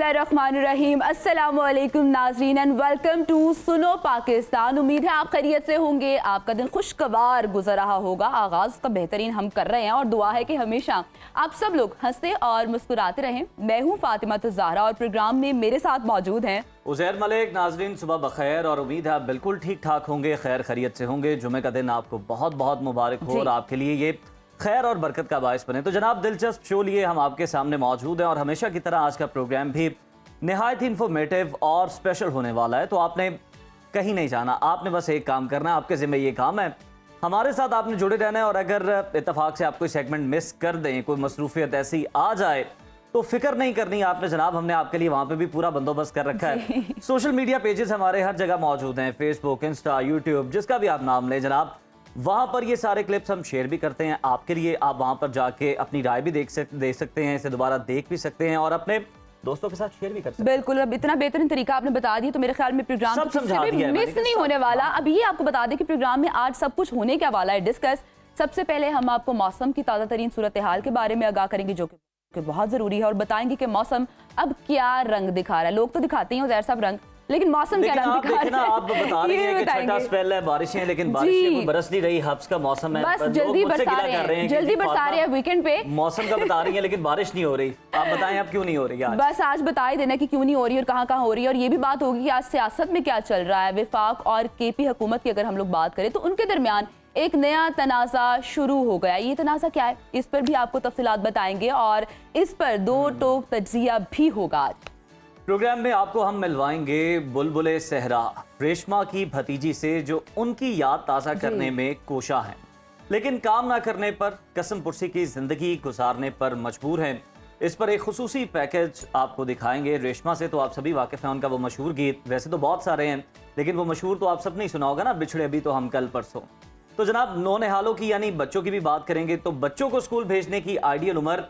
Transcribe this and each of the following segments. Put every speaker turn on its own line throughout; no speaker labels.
बिस्मिल्लाहिर्रहमानिर्रहीम। अस्सलामुअलैकुम नाज़रीन एंड वेलकम टू सुनो पाकिस्तान। उम्मीद है आप खैरियत से होंगे, आपका दिन खुशगवार गुजर रहा होगा। आगाज़ का बेहतरीन हम कर रहे हैं और दुआ है कि हमेशा आप सब लोग हंसते और मुस्कुराते रहें। मैं हूँ फातिमा ज़हरा और प्रोग्राम में मेरे साथ मौजूद हैं
उज़ैर मलिक। नाज़रीन सुबह बखैर और उम्मीद है आप बिल्कुल ठीक ठाक होंगे, खैर खैरियत से होंगे। जुमे का दिन आपको बहुत बहुत मुबारक हो और आपके लिए ये खैर और बरकत का बायस बने। तो जनाब, दिलचस्प शो लिए हम आपके सामने मौजूद हैं और हमेशा की तरह आज का प्रोग्राम भी निहायत ही इंफॉर्मेटिव और स्पेशल होने वाला है। तो आपने कहीं नहीं जाना, आपने बस एक काम करना है, आपके ज़िम्मे ये काम है, हमारे साथ आपने जुड़े रहना है। और अगर इत्तेफाक से आप कोई सेगमेंट मिस कर दें, कोई मसरूफियत ऐसी आ जाए तो फिक्र नहीं करनी आपने जनाब, हमने आपके लिए वहाँ पे भी पूरा बंदोबस्त कर रखा है। सोशल मीडिया पेजेस हमारे हर जगह मौजूद हैं, फेसबुक, इंस्टा, यूट्यूब, जिसका भी आप नाम लें जनाब, वहाँ पर ये सारे क्लिप्स हम शेयर भी करते हैं आपके लिए। आप वहाँ पर जाके अपनी राय भी दे सकते हैं, इसे दोबारा देख भी सकते हैं और अपने दोस्तों के साथ शेयर भी कर सकते हैं।
बिल्कुल, अब इतना बेहतरीन तरीका आपने बता दिया तो मेरे ख्याल में प्रोग्राम
सब समझा दिया है,
मिस नहीं होने वाला। अब ये आपको बता दें कि प्रोग्राम में आज सब कुछ होने क्या वाला है डिस्कस। सबसे पहले हम आपको मौसम की ताज़ा तरीन सूरत हाल के बारे में आगाह करेंगे, जो कि बहुत ज़रूरी है, और बताएंगे कि मौसम अब क्या रंग दिखा रहा है। लोग तो दिखाते हैं उज़ैर साहब रंग, लेकिन मौसम क्या रंग दिखा रहा है
आप बता रही हैं कि छठा स्पेल है, बारिशें, लेकिन बारिशें बरस नहीं रही, हब्स का मौसम है,
बस जल्दी बरसा रहे हैं, जल्दी बरसा रहे हैं वीकेंड पे।
मौसम का बता रही है लेकिन बारिश नहीं हो रही। आप बताएं अब क्यों नहीं हो रही?
बस आज बता ही देना कि क्यों नहीं हो रही और कहाँ कहाँ हो रही है। और ये भी बात होगी कि आज सियासत में क्या चल रहा है। विफाक और केपी हुकूमत की अगर हम लोग बात करें तो उनके दरमियान एक नया तनाज़ा शुरू हो गया। ये तनाज़ा क्या है, इस पर भी आपको तफसीलात बताएंगे और इस पर दो टोक तज्जिया भी होगा। आज
प्रोग्राम में आपको हम मिलवाएंगे बुलबुले सहरा, रेशमा की भतीजी से, जो उनकी याद ताज़ा करने में कोशा है लेकिन काम ना करने पर, कसम पुरसी की जिंदगी गुजारने पर मजबूर हैं। इस पर एक खुसूसी पैकेज आपको दिखाएंगे। रेशमा से तो आप सभी वाकिफ हैं, उनका वो मशहूर गीत, वैसे तो बहुत सारे हैं लेकिन वो मशहूर तो आप सब नहीं सुना होगा ना, बिछड़े अभी तो हम कल परसों। तो जनाब, नौनिहालों की यानी बच्चों की भी बात करेंगे। तो बच्चों को स्कूल भेजने की आइडियल उम्र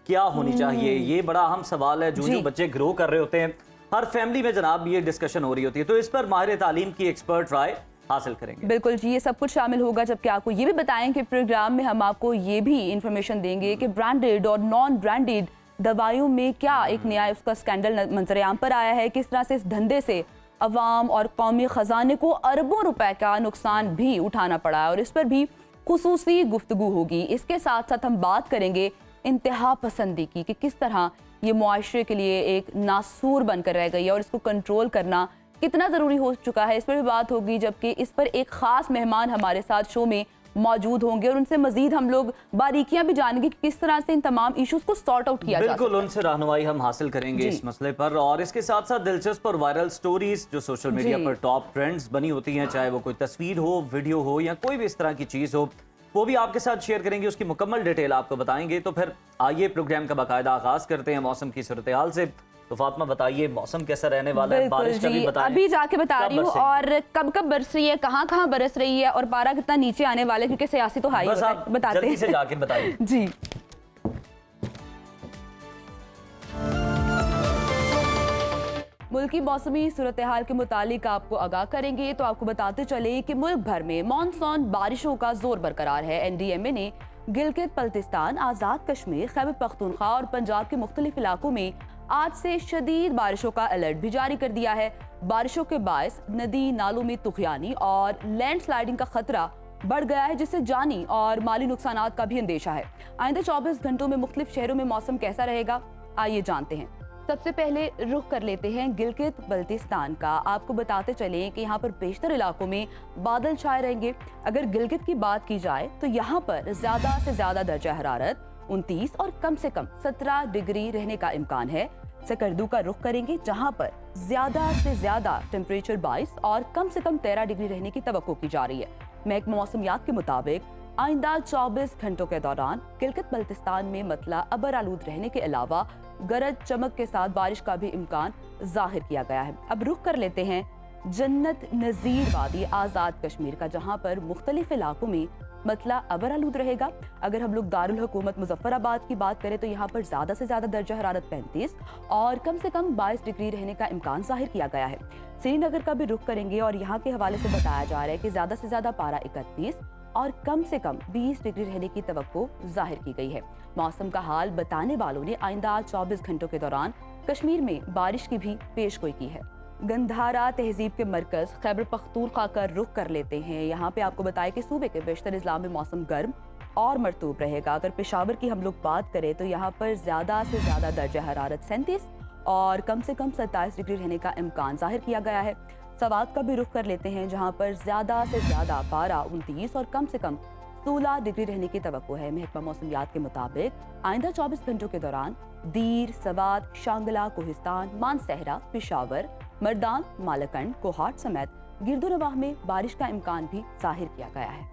क्या होनी चाहिए, ये बड़ा अहम सवाल है। जो बच्चे ग्रो कर रहे होते हैं, हर फैमिली में जनाब ये डिस्कशन हो रही होती है। तो इस पर माहिर तालीम की एक्सपर्ट राय हासिल करेंगे।
बिल्कुल जी, ये सब कुछ शामिल होगा। जबकि आपको ये भी बताएं कि प्रोग्राम में हम आपको ये भी इंफॉर्मेशन देंगे कि ब्रांडेड और नॉन ब्रांडेड दवाइयों में क्या एक नया उसका स्कैंडल मंजरेआम पर आया है, किस तरह से इस धंधे से अवाम और कौमी खजाने को अरबों रुपए का नुकसान भी उठाना पड़ा है, और इस पर भी खुसूसी गुफ्तगू होगी। इसके साथ साथ हम बात करेंगे इंतहा पसंदी की, कि किस तरह ये मुआशरे के लिए एक नासूर बनकर रह गई है और इसको कंट्रोल करना कितना ज़रूरी हो चुका है, इस पर भी बात होगी। जबकि इस पर एक ख़ास मेहमान हमारे साथ शो में मौजूद होंगे और उनसे मजीद हम लोग बारीकियां भी जानेंगे कि किस तरह से इन तमाम इश्यूज को सॉर्ट आउट किया जा सकता है।
बिल्कुल, उनसे रहनुमाई हम हासिल करेंगे इस मसले पर। और इसके साथ साथ दिलचस्प और वायरल स्टोरीज जो सोशल मीडिया पर टॉप ट्रेंड्स बनी होती हैं, चाहे वो कोई तस्वीर हो, वीडियो हो या कोई भी इस तरह की चीज़ हो, वो भी आपके साथ शेयर करेंगे, उसकी मुकम्मल डिटेल आपको बताएंगे। तो फिर आइए प्रोग्राम का बाकायदा आगाज करते हैं मौसम की सूरत हाल से। तो फातिमा बताइए, मौसम कैसा रहने वाला है? बारिश का भी बताएं।
अभी जाके बता रही हूँ, और कब कब बरस रही है, कहाँ कहाँ बरस रही है और पारा कितना नीचे आने वाला है, क्योंकि सियासी तो हाई होता है। बताते हैं,
जल्दी से जाके बताइए
जी। मुल्की मौसमी सूरत हाल के मुतालिक आपको आगाह करेंगे। तो आपको बताते चले कि मुल्क भर में मानसून बारिशों का जोर बरकरार है। NDMA ने गिलगित बल्तिस्तान, आज़ाद कश्मीर, खैबर पख्तूनख्वा और पंजाब के मुख्तलिफ इलाकों में आज से शदीद बारिशों का अलर्ट भी जारी कर दिया है। बारिशों के बायस नदी नालों में तुगयानी और लैंडस्लाइडिंग का खतरा बढ़ गया है, जिससे जानी और माली नुकसानात का भी अंदेशा है। आइंदा 24 घंटों में मुख्तलिफ शहरों में मौसम कैसा रहेगा, आइए जानते हैं। सबसे पहले रुख कर लेते हैं गिलगित बल्तिस्तान का। आपको बताते चलें कि यहाँ पर बेशतर इलाकों में बादल छाए रहेंगे। अगर गिलगित की बात की जाए तो यहाँ पर ज्यादा से ज्यादा दर्जा हरारत 29 और कम से कम 17 डिग्री रहने का इम्कान है। सकर्दू का रुख करेंगे, जहाँ पर ज्यादा से ज्यादा टेम्परेचर 22 और कम से कम 13 डिग्री रहने की तवक्को की जा रही है। महकमा मौसमियात के मुताबिक आइंदा 24 घंटों के दौरान गिलगित बल्तिस्तान में मतला अबर आलूद रहने के अलावा गरज चमक के साथ बारिश का भी इम्कान जाहिर किया गया है। अब रुख कर लेते हैं जन्नत नजीर वादी, आज़ाद कश्मीर का, जहां पर मुख्तलिफ इलाकों में मतला अबर आलूद रहेगा। अगर हम लोग दारुल हुकूमत मुजफ्फराबाद की बात करें तो यहाँ पर ज्यादा से ज्यादा दर्जा हरारत 35 और कम से कम 22 डिग्री रहने का इम्कान जाहिर किया गया है। श्रीनगर का भी रुख करेंगे और यहाँ के हवाले से बताया जा रहा है कि ज्यादा से ज्यादा पारा 31 और कम से कम 20 डिग्री रहने की तवक्को जाहिर की गई है। मौसम का हाल बताने वालों ने आइंदा 24 घंटों के दौरान कश्मीर में बारिश की भी पेशगोई की है। गंधारा तहजीब के मरकज खैबर पख्तूनख्वा का रुख कर लेते हैं। यहाँ पे आपको बताया कि सूबे के बेशतर इजला में मौसम गर्म और मरतूब रहेगा। अगर पेशावर की हम लोग बात करें तो यहाँ पर ज़्यादा से ज़्यादा दर्जा हरारत 37 और कम से कम 27 डिग्री रहने का इम्कान जाहिर किया गया है। सवात का भी रुख कर लेते हैं, जहाँ पर ज़्यादा से ज़्यादा पारा 29 और कम से कम 16 डिग्री रहने की तवक्को है। महकमा मौसमियात के मुताबिक आइंदा 24 घंटों के दौरान दीर, सवात, शांगला, कोहिस्तान, मानसहरा, पेशावर, मर्दान, मालकंड, कोहाट समेत गिरदोनवाह में बारिश का इम्कान भी जाहिर किया गया है।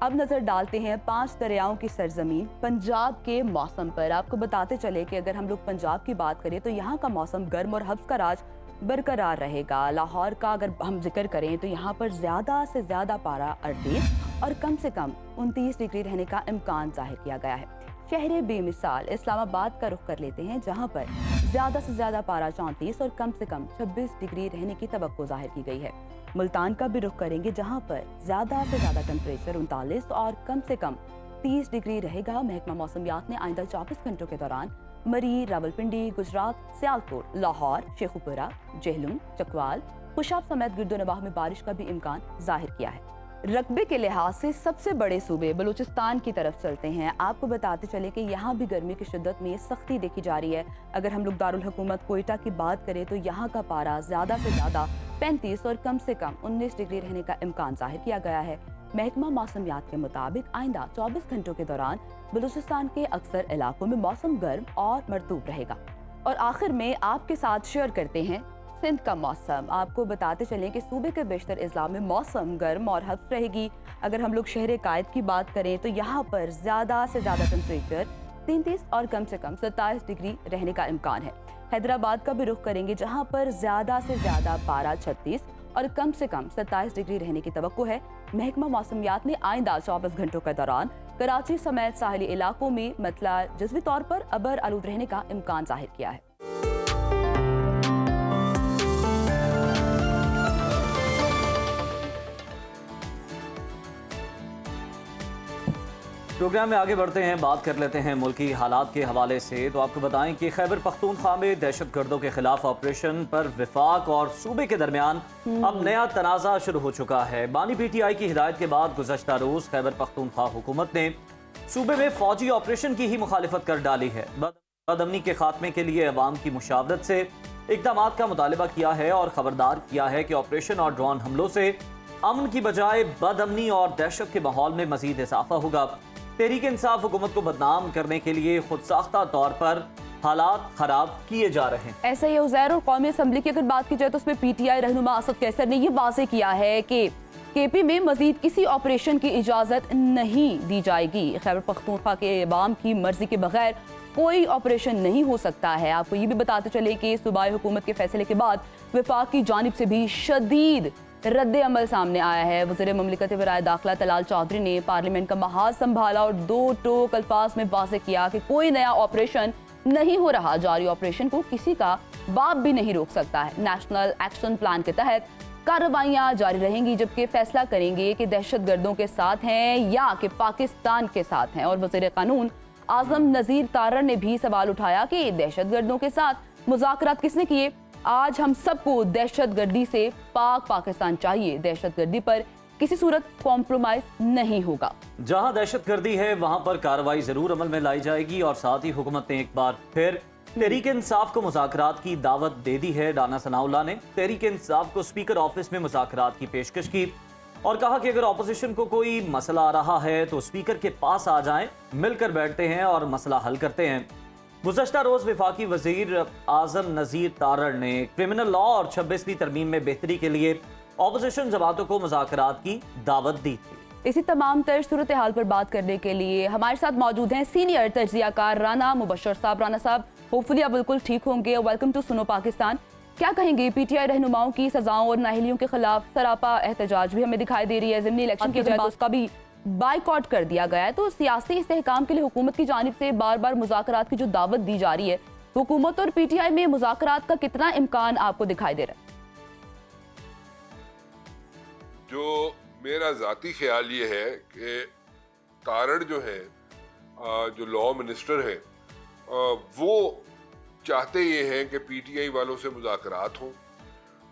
अब नजर डालते हैं 5 दरियाओं की सरजमीन पंजाब के मौसम पर। आपको बताते चले कि अगर हम लोग पंजाब की बात करें तो यहाँ का मौसम गर्म और हब्स का राज बरकरार रहेगा। लाहौर का अगर हम जिक्र करें तो यहाँ पर ज़्यादा से ज़्यादा पारा 38 और कम से कम 29 डिग्री रहने का इम्कान जाहिर किया गया है। शहर बेमिसाल इस्लामाबाद का रुख कर लेते हैं, जहाँ पर ज़्यादा से ज़्यादा पारा 34 और कम से कम 26 डिग्री रहने की तवक्को जाहिर की गई है। मुल्तान का भी रुख करेंगे, जहाँ पर ज़्यादा से ज़्यादा टेम्परेचर 39 और कम से कम 30 डिग्री रहेगा। महकमा मौसमियात ने आइंदा 24 घंटों के दौरान मरी, रावलपिंडी, गुजरात, सियालकोट, लाहौर, शेखुपुरा, जेहलम, चकवाल, खुशाब समेत गिरदोनवाह में बारिश का भी इम्कान जाहिर किया है। रकबे के लिहाज से सबसे बड़े सूबे बलूचिस्तान की तरफ चलते हैं। आपको बताते चले कि यहाँ भी गर्मी की शिद्दत में सख्ती देखी जा रही है। अगर हम लोग दारुल हुकूमत कोयटा की बात करें तो यहाँ का पारा ज़्यादा से ज़्यादा 35 और कम से कम 19 डिग्री रहने का इम्कान जाहिर किया गया है। महकमा मौसमियात के मुताबिक आइंदा 24 घंटों के दौरान बलूचिस्तान के अक्सर इलाकों में मौसम गर्म और मरतूब रहेगा। और आखिर में आपके साथ शेयर करते हैं सिंध का मौसम। आपको बताते चलें कि सूबे के बेशतर इजला में मौसम गर्म और हब्स रहेगी। अगर हम लोग शहर कायद की बात करें तो यहाँ पर ज़्यादा से ज़्यादा टेम्परेचर 33 और कम से कम 27 डिग्री रहने का इम्कान है। हैदराबाद का भी रुख करेंगे, जहाँ पर ज़्यादा से ज़्यादा पारा 36 और कम से कम 27 डिग्री रहने की तवक्को है। महकमा मौसमियात ने आइंदा 24 घंटों के दौरान कराची समेत साहिली इलाकों में मतलब जज़वी तौर पर अबर आलूद रहने का इम्कान जाहिर किया है।
प्रोग्राम में आगे बढ़ते हैं, बात कर लेते हैं मुल्की हालात के हवाले से। तो आपको बताएं कि खैबर पख्तूनख्वा में दहशतगर्दों के खिलाफ ऑपरेशन पर विफाक और सूबे के दरमियान अब नया तनाज़ा शुरू हो चुका है। बानी PTI की हिदायत के बाद गुज़श्ता रोज खैबर पख्तूनख्वा हुकूमत ने सूबे में फौजी ऑपरेशन की ही मुखालिफत कर डाली है। बदअमनी के खात्मे के लिए अवाम की मुशावरत से इक़दाम का मुतालबा किया है और खबरदार किया है कि ऑपरेशन और ड्रोन हमलों से अमन की बजाय बदअमनी और दहशत के माहौल में मजीद इजाफा होगा। तहरीक इंसाफ हुकूमत को बदनाम करने के लिए खुद साख्ता तौर पर हालात खराब किए जा रहे हैं।
ऐसा ही उज़ैर और कौमी असम्बली की अगर बात की जाए तो उसमें PTI रहनुमा असद कैसर ने यह वाज़ेह किया है कि KP में मजीद किसी ऑपरेशन की इजाज़त नहीं दी जाएगी। खैबर पख्तूनख्वा के अवाम की मर्जी के बगैर कोई ऑपरेशन नहीं हो सकता है। आपको ये भी बताते चले कि सूबाई हुकूमत के फैसले के बाद विफाक की जानिब से भी शदीद रद्द अमल सामने आया है। वज़ीर ममलिकत वराए दाखिला तलाल चौधरी ने पार्लियामेंट का महाज संभाला और 2 टोक अल्फाज में वाज़ेह किया कि कोई नया ऑपरेशन नहीं हो रहा। जारी ऑपरेशन को किसी का बाप भी नहीं रोक सकता है। नेशनल एक्शन प्लान के तहत कार्रवाइयाँ जारी रहेंगी, जबकि फैसला करेंगे कि दहशतगर्दों के साथ हैं या कि पाकिस्तान के साथ हैं। और वज़ीर कानून आज़म नज़ीर तारड़ ने भी सवाल उठाया कि दहशतगर्दों के साथ मुज़ाकरात किसने किए। आज हम सबको दहशतगर्दी से पाकिस्तान चाहिए। दहशतगर्दी पर किसी सूरत कॉम्प्रोमाइज नहीं होगा।
जहां दहशतगर्दी है वहां पर कार्रवाई जरूर अमल में लाई जाएगी। और साथ ही हुकूमत ने एक बार फिर तहरीक इंसाफ को मुज़ाकरात की दावत दे दी है। राना सनाउल्लाह ने तहरीक इंसाफ को स्पीकर ऑफिस में मुज़ाकरात की पेशकश की और कहा कि अगर ऑपोजिशन को कोई मसला आ रहा है तो स्पीकर के पास आ जाएं, मिलकर बैठते हैं और मसला हल करते हैं। गुज़श्ता रोज वफाकी वजीर आज़म नज़ीर तारड़ ने क्रिमिनल लॉ और 26वीं तरमीम में बेहतरी के लिए ऑपोजिशन जमातों को मुज़ाकरात की दावत दी थी।
इसी तमाम तर सूरत हाल पर बात करने के लिए हमारे साथ मौजूद हैं सीनियर तज्ज़ियाकार राना मुबशर साहब। राना साहब, होपफुली आप बिल्कुल ठीक होंगे। वेलकम टू सुनो पाकिस्तान। क्या कहेंगे, PTI रहनुमाओं की सजाओं और नाहलियों के खिलाफ सरापा एहतजाज भी हमें दिखाई दे रही है। ज़िमनी इलेक्शन के बाद उसका भी बाइकआउट कर दिया गया है। तो सियासी इस्तेहकाम के लिए हुकूमत की जानिब से बार बार मुज़ाकरात की जो दावत दी जा रही है, हुकूमत और PTI में मुज़ाकरात का कितना इम्कान आपको दिखाई दे रहा है?
जो मेरा ज़ाती ख्याल ये है कि तारड़ जो है, जो लॉ मिनिस्टर है, वो चाहते ये हैं कि पीटीआई वालों से मुज़ाकरात हों।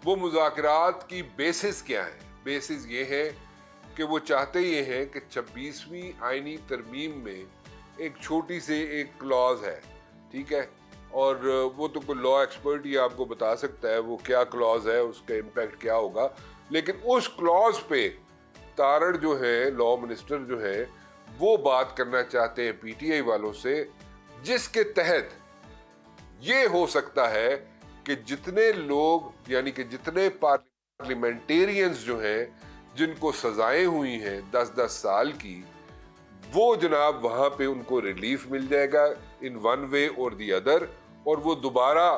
वो मुज़ाकरात की बेसिस क्या है? बेसिस ये है कि वो चाहते ये हैं कि 26वीं आईनी तरमीम में एक छोटी से एक क्लॉज है, ठीक है, और वो तो कोई लॉ एक्सपर्ट ही आपको बता सकता है वो क्या क्लॉज है, उसका इम्पैक्ट क्या होगा। लेकिन उस क्लॉज पे तारड़ जो है, लॉ मिनिस्टर जो है, वो बात करना चाहते हैं पीटीआई वालों से, जिसके तहत ये हो सकता है कि जितने लोग यानी कि जितने पार्लियामेंटेरियंस जो हैं जिनको सजाएं हुई हैं 10-10 साल की, वो जनाब वहां पे उनको रिलीफ मिल जाएगा इन वन वे और दी अदर, और वो दोबारा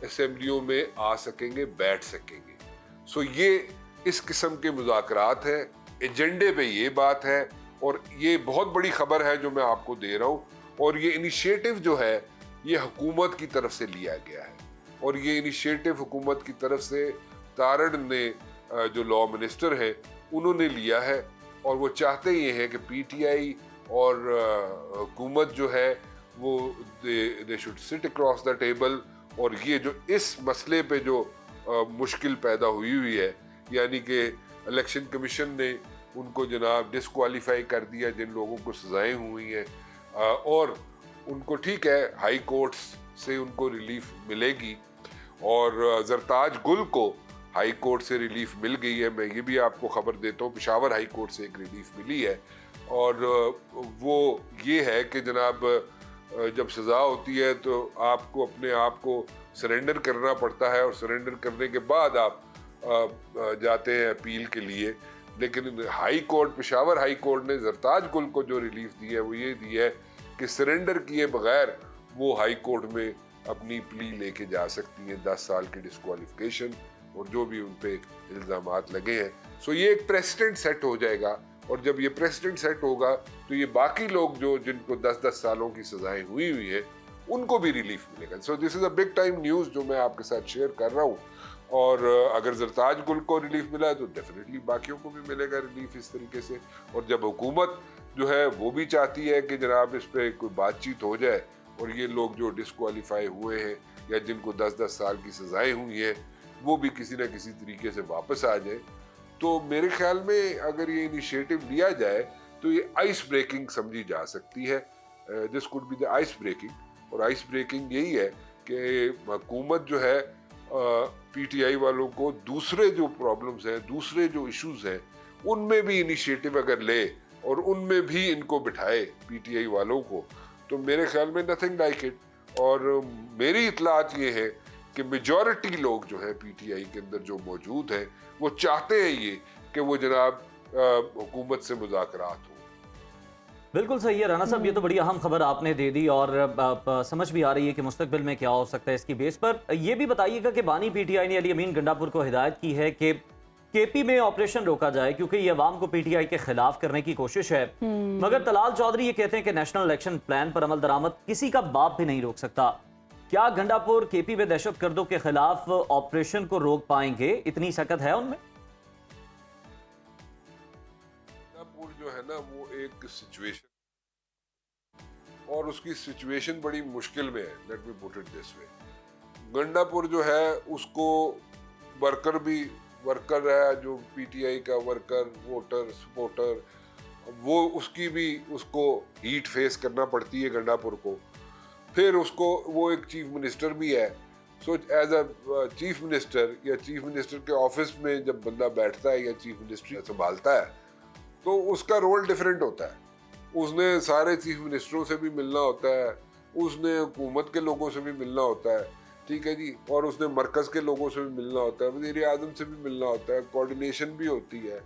असेंबलियों में आ सकेंगे, बैठ सकेंगे। सो ये इस किस्म के मुज़ाकरात हैं, एजेंडे पे ये बात है, और ये बहुत बड़ी खबर है जो मैं आपको दे रहा हूँ। और ये इनिशिएटिव जो है ये हुकूमत की तरफ से लिया गया है, और ये इनिशिएटिव हुकूमत की तरफ से तारड़ ने जो लॉ मिनिस्टर है उन्होंने लिया है, और वो चाहते ये हैं कि पीटीआई और हुकूमत जो है वो they should seat across the table, और ये जो इस मसले पे जो मुश्किल पैदा हुई है, यानी कि इलेक्शन कमीशन ने उनको जनाब डिस्क्वालीफाई कर दिया जिन लोगों को सजाएं हुई हैं, और उनको ठीक है हाई कोर्ट्स से उनको रिलीफ मिलेगी, और जरताज गुल को हाई कोर्ट से रिलीफ मिल गई है। मैं ये भी आपको खबर देता हूँ, पेशावर हाई कोर्ट से एक रिलीफ मिली है, और वो ये है कि जनाब जब सज़ा होती है तो आपको अपने आप को सरेंडर करना पड़ता है, और सरेंडर करने के बाद आप जाते हैं अपील के लिए। लेकिन high court, Peshawar high court ने जरताज गुल को जो रिलीफ दी है वो ये दी है कि सरेंडर किए बगैर वो हाई कोर्ट में अपनी प्ली लेके जा सकती हैं, 10 साल की डिस्क्वालिफिकेशन और जो भी उन पे इल्ज़ामात लगे हैं। सो ये एक प्रेसिडेंट सेट हो जाएगा, और जब ये प्रेसिडेंट सेट होगा तो ये बाकी लोग जो जिनको 10-10 सालों की सजाएं हुई है उनको भी रिलीफ मिलेगा। So this is a big time news जो मैं आपके साथ शेयर कर रहा हूँ, और अगर जरताज गुल को रिलीफ मिला है तो डेफिनेटली बाकियों को भी मिलेगा रिलीफ इस तरीके से। और जब हुकूमत जो है वो भी चाहती है कि जनाब इस पर कोई बातचीत हो जाए, और ये लोग जो डिस्क्वालीफाई हुए हैं या जिनको 10-10 साल की सजाएं हुई हैं वो भी किसी न किसी तरीके से वापस आ जाए, तो मेरे ख्याल में अगर ये इनिशिएटिव लिया जाए तो ये आइस ब्रेकिंग समझी जा सकती है। This could be the ice breaking, और आइस ब्रेकिंग यही है कि हुकूमत जो है पीटीआई वालों को दूसरे जो प्रॉब्लम्स हैं, दूसरे जो इश्यूज हैं, उनमें भी इनिशिएटिव अगर ले और उनमें भी इनको बिठाए पीटीआई वालों को, तो मेरे ख्याल में नथिंग लाइक इट। और मेरी इतलात ये है कि मेजॉरिटी लोग जो है पीटीआई के अंदर जो मौजूद हैं वो चाहते हैं ये कि वो जनाब हुकूमत से मुज़ाकरात हो।
बिल्कुल सही है राना साहब, ये तो बड़ी अहम खबर आपने दे दी, और समझ भी आ रही है कि मुस्तकबिल में क्या हो सकता है इसकी बेस पर। ये भी बताइएगा कि बानी पीटीआई ने अली अमीन गंडापुर को हिदायत की है कि केपी में ऑपरेशन रोका जाए क्योंकि ये अवाम को पीटीआई के खिलाफ करने की कोशिश है, मगर तलाल चौधरी ये कहते हैं कि नेशनल इलेक्शन प्लान पर अमल दरामद किसी का बाप भी नहीं रोक सकता। क्या गंडापुर केपी में दहशतगर्दों के खिलाफ ऑपरेशन को रोक पाएंगे? इतनी सकत है उनमें?
गंडापुर जो है ना वो एक सिचुएशन, और उसकी सिचुएशन बड़ी मुश्किल में है। Late me put it this वे, गंडापुर जो है उसको वर्कर है जो पीटीआई का वर्कर, वोटर, सपोर्टर, वो उसकी भी उसको हीट फेस करना पड़ती है गंडापुर को। फिर उसको वो एक चीफ मिनिस्टर भी है। So as a chief minister या चीफ मिनिस्टर के ऑफिस में जब बंदा बैठता है या चीफ मिनिस्ट्री संभालता है तो उसका रोल डिफरेंट होता है। उसने सारे चीफ मिनिस्टरों से भी मिलना होता है, उसने हुकूमत के लोगों से भी मिलना होता है, ठीक है जी, और उसने मरकज़ के लोगों से भी मिलना होता है, वज़ीर आज़म से भी मिलना होता है, कोऑर्डिनेशन भी होती है।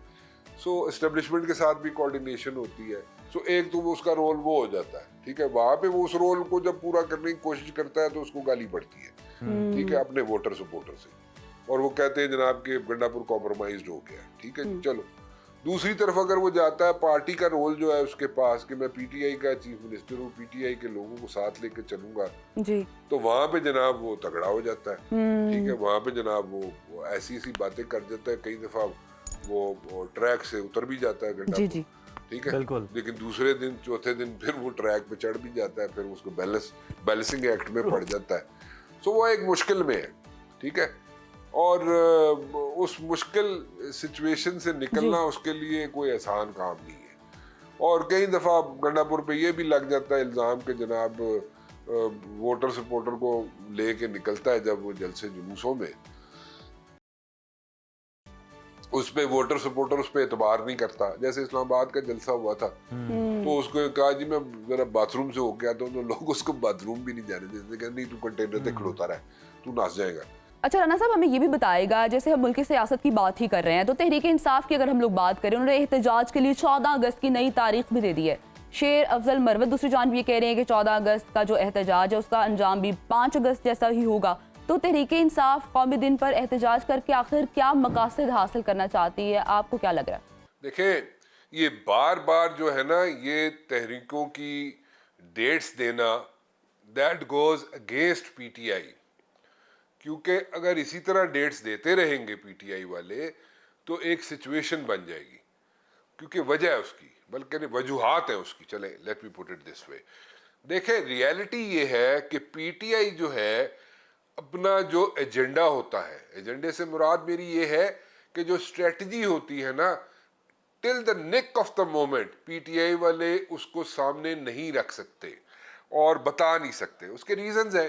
सो एस्टेब्लिशमेंट के साथ भी कोऑर्डिनेशन होती है। सो एक तो वो उसका रोल वो हो जाता है, ठीक है। वहाँ पे वो उस रोल को जब पूरा करने की कोशिश करता है तो उसको गाली पड़ती है, ठीक है, अपने वोटर सपोर्टर से, और वो कहते हैं जनाब कि गंडापुर कॉम्प्रोमाइज्ड हो गया, ठीक है। चलो दूसरी तरफ अगर वो जाता है, पार्टी का रोल जो है उसके पास कि मैं पीटीआई का चीफ मिनिस्टर हूँ, पीटीआई के लोगों को साथ लेकर चलूंगा जी, तो वहां पे जनाब वो तगड़ा हो जाता है, ठीक है। वहां पे जनाब वो ऐसी ऐसी बातें कर जाता है, कई दफा वो ट्रैक से उतर भी जाता है गंडापुर, ठीक है, लेकिन दूसरे दिन चौथे दिन फिर वो ट्रैक पे चढ़ भी जाता है, फिर उसको बैलेंसिंग एक्ट में पड़ जाता है। सो वो एक मुश्किल में है, ठीक है। और उस मुश्किल सिचुएशन से निकलना उसके लिए कोई आसान काम नहीं है। और कई दफ़ा गंडापुर पे ये भी लग जाता है इल्ज़ाम कि जनाब वोटर सपोर्टर को लेके निकलता है जब वो जलसे जुलूसों में, उस पे वोटर सपोर्टर उस पे एतबार नहीं करता। जैसे इस्लामाबाद का जलसा हुआ था तो उसको कहा जी मैं जरा बाथरूम से होके आता हूँ, तो लोग उसको बाथरूम भी नहीं जाने देते, कहते नहीं तू कंटेनर पे खड़ोता रहा, तू नाच जाएगा।
अच्छा राना साहब, हमें ये भी बताएगा, जैसे हम मुल्क की सियासत की बात ही कर रहे हैं, तो तहरीक इंसाफ की अगर हम लोग बात करें, उन्होंने एहतजाज के लिए 14 अगस्त की नई तारीख भी दे दी है। शेर अफजल मरवत दूसरी जान ये कह रहे हैं कि 14 अगस्त का जो एहतजाज है उसका अंजाम भी 5 अगस्त जैसा ही होगा। तो तहरीक इंसाफ कौमी दिन पर एहतजाज करके आखिर क्या मकासद हासिल करना चाहती है, आपको क्या लग रहा है?
देखें, ये बार बार जो है ना ये तहरीकों की डेट्स देना, दैट गोज अगेंस्ट पीटीआई। क्योंकि अगर इसी तरह डेट्स देते रहेंगे पीटीआई वाले तो एक सिचुएशन बन जाएगी, क्योंकि वजह है उसकी, बल्कि वजूहात है उसकी। चले late me put it this वे। देखें, रियलिटी ये है कि पीटीआई जो है अपना जो एजेंडा होता है, एजेंडे से मुराद मेरी ये है कि जो स्ट्रेटजी होती है ना, till the nick of the moment PTI वाले उसको सामने नहीं रख सकते और बता नहीं सकते। उसके रीजंस है,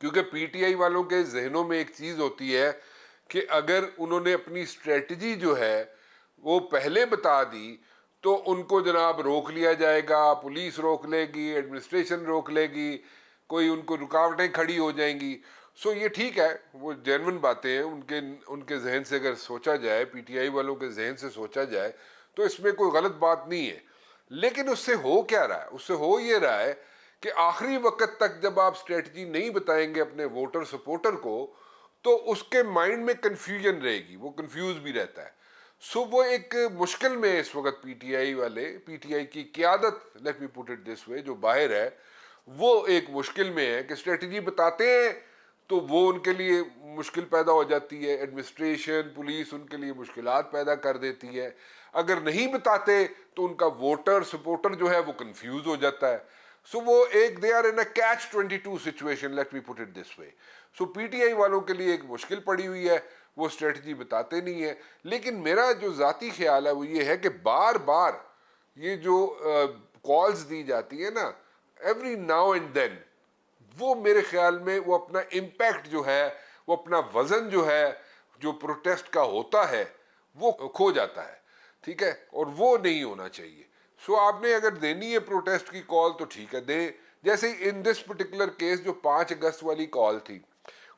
क्योंकि पीटीआई वालों के जहनों में एक चीज़ होती है कि अगर उन्होंने अपनी स्ट्रेटजी जो है वो पहले बता दी तो उनको जनाब रोक लिया जाएगा, पुलिस रोक लेगी, एडमिनिस्ट्रेशन रोक लेगी, कोई उनको रुकावटें खड़ी हो जाएंगी। सो ये ठीक है, वो जेन्युइन बातें हैं, उनके जहन से अगर सोचा जाए, पीटीआई वालों के जहन से सोचा जाए तो इसमें कोई गलत बात नहीं है। लेकिन उससे हो क्या रहा है? उससे हो ये रहा है कि आखिरी वक्त तक जब आप स्ट्रेटजी नहीं बताएंगे अपने वोटर सपोर्टर को तो उसके माइंड में कंफ्यूजन रहेगी, वो कंफ्यूज भी रहता है। सो वो एक मुश्किल में इस वक्त पीटीआई वाले, पीटीआई की क़यादत, let me put it this way, जो बाहर है, वो एक मुश्किल में है कि स्ट्रेटजी बताते हैं तो वो उनके लिए मुश्किल पैदा हो जाती है, एडमिनिस्ट्रेशन, पुलिस उनके लिए मुश्किलात पैदा कर देती है। अगर नहीं बताते तो उनका वोटर सपोर्टर जो है वो कंफ्यूज हो जाता है। सो वो एक they are in a catch 22 situation, let me put it this way. So PTI वालों के लिए एक मुश्किल पड़ी हुई है, वो स्ट्रेटजी बताते नहीं है। लेकिन मेरा जो ज़ाती ख्याल है वो ये है कि बार बार ये जो कॉल्स दी जाती है ना, एवरी नाउ एंड देन, वो मेरे ख्याल में वो अपना इम्पैक्ट जो है, वो अपना वजन जो है, जो प्रोटेस्ट का होता है, वो खो जाता है, ठीक है। और वो नहीं होना चाहिए। सो आपने अगर देनी है प्रोटेस्ट की कॉल तो ठीक है, दें। जैसे इन दिस पर्टिकुलर केस जो 5 अगस्त वाली कॉल थी,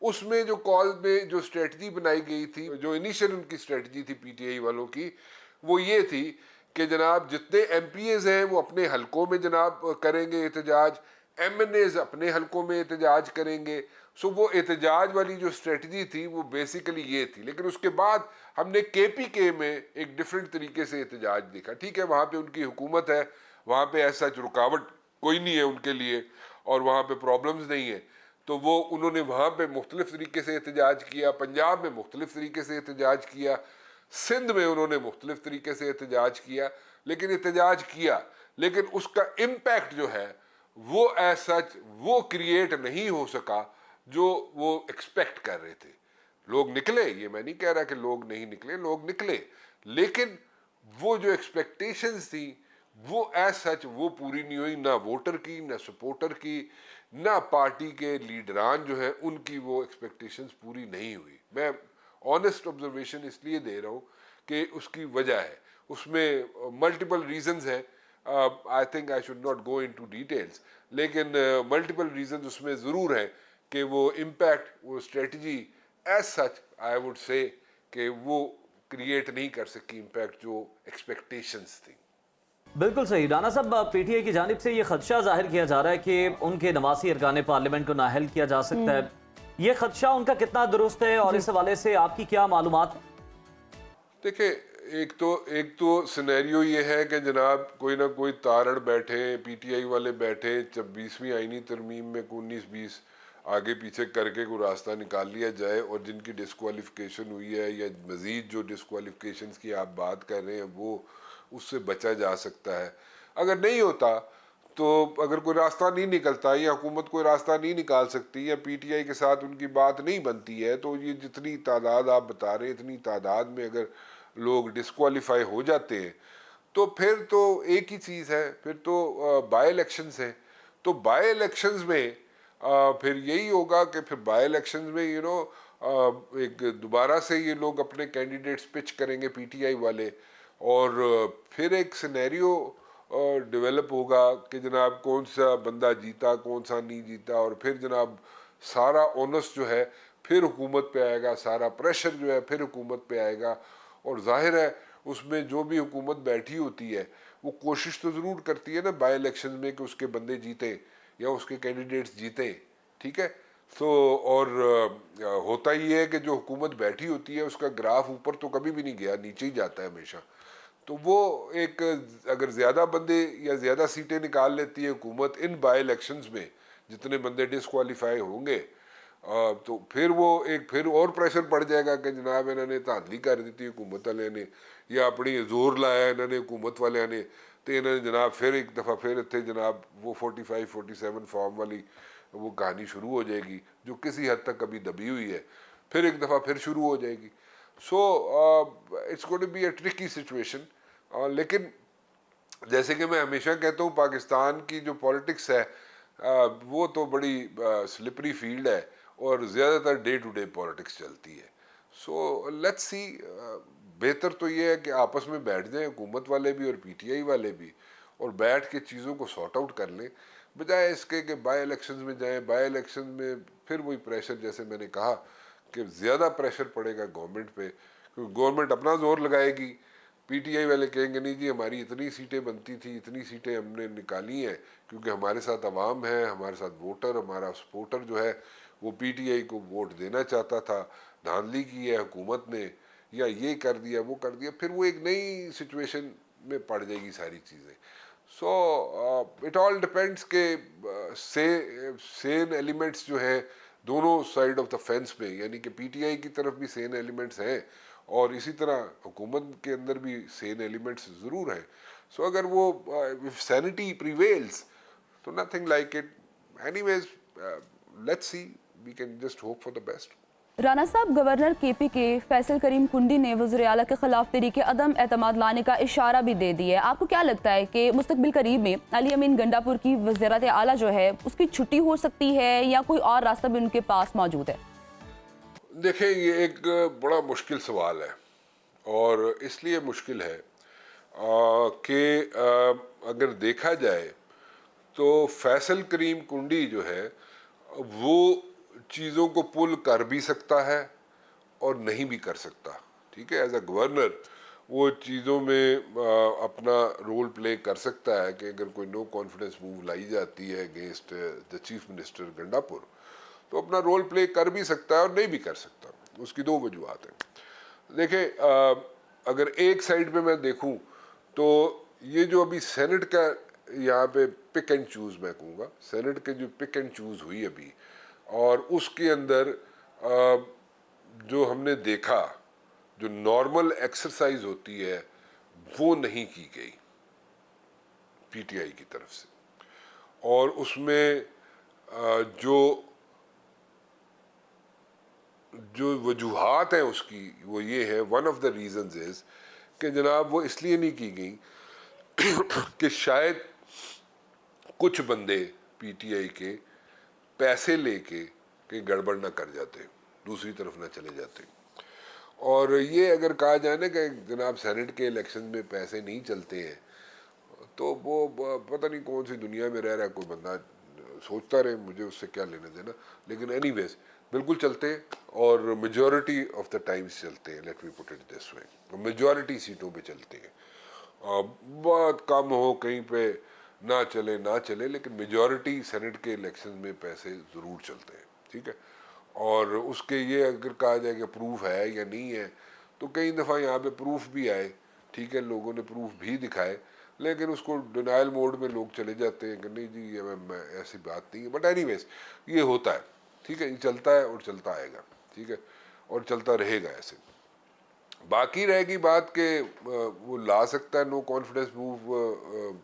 उसमें जो कॉल में जो स्ट्रेटजी बनाई गई थी, जो इनिशियल उनकी स्ट्रेटजी थी पीटीआई वालों की, वो ये थी कि जनाब जितने एमपीएज हैं वो अपने हलकों में जनाब करेंगे एहतजाज, एमएनएज अपने हलकों में एहतजाज करेंगे। सो वो एहतजाज वाली जो स्ट्रेटजी थी वो बेसिकली ये थी। लेकिन उसके बाद हमने केपीके में एक डिफरेंट तरीके से एहतजाज देखा। ठीक है, वहाँ पे उनकी हुकूमत है, वहाँ पे ऐसा रुकावट कोई नहीं है उनके लिए और वहाँ पे प्रॉब्लम्स नहीं है, तो वो उन्होंने वहाँ पे मुख्तलिफ तरीके से एहतजाज किया। पंजाब में मुख्तलिफ तरीके से एहतजाज किया, सिंध में उन्होंने मुख्तलिफ तरीके से एहतजाज किया। लेकिन एहतजाज किया, लेकिन उसका इम्पैक्ट जो है वो ऐसा वो क्रिएट नहीं हो सका जो वो एक्सपेक्ट कर रहे थे। लोग निकले, ये मैं नहीं कह रहा कि लोग नहीं निकले, लोग निकले, लेकिन वो जो एक्सपेक्टेशंस थी वो एज सच वो पूरी नहीं हुई, ना वोटर की, ना सपोर्टर की, ना पार्टी के लीडरान जो है उनकी वो एक्सपेक्टेशंस पूरी नहीं हुई। मैं ऑनेस्ट ऑब्जर्वेशन इसलिए दे रहा हूँ कि उसकी वजह है, उसमें मल्टीपल रीजंस हैं। I think I should not go into details, लेकिन मल्टीपल रीजंस उसमें ज़रूर हैं कि वो इम्पैक्ट, वो strategy as such I would say कि वो क्रिएट नहीं कर सकी इम्पैक्ट जो एक्सपेक्टेशंस थी।
बिल्कुल सही। राना साहब, पीटीआई की जानिब से ये खदशा जाहिर किया जा रहा है कि उनके नवासी अरकान पार्लियामेंट को नाअहल किया जा सकता है। ये खदशा उनका कितना दुरुस्त है और इस हवाले से आपकी क्या मालूमात है?
देखिए, एक तो सिनेरियो ये है कि जनाब कोई ना कोई तारड़ बैठे, पीटीआई वाले बैठे, 26वीं आईनी तरमीम में 19-20 आगे पीछे करके कोई रास्ता निकाल लिया जाए और जिनकी डिस्क्वालिफिकेशन हुई है या मज़ीद जो डिस्क्वालिफिकेशंस की आप बात कर रहे हैं वो उससे बचा जा सकता है। अगर नहीं होता तो अगर कोई रास्ता नहीं निकलता या हुकूमत कोई रास्ता नहीं निकाल सकती या पीटीआई के साथ उनकी बात नहीं बनती है, तो ये जितनी तादाद आप बता रहे हैं, इतनी तादाद में अगर लोग डिस्क्वालीफाई हो जाते हैं तो फिर तो एक ही चीज़ है, फिर तो बाय इलेक्शंस है। तो बाय इलेक्शंस में फिर यही होगा कि फिर बाय इलेक्शंस में एक दोबारा से ये लोग अपने कैंडिडेट्स पिच करेंगे पीटीआई वाले, और फिर एक सिनेरियो डेवलप होगा कि जनाब कौन सा बंदा जीता कौन सा नहीं जीता, और फिर जनाब सारा ओनस जो है फिर हुकूमत पे आएगा, सारा प्रेशर जो है फिर हुकूमत पे आएगा। और जाहिर है उसमें जो भी हुकूमत बैठी होती है वो कोशिश तो ज़रूर करती है ना बाई इलेक्शन में कि उसके बंदे जीते या उसके कैंडिडेट्स जीते, ठीक है। तो और होता ही है कि जो हुकूमत बैठी होती है उसका ग्राफ ऊपर तो कभी भी नहीं गया, नीचे ही जाता है हमेशा। तो वो एक अगर ज़्यादा बंदे या ज़्यादा सीटें निकाल लेती है हुकूमत इन बाई इलेक्शंस में, जितने बंदे डिसक्वालीफाई होंगे, तो फिर वो एक फिर और प्रेशर पड़ जाएगा कि जनाब इन्होंने धांधली कर दी थी हुकूमत वाले ने या अपनी जोर लाया इन्होंने हुकूमत वाले ने, तो इन्होंने जनाब फिर एक दफ़ा फिर इतने जनाब वो 45-47 फॉर्म वाली वो कहानी शुरू हो जाएगी जो किसी हद तक कभी दबी हुई है, फिर एक दफ़ा फिर शुरू हो जाएगी। So it's going to be a tricky situation. लेकिन जैसे कि मैं हमेशा कहता हूँ पाकिस्तान की जो पॉलिटिक्स है वो तो बड़ी स्लिपरी फील्ड है और ज़्यादातर डे टू डे पॉलिटिक्स चलती है। सो लेट्स सी, बेहतर तो ये है कि आपस में बैठ जाएं हुकूमत वाले भी और पीटीआई वाले भी, और बैठ के चीज़ों को सॉर्ट आउट कर लें, बजाय इसके कि बाई इलेक्शंस में जाएं। बाई इलेक्शन में फिर वही प्रेशर, जैसे मैंने कहा कि ज़्यादा प्रेशर पड़ेगा गवर्नमेंट पे, क्योंकि गवर्नमेंट अपना जोर लगाएगी, पीटीआई वाले कहेंगे नहीं जी हमारी इतनी सीटें बनती थी, इतनी सीटें हमने निकाली हैं क्योंकि हमारे साथ अवाम है, हमारे साथ वोटर, हमारा सपोर्टर जो है वो पीटीआई को वोट देना चाहता था, धांधली की है हुकूमत ने या ये कर दिया वो कर दिया, फिर वो एक नई सिचुएशन में पड़ जाएगी सारी चीज़ें। सो इट ऑल डिपेंड्स के सेम एलिमेंट्स जो है दोनों साइड ऑफ द फेंस में, यानी कि पीटीआई की तरफ भी सेम एलिमेंट्स हैं और इसी तरह हुकूमत के अंदर भी सेम एलिमेंट्स ज़रूर हैं। सो अगर वो इफ सैनिटी प्रिवेल्स तो nothing like it anyways, let's see, we can just hope for the best.
Rana साहब, गवर्नर केपी के फैसल करीम कुंडी ने वज़ीर आला के खिलाफ तरीके अदम एतमाद लाने का इशारा भी दे दिया है। आपको क्या लगता है कि मुस्तकबिल करीब में अली अमीन गंडापुर की वज़ीरत आला जो है उसकी छुट्टी हो सकती है या कोई और रास्ता भी उनके पास मौजूद है?
देखें, ये एक बड़ा मुश्किल सवाल है और इसलिए मुश्किल है कि अगर देखा जाए तो फैसल करीम कुंडी जो है वो चीज़ों को पुल कर भी सकता है और नहीं भी कर सकता, ठीक है। एज अ गवर्नर वो चीज़ों में अपना रोल प्ले कर सकता है कि अगर कोई नो कॉन्फिडेंस मूव लाई जाती है against the chief minister Gandapur तो अपना रोल प्ले कर भी सकता है और नहीं भी कर सकता। उसकी दो वजूहत हैं। देखें, अगर एक साइड पे मैं देखूं तो ये जो अभी सेनेट का यहाँ पे पिक एंड चूज़, मैं कहूँगा सेनेट के जो पिक एंड चूज़ हुई अभी, और उसके अंदर जो हमने देखा जो नॉर्मल एक्सरसाइज होती है वो नहीं की गई पीटीआई की तरफ से, और उसमें जो वजूहात हैं उसकी वो ये है, one of the reasons is कि जनाब वो इसलिए नहीं की गई कि शायद कुछ बंदे पीटीआई के पैसे लेके कि गड़बड़ ना कर जाते, दूसरी तरफ ना चले जाते। और ये अगर कहा जाए ना कि जनाब सेनेट के इलेक्शन में पैसे नहीं चलते हैं तो वो पता नहीं कौन सी दुनिया में रह रहा है कोई बंदा, सोचता रहे, मुझे उससे क्या लेना देना। लेकिन एनीवेज बिल्कुल चलते हैं और मेजॉरिटी ऑफ द टाइम्स चलते हैं, late me put it this way, majority सीटों पे चलते हैं। बहुत कम हो कहीं पे ना चले लेकिन मेजॉरिटी सेनेट के इलेक्शन में पैसे ज़रूर चलते हैं, ठीक है। और उसके ये अगर कहा जाए कि प्रूफ है या नहीं है तो कई दफ़ा यहाँ पे प्रूफ भी आए, ठीक है, लोगों ने प्रूफ भी दिखाए, लेकिन उसको डिनाइल मोड में लोग चले जाते हैं कि नहीं जी ये ऐसी बात नहीं है। बट एनीवेज ये होता है, ठीक है, ये चलता है और चलता आएगा, ठीक है, और चलता रहेगा ऐसे। बाकी रहेगी बात कि वो ला सकता है नो कॉन्फिडेंस मूव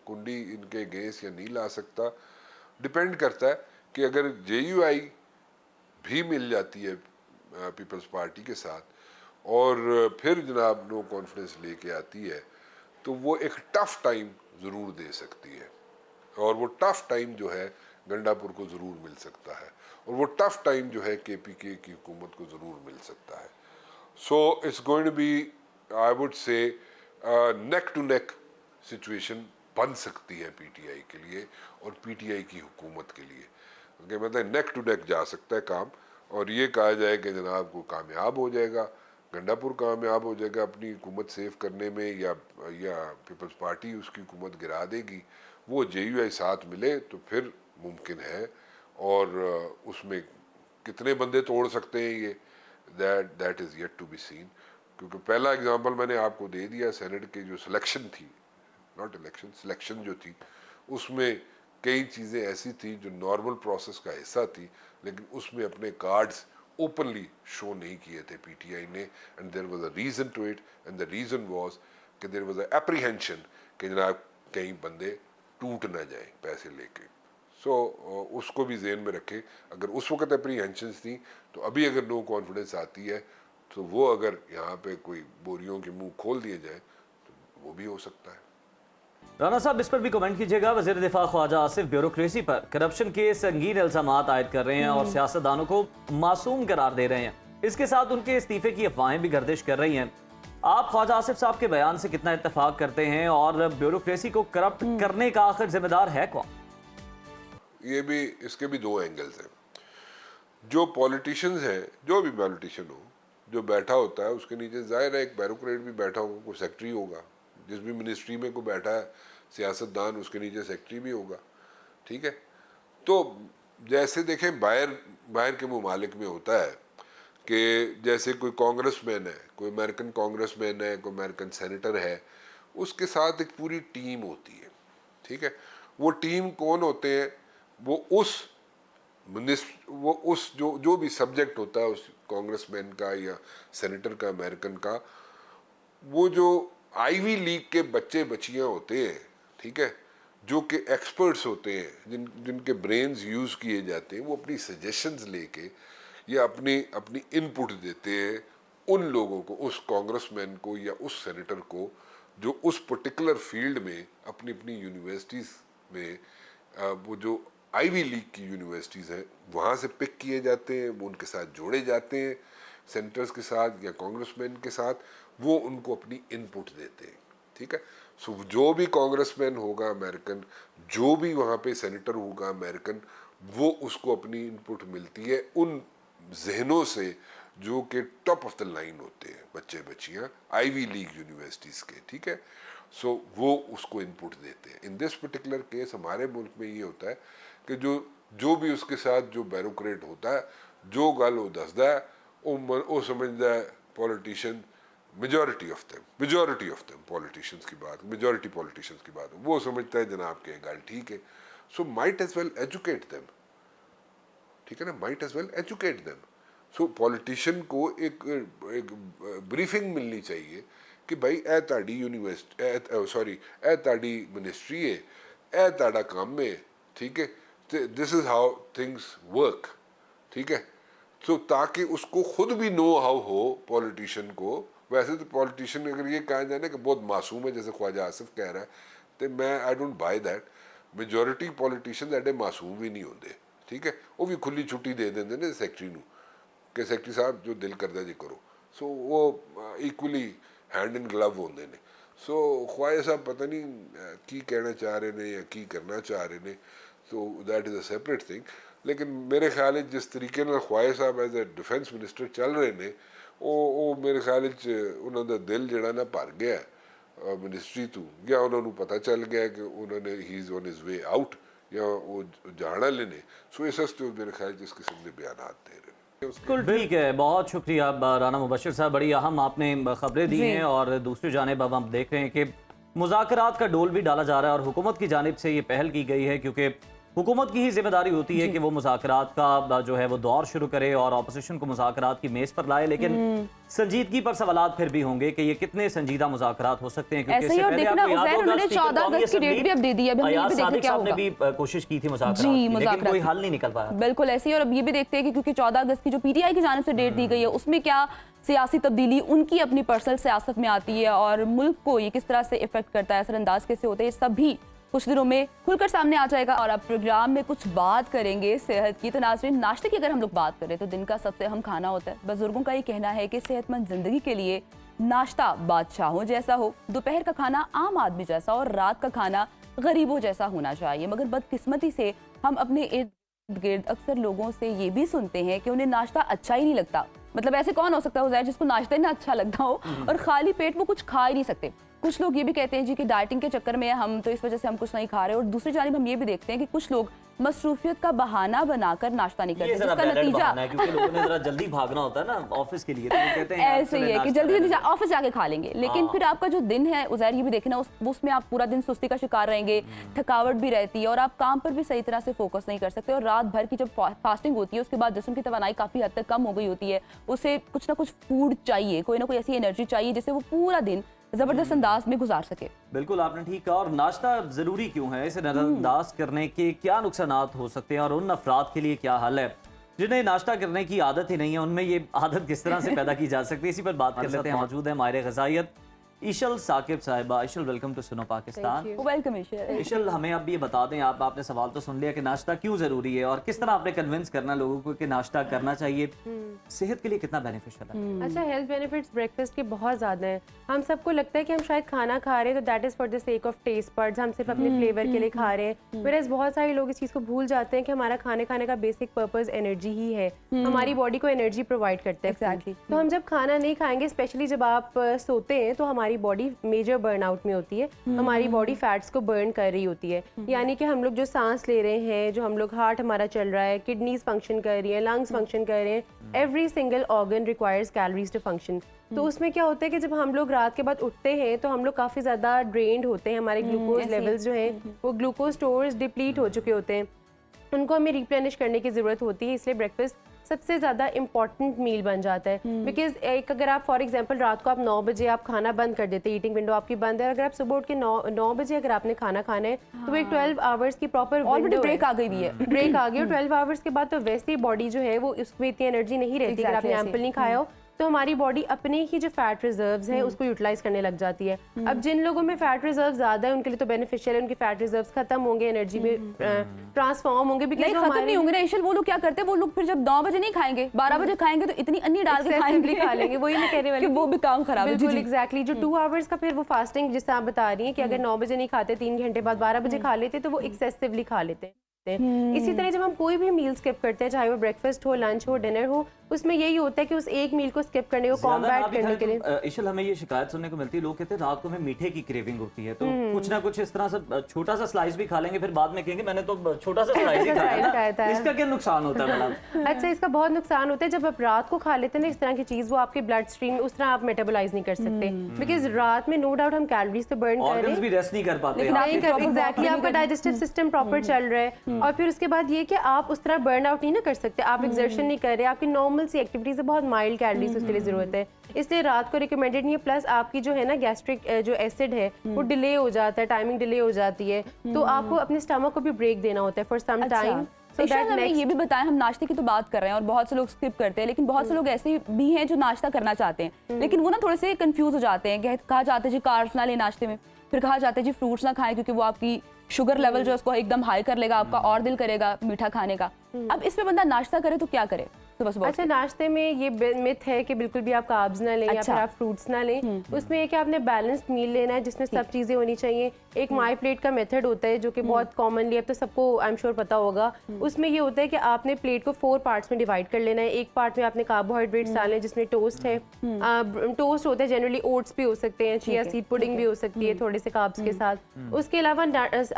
कुंडी इनके अगेंस्ट या नहीं ला सकता। डिपेंड करता है कि अगर JUI भी मिल जाती है पीपल्स पार्टी के साथ और फिर जनाब नो कॉन्फिडेंस लेके आती है तो वो एक टफ टाइम ज़रूर दे सकती है और वो टफ टाइम जो है गंडापुर को ज़रूर मिल सकता है और वो टफ टाइम जो है KPK की हुकूमत को ज़रूर मिल सकता है। So it's going to be I would say neck to neck situation बन सकती है PTI के लिए और PTI की हुकूमत के लिए, क्योंकि मतलब नेक टू नेक जा सकता है काम और ये कहा जाए कि जनाब को कामयाब हो जाएगा, गंडापुर कामयाब हो जाएगा अपनी हुकूमत सेव करने में या पीपल्स पार्टी उसकी हुकूमत गिरा देगी, वो JUI साथ मिले तो फिर मुमकिन है। और उसमें कितने बंदे तोड़ सकते हैं ये that is yet to be seen, क्योंकि पहला एग्जांपल मैंने आपको दे दिया सेनेट की जो सिलेक्शन थी, नॉट इलेक्शन, सिलेक्शन जो थी उसमें कई चीज़ें ऐसी थी जो नॉर्मल प्रोसेस का हिस्सा थी लेकिन उसमें अपने कार्ड्स ओपनली शो नहीं किए थे PTI ने and there was a reason to it and the reason was कि देयर वाज अ एप्रीहेंशन कि जनाब कई बंदे टूट ना जाए पैसे लेके। सो उसको भी जेहन में रखें, अगर उस वक्त एप्रीहेंशंस थी तो अभी अगर नो कॉन्फिडेंस आती है तो वो अगर यहाँ पे कोई बोरियों के मुंह खोल दिए जाए तो वो भी हो सकता है।
राना साहब इस पर भी कमेंट कीजिएगा। वज़ीर दिफा ख्वाजा आसिफ ब्यूरोक्रेसी पर करप्शन के संगीन इल्जामात आयद कर रहे हैं और सियासतदानों को मासूम करार दे रहे हैं। इसके साथ उनके इस्तीफे की अफवाहें भी गर्दिश कर रही हैं। आप ख्वाजा आसिफ साहब के बयान से कितना इत्तेफाक करते हैं और ब्यूरोक्रेसी को करप्ट करने का आखिर जिम्मेदार है कौन?
ये भी इसके भी दो एंगल्स हैं। जो पॉलिटिशियंस हैं, जो भी पॉलिटिशियन हो, जो बैठा होता है उसके नीचे जाहिर है एक ब्यूरोक्रेट भी बैठा होगा, कोई सेक्रेटरी होगा, जिस भी मिनिस्ट्री में कोई बैठा है सियासतदान उसके नीचे सेक्रेटरी भी होगा, ठीक है। तो जैसे देखें बाहर के ममालिक में होता है कि जैसे कोई कांग्रेसमैन है, कोई अमेरिकन कांग्रेसमैन है, कोई अमेरिकन सेनेटर है, उसके साथ एक पूरी टीम होती है, ठीक है। वो टीम कौन होते हैं? वो उस जो भी सब्जेक्ट होता है उस कांग्रेसमैन का या सेनेटर का, अमेरिकन का, वो जो आईवी लीग के बच्चे बच्चियां होते हैं, ठीक है, जो कि एक्सपर्ट्स होते हैं, जिनके ब्रेन्स यूज़ किए जाते हैं, वो अपनी सजेशंस लेके या अपनी इनपुट देते हैं उन लोगों को, उस कांग्रेसमैन को या उस सेनेटर को जो उस पर्टिकुलर फील्ड में अपनी अपनी यूनिवर्सिटीज़ में वो जो आईवी लीग की यूनिवर्सिटीज़ हैं वहाँ से पिक किए जाते हैं, वो उनके साथ जोड़े जाते हैं सेनेटर्स के साथ या कांग्रेसमैन के साथ, वो उनको अपनी इनपुट देते हैं, ठीक है। सो जो भी कांग्रेसमैन होगा अमेरिकन, जो भी वहाँ पे सेनेटर होगा अमेरिकन, वो उसको अपनी इनपुट मिलती है उन जहनों से जो कि टॉप ऑफ द लाइन होते हैं, बच्चे बच्चियाँ आईवी लीग यूनिवर्सिटीज़ के, ठीक है। सो वो उसको इनपुट देते हैं। इन दिस पर्टिकुलर केस हमारे मुल्क में ये होता है कि जो भी उसके साथ जो ब्यूरोक्रेट होता है, जो गल वो दसदा है, वो समझदा है politician, majority of them politicians की बात, मेजॉरिटी पॉलिटिशियंस की बात, वो समझता है जनाब के गल ठीक है। So might as well educate them, ठीक है ना, might as well educate them. So politician को एक ब्रीफिंग मिलनी चाहिए कि भाई ए ताड़ी यूनिवर्सिटी ए ताड़ी मिनिस्ट्री है, ए ताड़ा काम है, ठीक है, this is how things work, ठीक है। तो ताकि उसको खुद भी नो हाउ हो पॉलिटिशियन को। वैसे तो पॉलिटिशियन अगर ये कहा जाए ना कि बहुत मासूम है जैसे ख्वाजा आसिफ कह रहा है, तो मैं I don't buy that. Majority politician एडे मासूम भी नहीं होते, ठीक है, वो भी खुली छुट्टी दे देंगे ना सैकटरी नू कि सैकटरी साहब जो दिल करता जी करो। सो वो इक्वली हैंड इन ग्लव होंगे ने। सो ख्वाजा साहब पता नहीं की कहना चाह रहे ने या की करना चाह रहे ने, so that is a separate thing. लेकिन मेरे ख्याल जिस तरीके ਨਾਲ Khwaja Sahab as a defence minister चल रहे ने, ਉਹ ਮੇਰੇ ਖਿਆਲ 'ਚ ਉਹਨਾਂ ਦਾ ਦਿਲ ਜਿਹੜਾ ਨਾ ਭਰ ਗਿਆ ਮਿਨਿਸਟਰੀ ਤੋਂ, ਜਾਂ ਉਹਨਾਂ ਨੂੰ ਪਤਾ ਚੱਲ ਗਿਆ ਕਿ ਉਹਨਾਂ ਨੇ ਹੀ is on his way out ਜਾਂ ਉਹ ਜਾਣ ਵਾਲੇ ਨੇ। ਸੋ ਇਸ ਵਾਸਤੇ ਮੇਰੇ ਖਿਆਲ 'ਚ ਇਸ किस्म के बयानात दे रहे हैं।
बिल्कुल ठीक है, बहुत शुक्रिया राना मुबशिर साहब, बड़ी अहम आपने खबरें दी हैं। और दूसरी जानिब अब हम देख रहे हैं कि मुज़ाकरात का डोल भी डाला जा रहा है और हुकूमत की जानिब से ये पहल की गई है, क्योंकि हुकूमत की ही जिम्मेदारी होती है कि वो मुज़ाकरात का जो है वो दौर शुरू करे और ऑपोजिशन को मुज़ाकरात की मेज पर लाए, लेकिन संजीदगी पर सवालात फिर भी होंगे कि ये कितने संजीदा मुज़ाकरात हो सकते हैं, क्योंकि
ऐसे ही और देखो ना उज़ैर, उन्होंने 14 अगस्त की डेट भी अब दे दी है, अब हम ये भी देखें क्या होगा।
भी कोशिश की थी मुज़ाकरात
जी,
की, लेकिन
मुज़ाकरात
कोई
की।
हल नहीं निकल पाया।
बिल्कुल ऐसे ही, और अब ये भी देखते हैं कि क्योंकि 14 अगस्त की जो पीटीआई की जानिब से डेट दी गई है उसमें क्या सियासी तब्दीली उनकी अपनी पर्सनल सियासत में आती है और मुल्क को ये किस तरह से इफेक्ट करता है, असरअंदाज कैसे होते हैं, ये सब भी कुछ दिनों में खुलकर सामने आ जाएगा। और अब प्रोग्राम में कुछ बात करेंगे सेहत की। तो नाज़रीन, नाश्ते की अगर हम लोग बात करें तो दिन का सबसे अहम खाना होता है। बुजुर्गों का ये कहना है कि सेहतमंद जिंदगी के लिए नाश्ता बादशाहों जैसा हो, दोपहर का खाना आम आदमी जैसा और रात का खाना गरीबों जैसा होना चाहिए। मगर बदकिस्मती से हम अपने इर्द गिर्द अक्सर लोगों से ये भी सुनते हैं कि उन्हें नाश्ता अच्छा ही नहीं लगता। मतलब ऐसे कौन हो सकता है उज़ैर जिसको नाश्ता ही ना अच्छा लगता हो और खाली पेट वो कुछ खा ही नहीं सकते। कुछ लोग ये भी कहते हैं जी कि डाइटिंग के चक्कर में हम तो इस वजह से हम कुछ नहीं खा रहे, और दूसरी जानिब हम ये भी देखते हैं कि कुछ लोग मसरूफियत का बहाना बनाकर नाश्ता नहीं करते,
ये जरा
जिसका
valid
नतीजा
बहाना है, क्योंकि लोगों ने जरा जल्दी भागना होता है ना ऑफिस के लिए, तो वो कहते हैं यार
ऐसे ही
चले
है कि
नाश्ता
जल्दी
करने
जल्दी
जाओ।
ऑफिस जाके खा लेंगे, लेकिन फिर आपका जो दिन है उज़ैर ये भी देखना उसमें आप पूरा दिन सुस्ती का शिकार रहेंगे, थकावट भी रहती है और आप काम पर भी सही तरह से फोकस नहीं कर सकते। और रात भर की जब फास्टिंग होती है उसके बाद जिस्म की तवानाई काफ़ी हद तक कम हो गई होती है, उसे कुछ ना कुछ फूड चाहिए, कोई ना कोई ऐसी एनर्जी चाहिए जिससे वो पूरा दिन जबरदस्त अंदाज में गुजार सके।
बिल्कुल आपने ठीक कहा। और नाश्ता जरूरी क्यों है, इसे नजरअंदाज करने के क्या नुकसानात हो सकते हैं और उन अफराद के लिए क्या हल है जिन्हें नाश्ता करने की आदत ही नहीं है, उनमें ये आदत किस तरह से पैदा की जा सकती है, इसी पर बात कर लेते हैं। मौजूद है माहिर ग़िज़ाइयत इशल साकिब साहिबा। इशल, वेलकम टू सुनो पाकिस्तान।
वेलकम ईशल।
इशल, हमें अब ये बता दें, आपने सवाल तो सुन लिया कि नाश्ता क्यों जरूरी है और किस तरह आपने कन्विंस करना लोगों को कि नाश्ता करना चाहिए, सेहत के लिए कितना बेनिफिशियल है।
अच्छा, हेल्थ बेनिफिट्स ब्रेकफास्ट के बहुत ज़्यादा हैं। हम सबको लगता है कि हम शायद खाना खा रहे हैं तो that is for the sake of taste buds, हम सिर्फ अपने फ्लेवर के लिए खा रहे हैं। वेयरएज़ बहुत सारे लोग इस चीज़ को भूल जाते हैं कि हमारा खाने का बेसिक पर्पस एनर्जी ही है, हमारी बॉडी को एनर्जी प्रोवाइड करता है।
Exactly.
तो हम जब खाना नहीं खाएंगे, स्पेशली जब आप सोते हैं, तो हमारी बॉडी मेजर बर्नआउट में होती है, हमारी बॉडी फैट्स को बर्न कर रही होती है। यानी कि हम लोग जो सांस ले रहे हैं, जो हम लोग हार्ट हमारा चल रहा है, किडनीज फंक्शन कर रही है, लंग्स फंक्शन कर रहे हैं, every single organ requires calories to function. तो उसमें क्या होता है कि जब हम लोग रात के बाद उठते हैं तो हम लोग काफ़ी ज़्यादा ड्रेन्ड होते हैं, हमारे ग्लूकोज लेवल्स जो हैं वो ग्लूकोज स्टोर्स डिप्लीट हो चुके होते हैं, उनको हमें रिप्लेनिश करने की ज़रूरत होती है। इसलिए ब्रेकफास्ट सबसे ज़्यादा इंपॉर्टेंट मील बन जाता है। बिकॉज एक अगर आप फॉर एग्जांपल रात को आप 9 बजे आप खाना बंद कर देते हैं, ईटिंग विंडो आपकी बंद है, अगर आप सुबह उठ के 9 बजे अगर आपने खाना खाना है तो वो एक 12 आवर्स की प्रॉपर
ऑलरेडी ब्रेक आ गई भी है।
ब्रेक आ गई और 12 आवर्स के बाद तो वैसे ही बॉडी जो है वो उसमें इतनी एनर्जी नहीं रहती। अगर आपने एम्पल नहीं खाया हो तो हमारी बॉडी अपने ही जो फैट रिजर्व्स हैं उसको यूटिलाइज करने लग जाती है। अब जिन लोगों में फैट रिजर्व ज्यादा है उनके लिए तो बेनिफिशियल है, उनके फैट रिजर्व्स खत्म होंगे, एनर्जी में ट्रांसफॉर्म होंगे।
नहीं, खत्म नहीं होंगे ना ईशल। वो लोग क्या करते हैं, वो लोग फिर जब 9 बजे नहीं खाएंगे, 12 बजे खाएंगे तो इतनी अन्नी डाल के खाएंगे,
खा लेंगे। वही मैं कहने वाली
कि वो भी काम खराब है।
बिल्कुल एग्जैक्टली। जो 2 आवर्स का फिर वो फास्टिंग जिससे आप बता रही हैं कि अगर 9 बजे नहीं खाते, 3 घंटे बाद 12 बजे खा लेते तो वो एक्सेसिवली खा लेते हैं। इसी तरह जब हम कोई भी मील स्किप करते हैं, चाहे वो ब्रेकफास्ट हो, लंच हो, डिनर हो, उसमें यही होता है कि उस एक मील को स्किप करने को कॉम्बैट करने के लिए।
इशल, हमें ये शिकायत सुनने को मिलती है, लोग कहते हैं रात को हमें मीठे की क्रेविंग होती है, तो कुछ ना कुछ इस तरह से छोटा सा स्लाइस भी खा लेंगे, फिर बाद में कहेंगे मैंने तो छोटा सा स्लाइस ही खाया था। इसका क्या नुकसान होता है मैडम?
अच्छा, इसका बहुत नुकसान होता है। जब आप रात को खा लेते हैं ना इस तरह की चीज, वो आपके ब्लड स्ट्रीम में उस तरह आप मेटाबोलाइज नहीं कर सकते, बिकॉज रात में नो डाउट हम कैलोरीज तो बर्न कर रहे
ऑर्गन्स भी रेस्ट नहीं कर पाते।
एग्जैक्टली, आपका डाइजेस्टिव सिस्टम प्रॉपर चल रहा है और फिर उसके बाद ये कि आप उस तरह बर्न आउट नहीं ना कर सकते, आप एक्सर्शन नहीं कर रहे, आपकी नॉर्मल सी एक्टिविटीज है, बहुत माइल्ड कैलोरीज उसके लिए जरूरत है, इसलिए रात को रिकमेंडेड नहीं है। प्लस आपकी जो है ना गैस्ट्रिक जो एसिड है वो डिले हो जाता है, टाइमिंग डिले हो जाती है, तो आपको अपने स्टमक को भी ब्रेक देना होता है फॉर सम टाइम।
हमें ये भी बताएं, हम नाश्ते की तो बात कर रहे हैं और बहुत से लोग स्किप करते हैं, लेकिन बहुत से लोग ऐसे भी हैं जो नाश्ता करना चाहते हैं, लेकिन वो ना थोड़े से कंफ्यूज हो जाते हैं। कहा जाता है जी कार्ब्स ना लें नाश्ते में, फिर कहा जाता है जी फ्रूट्स ना खाएं क्योंकि वो आपकी शुगर लेवल जो है उसको एकदम हाई कर लेगा, आपका और दिल करेगा मीठा खाने का। अब इसमें बंदा नाश्ता करे तो क्या करे सुबह सुबह?
अच्छा, नाश्ते में ये मिथ है कि बिल्कुल भी आप कार्ब्स ना लें या फिर आप फ्रूट्स ना लें। उसमें ये कि आपने बैलेंस्ड मील लेना है जिसमें सब चीज़ें होनी चाहिए। एक माई प्लेट का मेथड होता है जो कि बहुत कॉमनली अब तो सबको आई एम श्योर पता होगा। उसमें ये होता है कि आपने प्लेट को 4 पार्ट्स में डिवाइड कर लेना है। एक पार्ट में आपने कार्बोहाइड्रेट्स डालने जिसमें टोस्ट है, टोस्ट होता है, जनरली ओट्स भी हो सकते हैं, चिया सीड पुडिंग भी हो सकती है थोड़े से कार्ब्स के साथ। उसके अलावा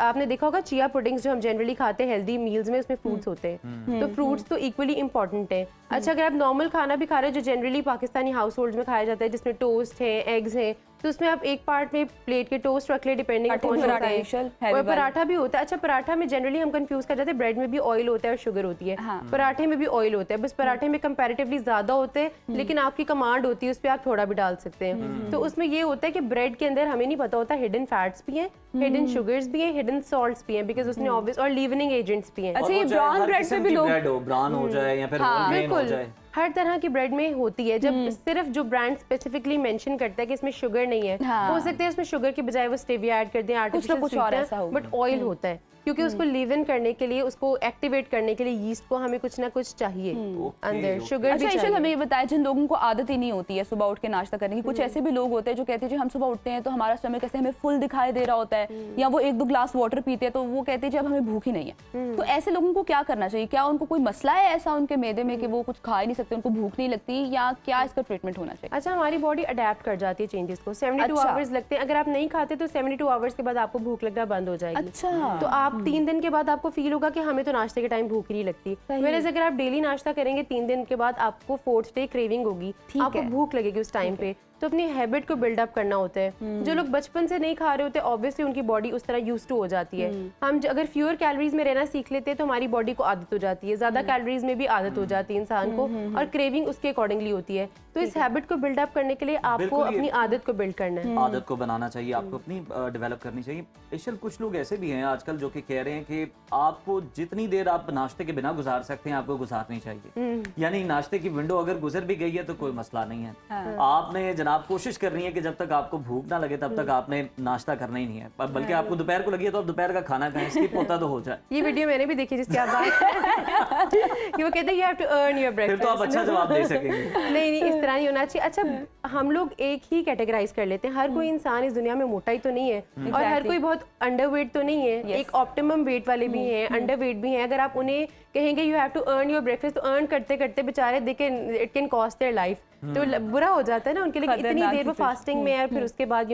आपने देखा होगा चिया पुडिंग्स जो हम जनरली खाते हैं हेल्दी मील्स में, उसमें फ्रूट्स होते हैं, तो फ्रूट्स तो इक्वली इंपॉर्टेंट है। अच्छा, अगर आप नॉर्मल खाना भी खा रहे हैं जो जनरली पाकिस्तानी हाउस होल्ड में खाया जाता है जिसमें टोस्ट है, एग्स हैं, तो उसमें आप एक पार्ट में प्लेट के टोस्ट रख ले, डिपेंडिंग
कठिन
अपॉन
पराठा,
है।
heavy
और
वाला।
पराठा भी होता है। अच्छा, पराठा में जनरली हम कंफ्यूज कर जाते हैं, ब्रेड में भी ऑयल होता है और शुगर होती है,
हाँ।
पराठे में भी ऑयल होता है, बस पराठे में कंपैरेटिवली ज्यादा होते हैं, लेकिन आपकी कमांड होती है, उस पर आप थोड़ा भी डाल सकते हैं। तो उसमें ये होता है कि ब्रेड के अंदर हमें नहीं पता होता हिडन फैट्स भी हैं, हिडन शुगर्स भी हैं, हिडन सॉल्ट्स भी हैं, बिकॉज उसमें ऑब्वियस और लीवनिंग एजेंट्स भी हैं।
अच्छा,
और
ये
वो चाहे
ब्राउन
हर
ब्रेड
किस्म
पे भी
की
लोग
ब्रेड हो, ब्राउन हो जाए या फिर
हाँ,
होल ग्रेन हो
बिल्कुल
जाए।
हर तरह की ब्रेड में होती है। जब सिर्फ जो ब्रांड स्पेसिफिकली मेंशन करता है कि इसमें शुगर नहीं है,
हाँ।
हो सकता है इसमें शुगर की बजाय वो स्टेविया ऐड कर दें, आर्टिफिशियल
कुछ और ऐसा हो।
बट ऑयल होता है, क्योंकि उसको लिव इन करने के लिए, उसको एक्टिवेट करने के लिए यीस्ट को हमें कुछ ना कुछ चाहिए अंदर, शुगर
अच्छा
भी
ईशल,
चाहिए।
हमें ये बताया जिन लोगों को आदत ही नहीं होती है सुबह उठ के नाश्ता करने की, कुछ ऐसे भी लोग होते हैं जो कहते हैं जी हम सुबह उठते हैं तो हमारा स्टमक ऐसे हमें फुल दिखाई दे रहा होता है, या वो 1-2 ग्लास वाटर पीते हैं तो वो कहते हैं जब हमें भूख ही नहीं है। तो ऐसे लोगों को क्या करना चाहिए? क्या उनको कोई मसला है ऐसा उनके मैदे में कि वो कुछ खा ही नहीं सकते, उनको भूख नहीं लगती, या क्या इसका ट्रीटमेंट होना चाहिए?
अच्छा, हमारी बॉडी अडेप्ट कर जाती है चेंजेस को। 72
अच्छा।
आवर्स लगते हैं। अगर आप नहीं खाते तो 72 आवर्स के बाद आपको भूख लगना बंद हो जाएगी।
अच्छा।
तो आप 3 दिन के बाद आपको फील होगा कि हमें तो नाश्ते के टाइम भूख नहीं लगती।
सही।
Whereas अगर आप डेली नाश्ता करेंगे 3 दिन के बाद आपको 4th डे क्रेविंग होगी,
ठीक
आपको
है।
भूख लगेगी उस टाइम पे। तो अपनी हैबिट को बिल्डअप करना होता है। जो लोग बचपन से नहीं खा रहे होते, ऑब्वियसली उनकी बॉडी उस तरह यूज टू हो जाती है। हम अगर फ्यूअर कैलोरीज में रहना सीख लेते हैं तो हमारी बॉडी को आदत हो जाती है, ज्यादा कैलोरीज में भी आदत हो जाती है इंसान को, और क्रेविंग उसके अकॉर्डिंगली होती है। तो इस हैबिट को बिल्डअप करने के लिए आपको
बिल्कुल ये-
अपनी आदत को बिल्ड करना है।
आदत को बनाना चाहिए, आपको अपनी डेवलप करनी चाहिए। इशल, कुछ लोग ऐसे भी हैं आजकल जो कि कह रहे हैं कि आपको जितनी देर आप नाश्ते के बिना गुजार सकते हैं आपको गुजारनी चाहिए, यानी नाश्ते की विंडो अगर गुजर भी गई है तो कोई मसला नहीं है। आपने जनाब कोशिश करनी है कि जब तक आपको भूख ना लगे तब तक आपने नाश्ता करना ही नहीं है, बल्कि आपको दोपहर को लगी है तो आप दोपहर का खाना खाएं, स्किप होता तो हो जाए।
ये वीडियो मैंने भी देखी जिसकी आप बात कर रहे हैं। कि वो कहते हैं you have to earn your
फिर
ब्रेकफास्ट।
तो आप अच्छा जवाब दे सकेंगे।
नहीं नहीं, इस तरह नहीं होना चाहिए। अच्छा, हम लोग एक ही कैटेगराइज कर लेते हैं, हर कोई इंसान इस दुनिया में मोटा ही तो नहीं है, और हर कोई बहुत अंडरवेट तो नहीं है। एक ऑप्टिमम वेट वाले भी हैं, अंडरवेट भी हैं। अगर आप उन्हें कहेंगे you have to earn your breakfast, तो अर्न करते करते बेचारे they can it can cost their life. तो बुरा हो जाता है ना उनके लिए, कि इतनी देर वो फास्टिंग में है, फिर उसके बाद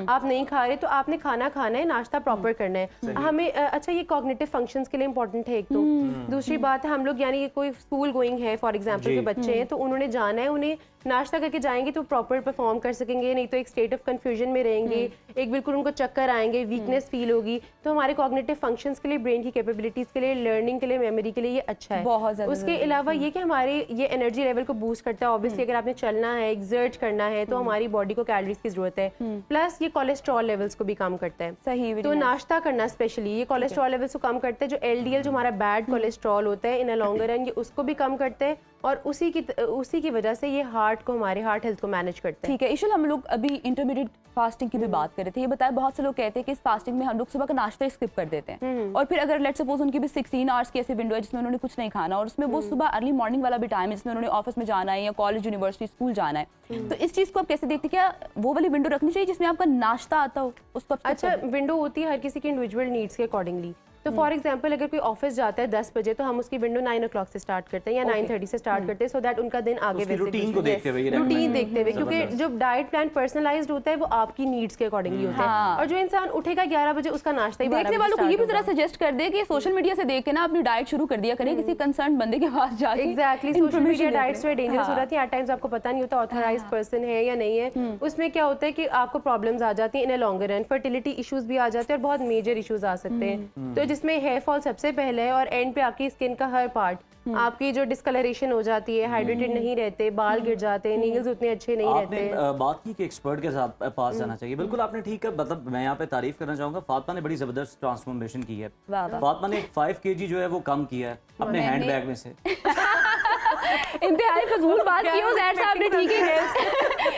आप नहीं खा रहे, तो आपने खाना खाना है, नाश्ता प्रॉपर करना है हमें। अच्छा, ये कॉग्निटिव फंक्शंस के लिए इंपॉर्टेंट है एक तो। दूसरी बात है, हम लोग यानी कोई स्कूल गोइंग है फॉर एग्जांपल, जो बच्चे हैं तो उन्होंने जाना है, उन्हें नाश्ता करके जाएंगे तो प्रॉपर परफॉर्म कर सकेंगे, नहीं तो एक स्टेट ऑफ कंफ्यूजन में रहेंगे, एक बिल्कुल उनको चक्कर आएंगे, वीकनेस फील होगी। तो हमारे कॉग्निटिव फंक्शंस के लिए, ब्रेन की कैपेबिलिटीज के लिए, लर्निंग के लिए, मेमोरी के लिए ये अच्छा है
बहुत ज्यादा
उसके अलावा ये कि हमारे ये एनर्जी लेवल को बूस्ट करता है। ऑब्वियसली अगर आपने चलना है, एक्सर्ट करना है, तो हमारी बॉडी को कैलोरीज की जरूरत है। प्लस ये कोलेस्ट्रॉल लेवल्स को भी कम करता है।
सही,
तो नाश्ता करना स्पेशली ये कोलेस्ट्रॉल लेवल्स को कम करता है। जो LDL जो हमारा बैड कोलेस्ट्रॉल होता है इन अ लॉन्गर रन, ये उसको भी कम करते हैं, और उसी की वजह से ये हार्ट को, हमारे हार्ट हेल्थ को मैनेज करते हैं।
ठीक है ईशल, हम लोग अभी इंटरमीडिएट फास्टिंग की भी बात कर रहे थे। ये बताया, बहुत से लोग कहते हैं कि इस फास्टिंग में हम लोग सुबह का नाश्ता स्किप कर देते हैं, और फिर अगर लेट्स सपोज उनकी भी 16 आवर्स की ऐसी विंडो है जिसमें उन्होंने कुछ नहीं खाना, और उसमें वो सुबह अर्ली मॉर्निंग वाला भी टाइम है जिसमें उन्होंने ऑफिस में जाना है या कॉलेज, यूनिवर्सिटी, स्कूल जाना है, तो इस चीज को आप कैसे देखते हैं? क्या वो वाली विंडो रखनी चाहिए जिसमें आपका नाश्ता आता हो, उसको आप skip
अच्छा,
कर दें?
विंडो होती है हर किसी के इंडिविजुअल नीड्स के अकॉर्डिंगली। तो फॉर एग्जांपल अगर कोई ऑफिस जाता है 10 बजे, तो हम उसकी विंडो 9 o'clock से स्टार्ट करते हैं या 9:30 से स्टार्ट करते हैं, सो दैट उनका दिन आगे
उसकी रूटीन को देखते हुए,
रूटीन देखते हुए, क्योंकि जो डाइट प्लान पर्सनलाइज्ड होता है वो आपकी नीड्स के अकॉर्डिंगली होता है। और जो इंसान उठेगा 11 बजे, उसका नाश्ता ही 12
देखने
बजे
वालों को ये भी
start
जरा
होगा।
सजेस्ट कर दे कि सोशल मीडिया से देख के ना अपनी डाइट शुरू कर दिया करें, किसी कंसर्न बंदे के पास जाके।
एग्जैक्टली, सोशल
information
मीडिया
लेते
डाइट्स में डेंजरस हो जाती है। एट टाइम्स आपको पता नहीं होता ऑथराइज्ड पर्सन है या नहीं है। उसमें क्या होता है कि आपको प्रॉब्लम्स आ जाती हैं in a longer run, fertility issues भी आ जाते हैं, और बहुत मेजर इश्यूज आ सकते हैं। तो जिसमें हेयर फॉल सबसे पहले है, और एंड पे आपकी स्किन का हर पार्ट, आपकी जो डिस्कलरेशन हो जाती है, हाइड्रेटेड नहीं रहते, बाल गिर जाते हैं, नील्स उतने अच्छे नहीं
आपने
रहते।
बात की कि एक्सपर्ट के साथ पास जाना चाहिए, बिल्कुल आपने ठीक है। मतलब मैं यहाँ पे तारीफ करना चाहूंगा, फातिमा ने बड़ी जबरदस्त ट्रांसफॉर्मेशन की है।
वाह, वाह।
फातिमा ने 5 kg जो है वो कम किया है अपने हैंड बैग में से।
इंतहाई फजूल बात की हो ज़ैर साहब ने, ठीक है?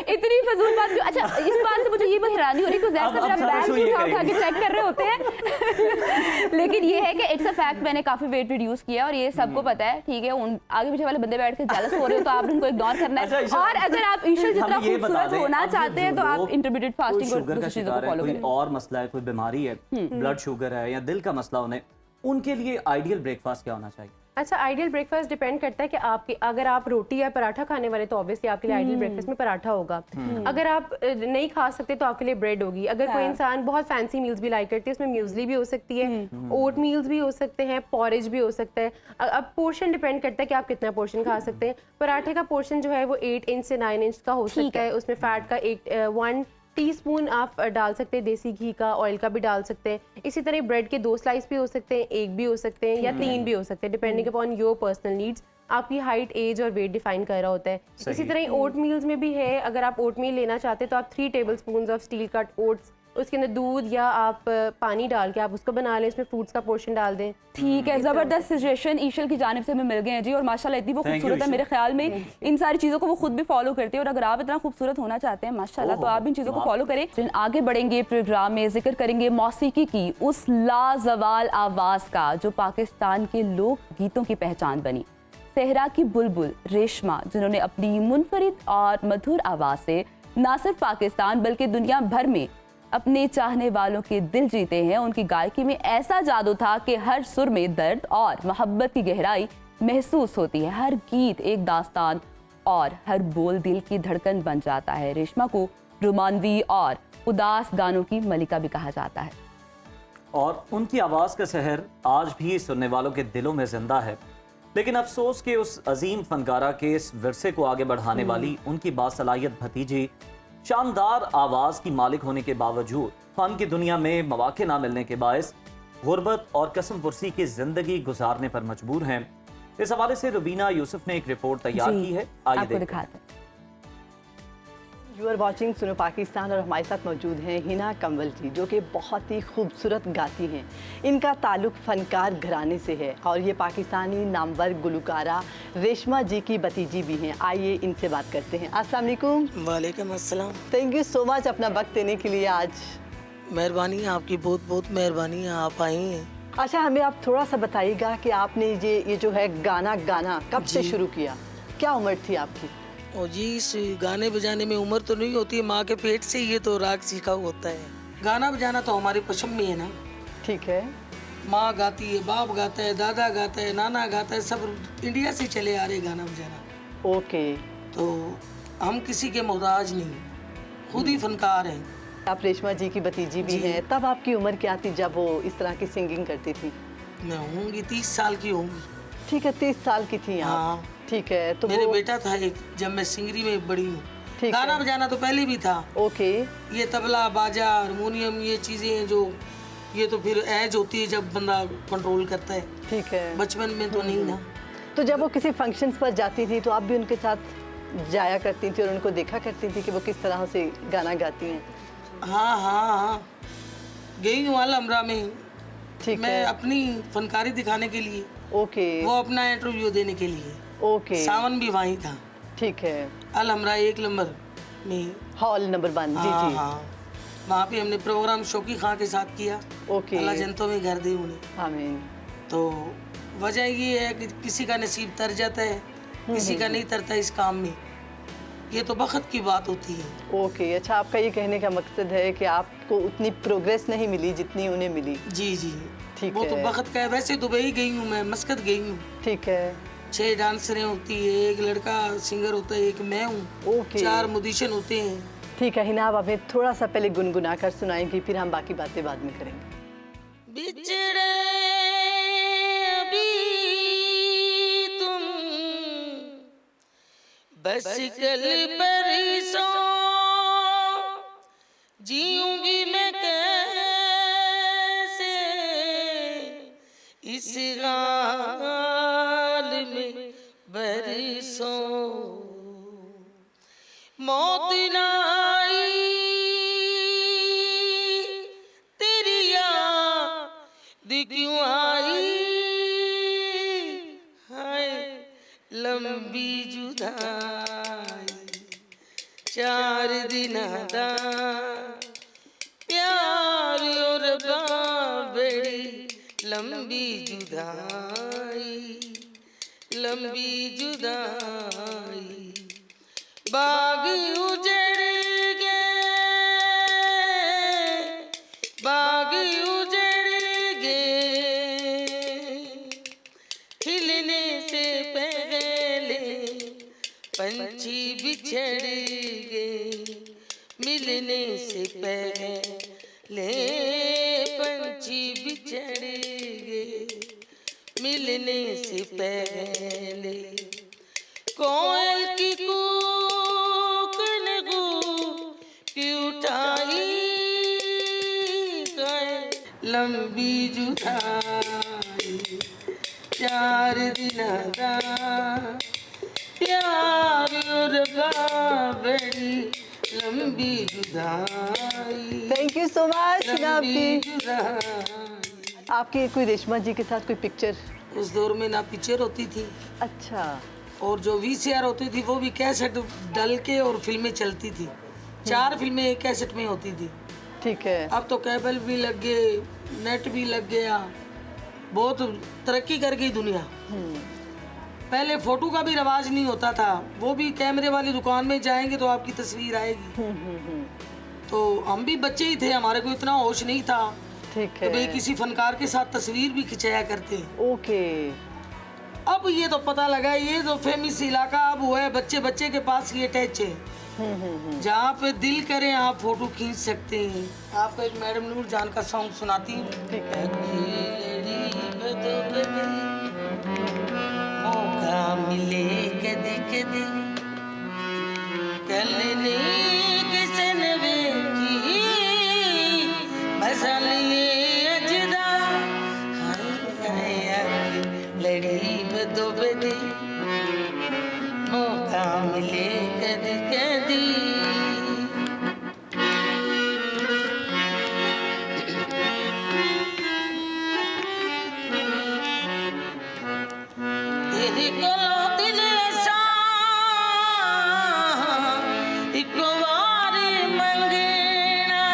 इतनी फजूल बात क्यों? अच्छा, इस बात से मुझे ये हैरानी हो रही है कि ज़ैर साहब
अब
मेरा बैग
समझो
भी
ये
उठा के चेक कर रहे होते हैं। लेकिन ये है कि इट्स अ फैक्ट, मैंने काफी वेट रिड्यूस किया और ये सबको पता है, ठीक है? उन आगे पीछे वाले बंदे बैठ के जेलस हो रहे हो तो आप उनको इग्नोर करना है।
अच्छा,
और अगर आप ईशल जितना
हम ये बता
खूबसूरत
दें,
होना
अब
चाहते हैं तो
जो
आप
लोग
इंटरमीडिएट फास्टिंग और
शुगर का
दूसरी चीजों
शिकार
को
है,
फॉलो
कोई
करें।
और मसला है, कोई बीमारी है, ब्लड शुगर है या दिल का मसला उन्हें, उनके लिए आइडियल ब्रेकफास्ट क्या होना चाहिए?
अच्छा, आइडियल ब्रेकफास्ट डिपेंड करता है कि आपके, अगर आप रोटी या पराठा खाने वाले तो ऑब्वियसली आपके लिए आइडियल ब्रेकफास्ट में पराठा होगा। अगर आप नहीं खा सकते तो आपके लिए ब्रेड होगी। अगर कोई इंसान बहुत फैंसी मील्स भी लाइक करती है, उसमें म्यूजली भी हो सकती है, ओट मील्स भी हो सकते हैं, पॉरेज भी हो सकता है। अब पोर्शन डिपेंड करता है कि आप कितना पोर्शन खा सकते हैं। पराठे का पोर्शन जो है वो 8 इंच से 9 इंच का हो सकता है। उसमें फैट का 1 टीस्पून आप डाल सकते हैं देसी घी का, ऑयल का भी डाल सकते हैं। इसी तरह ब्रेड के 2 स्लाइस भी हो सकते हैं, 1 भी हो सकते हैं या 3 भी हो सकते हैं, depending upon your personal needs. आपकी हाइट, एज और वेट डिफाइन कर रहा होता है। इसी तरह ओट मील्स में भी है, अगर आप ओट मील लेना चाहते हैं तो आप 3 tablespoon of steel cut oats, उसके अंदर दूध या आप पानी डाल के आप उसको बना लें, उसमें फ्रूट्स का पोर्शन डाल दें।
ठीक है, जबरदस्त सजेशन ईशल की जानिब से हमें मिल गए हैं जी, और माशाल्लाह इतनी वो खूबसूरत है, मेरे ख्याल में इन सारी चीज़ों को वो खुद भी फॉलो करते हैं, और अगर आप इतना खूबसूरत होना चाहते हैं माशाल्लाह तो आप इन चीज़ों को फॉलो करें। फिर आगे बढ़ेंगे प्रोग्राम में, जिक्र करेंगे मौसीकी की उस लाजवाल आवाज़ का जो पाकिस्तान के लोक गीतों की पहचान बनी, सहरा की बुलबुल रेशमा, जिन्होंने अपनी मुनफरिद और मधुर आवाज़ से न सिर्फ पाकिस्तान बल्कि दुनिया भर में अपने चाहने वालों के दिल जीते हैं। उनकी गायकी में ऐसा जादू था कि हर सुर में दर्द और मोहब्बत की गहराई महसूस होती है, हर गीत एक दास्तान और हर बोल दिल की धड़कन बन जाता है। रेशमा को रोमानवी और उदास गानों की मलिका भी कहा जाता है,
और उनकी आवाज़ का सहर आज भी सुनने वालों के दिलों में जिंदा है। लेकिन अफसोस कि उस अजीम फनकारा के इस विरसे को आगे बढ़ाने वाली उनकी बासलाहियत भतीजी शानदार आवाज़ की मालिक होने के बावजूद फन की दुनिया में मौके ना मिलने के बायस गुर्बत और कसम पुरसी की जिंदगी गुजारने पर मजबूर हैं। इस हवाले से रुबीना यूसुफ ने एक रिपोर्ट तैयार की है, आइए
आपको
देखते हैं।
दिखाते हैं।
यू आर वॉचिंग सुनो पाकिस्तान, और हमारे साथ मौजूद हैं हिना कंवल जी, जो कि बहुत ही खूबसूरत गाती हैं। इनका ताल्लुक फनकार घराने से है और ये पाकिस्तानी नामवर गुलकारा रेशमा जी की भतीजी भी हैं। आइए इनसे बात करते हैं। अस्सलाम वालेकुम।
वालेकुम अस्सलाम।
थैंक यू सो मच अपना वक्त देने के लिए आज।
मेहरबानी है आपकी, बहुत बहुत मेहरबानी है, आप आई हैं।
अच्छा, हमें आप थोड़ा सा बताइएगा कि आपने ये जो है गाना गाना कब से
जी।
शुरू किया, क्या उम्र थी आपकी?
और जी, इस गाने बजाने में उम्र तो नहीं होती है, माँ के पेट से ये तो राग सीखा होता है। गाना बजाना तो हमारे पश्चिम में है ना,
ठीक है।
माँ गाती है, बाप गाता है, दादा गाता है, नाना गाता है, सब इंडिया से चले आ रहे गाना बजाना।
ओके।
तो हम किसी के मोहताज नहीं, खुद ही फनकार हैं।
आप रेशमा जी की भतीजी भी
जी।
हैं, तब आपकी उम्र क्या थी जब वो इस तरह की सिंगिंग करती थी?
मैं होंगी 30 साल की होंगी।
ठीक है, 30 साल की थी आप।
हाँ।
ठीक है, तो
मेरे
वो
बेटा था एक, जब मैं सिंगरी में बड़ी हूँ।
ठीक
गाना
है।
बजाना तो पहले भी था।
ओके।
ये तबला, बाजा, हारमोनियम, ये चीज़ें हैं जो, ये तो फिर एज होती है जब बंदा कंट्रोल करता है,
ठीक है।
बचपन में तो नहीं ना।
तो जब वो किसी फंक्शंस पर जाती थी तो आप भी उनके साथ जाया करती थी और उनको देखा करती थी कि वो किस तरह से गाना गाती हैं?
हाँ हाँ हाँ, गई हूँ अलमरा में
ठीक
मैं
है।
अपनी फनकारी दिखाने के लिए,
ओके।
वो अपना इंटरव्यू देने के लिए।
ओके।
सावन भी वहीं था,
ठीक है।
अलमरा 1 नंबर में।
Hall number 1। जी
हाँ
जी।
हाँ, वहाँ पे हमने प्रोग्राम शौकी खां के साथ किया।
ओके।
अल्लाह जनतों में घर दे उन्हें।
आमीन।
तो वजह ये है कि किसी का नसीब तर जाता है, किसी का नहीं तरता इस काम में, ये तो बखत की बात होती है।
ओके। अच्छा, आपका ये कहने का मकसद है कि आपको उतनी प्रोग्रेस नहीं मिली जितनी उन्हें मिली?
जी जी,
ठीक
वो तो
है।
बखत का है। वैसे दुबई गई हूँ मैं, मस्कत गई हूँ।
ठीक है।
6 डांसरें होती है, एक लड़का सिंगर होता है, एक मैं हूँ,
ओके।
4 मुदिशन होते हैं।
ठीक है हिना, आप हमें थोड़ा सा पहले गुनगुना कर सुनाएंगी, फिर हम बाकी बातें बाद में करेंगे।
बिछड़े अभी तुम बस कल परसों, जीऊंगी मैं कैसे इस हाल में बरसों, मौत ना आई तेरी याद क्यों आई, हाय लंबी जुदाई 4 दिन दा प्यार और बड़ी लंबी जुदाई, लंबी जुदाई, बाग उजड़ गए, बाग उजड़ गए, खिलने से पहले पंछी बिछड़ गए, मिलने से पहले पंछी बिछड़ गए, मिलने से पहले कोयल की कूक की उठा लंबी जुदाई चार दिन दा प्यार और बड़ी लंबी जुदाई
thank you so much Hina
लंबी
आपकी।
जुदाई।
आपकी कोई रेशमा जी के साथ कोई पिक्चर?
उस दौर में ना पिक्चर होती थी
अच्छा।
और जो VCR होती थी वो भी कैसेट डल के और फिल्में चलती थी। 4 फिल्में एक कैसेट में होती थी।
ठीक है।
अब तो केबल भी लग गए, नेट भी लग गया, बहुत तरक्की कर गई दुनिया। पहले फोटो का भी रिवाज नहीं होता था, वो भी कैमरे वाली दुकान में जाएंगे तो आपकी तस्वीर आएगी। तो हम भी बच्चे ही थे, हमारे को इतना होश नहीं था
ठीक
कि भाई
है।
किसी फनकार के साथ तस्वीर भी खिंचाया करते।
ओके।
अब ये तो पता लगा, ये तो फेमस इलाका अब हुआ है, बच्चे बच्चे के पास ये टच है। जहाँ पे दिल करे आप फोटो खींच सकते हैं। आपको एक मैडम नूर जान का सॉन्ग सुनाती हूँ।
ठीक है।
मौका मिले कदी कदी कल नहीं किसन वेखी मसल ये अजदा हाय हाय लड़ी बदो बदी मौका मिले कदी कदी। तेरे कोलों दिल ऐसा एक बार मंगना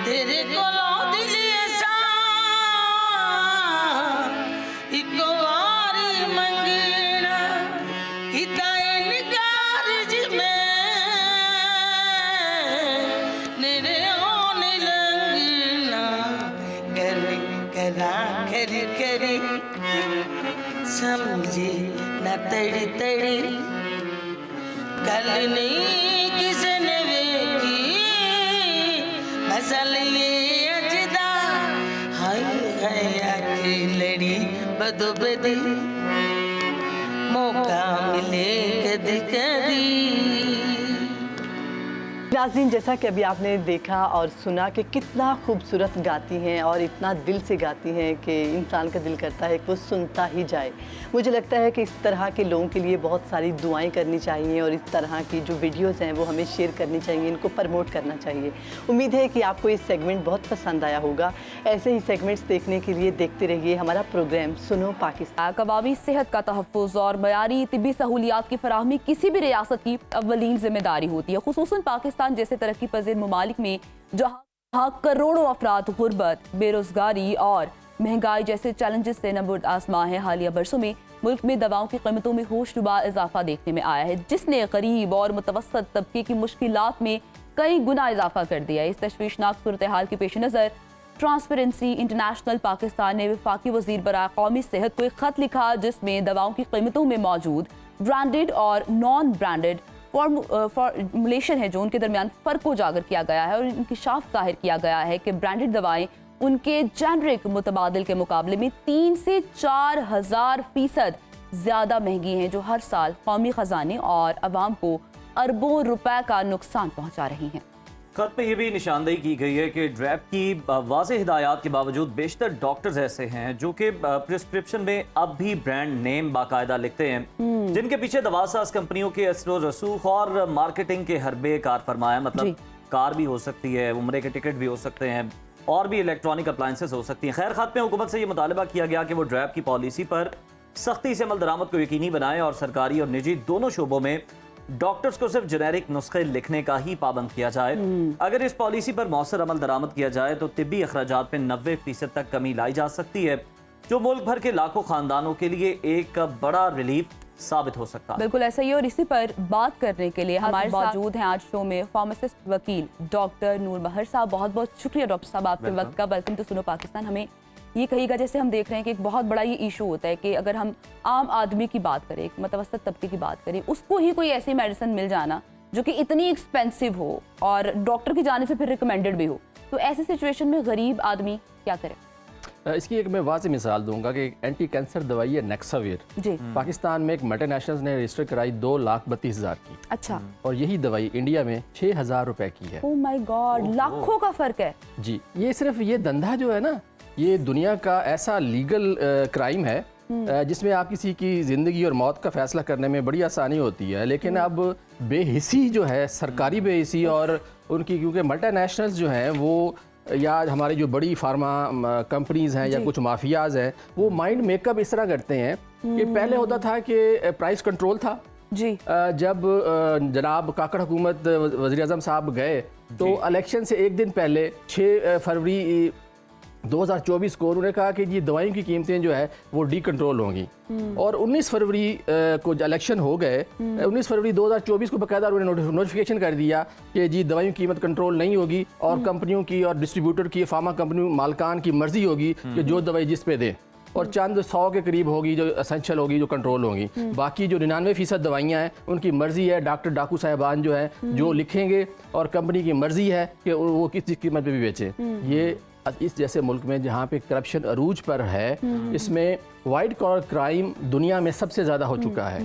तेरे कोलों दिल ऐसा एक बार मंगना किता इनकार जिमें नेरे होने लगना कर करा कर करे समझे न तड़ी तड़ी कल नहीं किसने वेखी मसल ये अजदा हाय हाय आके लड़ी बदो बदी मौका मिले कदी कदी।
नाज़रीन, जैसा कि अभी आपने देखा और सुना कि कितना खूबसूरत गाती हैं और इतना दिल से गाती हैं कि इंसान का दिल करता है कि वो सुनता ही जाए। मुझे लगता है कि इस तरह के लोगों के लिए बहुत सारी दुआएं करनी चाहिए और इस तरह की जो वीडियोस हैं वो हमें शेयर करनी चाहिए, इनको प्रमोट करना चाहिए। उम्मीद है कि आपको ये सेगमेंट बहुत पसंद आया होगा। ऐसे ही सेगमेंट्स देखने के लिए देखते रहिए हमारा प्रोग्राम सुनो पाकिस्तान।
अवामी सेहत का तहफ़्फ़ुज़ और मयारी तिब्बी सहूलियात की फराहमी किसी भी रियासत की अव्वलीन जिम्मेदारी होती है, खुसूसन पाकिस्तान जैसे तरक्की पजीर ममालिक में जहाँ करोड़ों अफराद गुर्बत, बेरोजगारी और महंगाई जैसे चैलेंजेस से नबूद आसमां है। हालिया बरसों में मुल्क में दवाओं की कीमतों में होशरुबा इजाफा देखने में आया है, जिसने गरीब और मुतवस्सत तबके की मुश्किलात में कई गुना इजाफा कर दिया है। इस तशवीशनाक सूरत हाल के पेश नज़र ट्रांसपेरेंसी इंटरनेशनल पाकिस्तान ने वफाकी वज़ीर बराए कौमी सेहत को एक खत लिखा, जिसमें दवाओं की कीमतों में मौजूद ब्रांडेड और नॉन ब्रांडेड फॉर्मुलेशन है जो उनके दरमियान फ़र्क को उजागर किया गया है और इंकिशाफ जाहिर किया गया है कि ब्रांडेड दवाएं उनके जेनरिक मुतबादिल के मुकाबले में 3 से 4,000% ज़्यादा महंगी हैं, जो हर साल कौमी ख़जाने और अवाम को अरबों रुपए का नुकसान पहुँचा रही हैं।
खत में ये भी निशानदेही की गई है कि ड्रैप की वाज़ेह हिदायत के बावजूद बेशतर डॉक्टर्स ऐसे हैं जो कि प्रिस्क्रिप्शन में अब भी ब्रांड नेम बाकायदा लिखते हैं, जिनके पीछे दवासाज कंपनियों के असर रसूख और मार्केटिंग के हरबे कार फरमाया। मतलब कार भी हो सकती है, उम्रे के टिकट भी हो सकते हैं और भी इलेक्ट्रॉनिक अप्लाइंसेस हो सकती हैं। खैर, खत में हुकूमत से ये मुतालबा किया गया कि वो ड्रैप की पॉलिसी पर सख्ती से अमल दरामद को यकीनी बनाए और सरकारी और निजी दोनों शोबों में डॉक्टर्स को सिर्फ जेनेरिक नुस्खे लिखने का ही पाबंद किया जाए। अगर इस पॉलिसी पर मौसर अमल दरामद किया जाए तो तिब्बी अखराजात में 90% तक कमी लाई जा सकती है, जो मुल्क भर के लाखों खानदानों के लिए एक बड़ा रिलीफ साबित हो सकता है।
बिल्कुल ऐसा ही, और इसी पर बात करने के लिए हमारे मौजूद हैं आज शो में फार्मासिस्ट वकील डॉक्टर नूर महर साहब। बहुत बहुत शुक्रिया डॉक्टर साहब आपके वक्त का। वेलकम टू सुनो पाकिस्तान। हमें ये कहिएगा, जैसे हम देख रहे हैं कि एक बहुत बड़ा ये इशू होता है कि अगर हम आम आदमी की बात करें, एक मुतवस्सित तबके की बात करें, उसको ही कोई ऐसी मेडिसिन मिल जाना जो कि इतनी एक्सपेंसिव हो और डॉक्टर की जाने से फिर रिकमेंडेड भी हो, तो ऐसी सिचुएशन में गरीब आदमी क्या करे?
इसकी एक मैं वाज़ेह मिसाल दूंगा कि एंटी कैंसर दवाई है नेक्सावीर,
जी
पाकिस्तान में एक मल्टीनेशनल्स ने रजिस्टर कराई 2,32,000 की,
अच्छा
और यही दवाई इंडिया में 6,000 रुपए की है।
ओ माय गॉड, लाखों का फर्क है।
जी, ये सिर्फ ये धंधा जो है ना, ये दुनिया का ऐसा लीगल क्राइम है जिसमें आप किसी की ज़िंदगी और मौत का फैसला करने में बड़ी आसानी होती है, लेकिन अब बेहिसी जो है, सरकारी बेहिसी और उनकी, क्योंकि मल्टीनेशनल्स जो हैं वो या हमारी जो बड़ी फार्मा कंपनीज़ हैं या कुछ माफियाज हैं, वो माइंड मेकअप इस तरह करते हैं कि पहले होता था कि प्राइस कंट्रोल था
जी।
जब जनाब काकड़ हुकूमत वज़ीर आज़म साहब गए तो इलेक्शन से एक दिन पहले 6 फरवरी 2024 को उन्होंने कहा कि ये दवाइयों की कीमतें जो है वो डी कंट्रोल होंगी, और 19 फरवरी को इलेक्शन हो गए, 19 फरवरी 2024 को बाकायदा उन्होंने नोटिफिकेशन कर दिया कि जी दवाइयों की कीमत कंट्रोल नहीं होगी, और कंपनियों की और डिस्ट्रीब्यूटर की, फार्मा कंपनी मालकान की मर्जी होगी कि जो दवाई जिस पे दें, और चंद 100 के करीब होगी जो असेंशियल होगी, जो कंट्रोल होगी। बाकी जो 99% दवाइयाँ हैं उनकी मर्जी है, डॉक्टर डाकू साहिबान जो हैं जो लिखेंगे, और कंपनी की मर्जी है कि वो किस कीमत पे भी बेचें। ये इस जैसे मुल्क में जहाँ पे करप्शन अरूज पर है, इसमें वाइट कॉलर क्राइम दुनिया में सबसे ज़्यादा हो चुका है।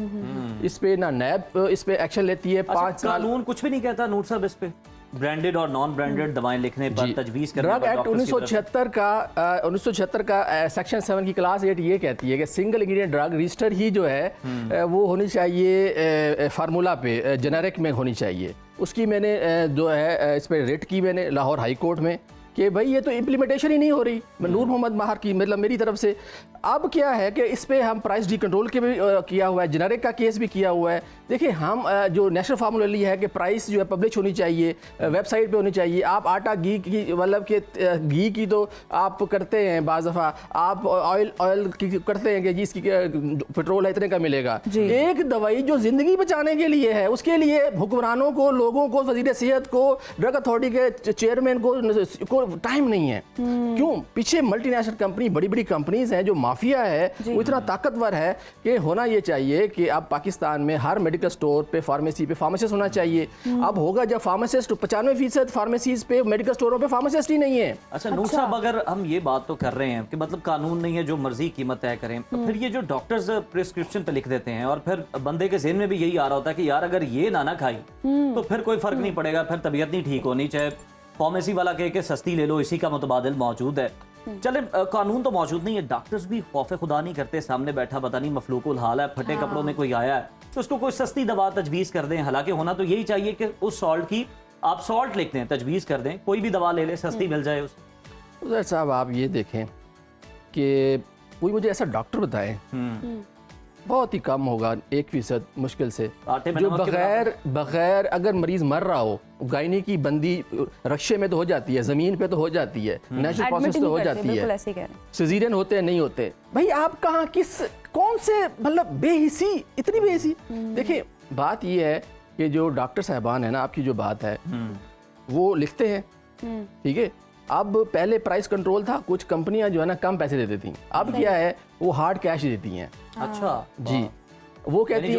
इस पे ना नैब इस पे एक्शन लेती है। 5 साल
कानून कुछ भी नहीं कहता नूर साहब इस पे, ब्रांडेड और नॉन ब्रांडेड दवाएं लिखने पर, तजवीज़ करने पर।
ड्रग एक्ट 1976 का सेक्शन 7 की क्लास 8 ये कहती है कि सिंगल इंग्रेडिएंट ड्रग रजिस्टर ही जो है वो होनी चाहिए फार्मूला पे, जेनेरिक में होनी चाहिए। उसकी मैंने जो है इस पर रेट की मैंने लाहौर हाई कोर्ट में कि भाई ये तो इम्प्लीमेंटेशन ही नहीं हो रही। नूर मोहम्मद माहर की, मतलब मेरी तरफ से अब क्या है कि इस पे हम प्राइस डी कंट्रोल के भी किया हुआ है, जेनेरिक का केस भी किया हुआ है। देखिए हम जो नेशनल फार्मूला है कि प्राइस जो है पब्लिश होनी चाहिए, वेबसाइट पे होनी चाहिए। आप आटा घी की, मतलब कि घी की तो आप करते हैं बाज़ दफ़ा, आप ऑयल की करते हैं कि जी इसकी पेट्रोल है इतने का मिलेगा। एक दवाई जो ज़िंदगी बचाने के लिए है, उसके लिए हुक्मरानों को, लोगों को, वज़ीर सेहत को, ड्रग अथॉरिटी के चेयरमैन को टाइम नहीं है। क्यों? पीछे मल्टीनेशनल कंपनी, बड़ी बड़ी कंपनीज हैं, जो माफिया है वो इतना ताकतवर है कि होना ये चाहिए कि अब पाकिस्तान में हर मेडिकल स्टोर पे, फार्मेसी पे फार्मासिस्ट होना चाहिए। अब होगा जब फार्मासिस्ट 95% फार्मेसीज पे, मेडिकल स्टोरों पे फार्मासिस्ट ही नहीं है।
अच्छा नूर साहब, अगर हम ये बात तो कर रहे हैं कि मतलब कानून नहीं है, जो मर्जी कीमत तय करें, तो फिर ये जो डॉक्टर्स प्रिस्क्रिप्शन पे लिख देते हैं और फिर बंदे के ज़हन में भी यही आ रहा होता है कि यार अगर ये ना खाई तो फिर कोई फर्क नहीं पड़ेगा, फिर तबीयत नहीं ठीक होनी, चाहे फार्मेसी वाला कहे कि सस्ती ले लो, इसी का मुतबादिल मौजूद है। चले कानून तो मौजूद नहीं है, डॉक्टर्स भी खौफ खुदा नहीं करते, सामने बैठा पता नहीं मफलूकुल हाल है, फटे कपड़ों में कोई आया है तो उसको कोई सस्ती दवा तजवीज़ कर दें। हालांकि होना तो यही चाहिए कि उस सॉल्ट की आप सॉल्ट लिख दें, तजवीज़ कर दें, कोई भी दवा ले ले, सस्ती मिल जाए उसे।
उधर साहब आप ये देखें कि कोई मुझे ऐसा डॉक्टर बताए, बहुत ही कम होगा, 1% मुश्किल से, जो बगैर अगर मरीज मर रहा हो, गायनी की बंदी रक्शे में तो हो जाती है, जमीन पे तो हो जाती है, नेचुरल प्रोसेस तो हो जाती है, सिजेरियन होते हैं नहीं होते। भाई आप कहाँ, किस, कौन से, मतलब बेहिसी, इतनी बेहिसी। देखिए बात ये है कि जो डॉक्टर साहबान है ना, आपकी जो बात है वो लिखते हैं, ठीक है। अब पहले प्राइस कंट्रोल था, कुछ कंपनियां जो है ना कम पैसे देती थी, अब क्या है वो हार्ड कैश देती हैं।
अच्छा
जी, वो कहती हैं,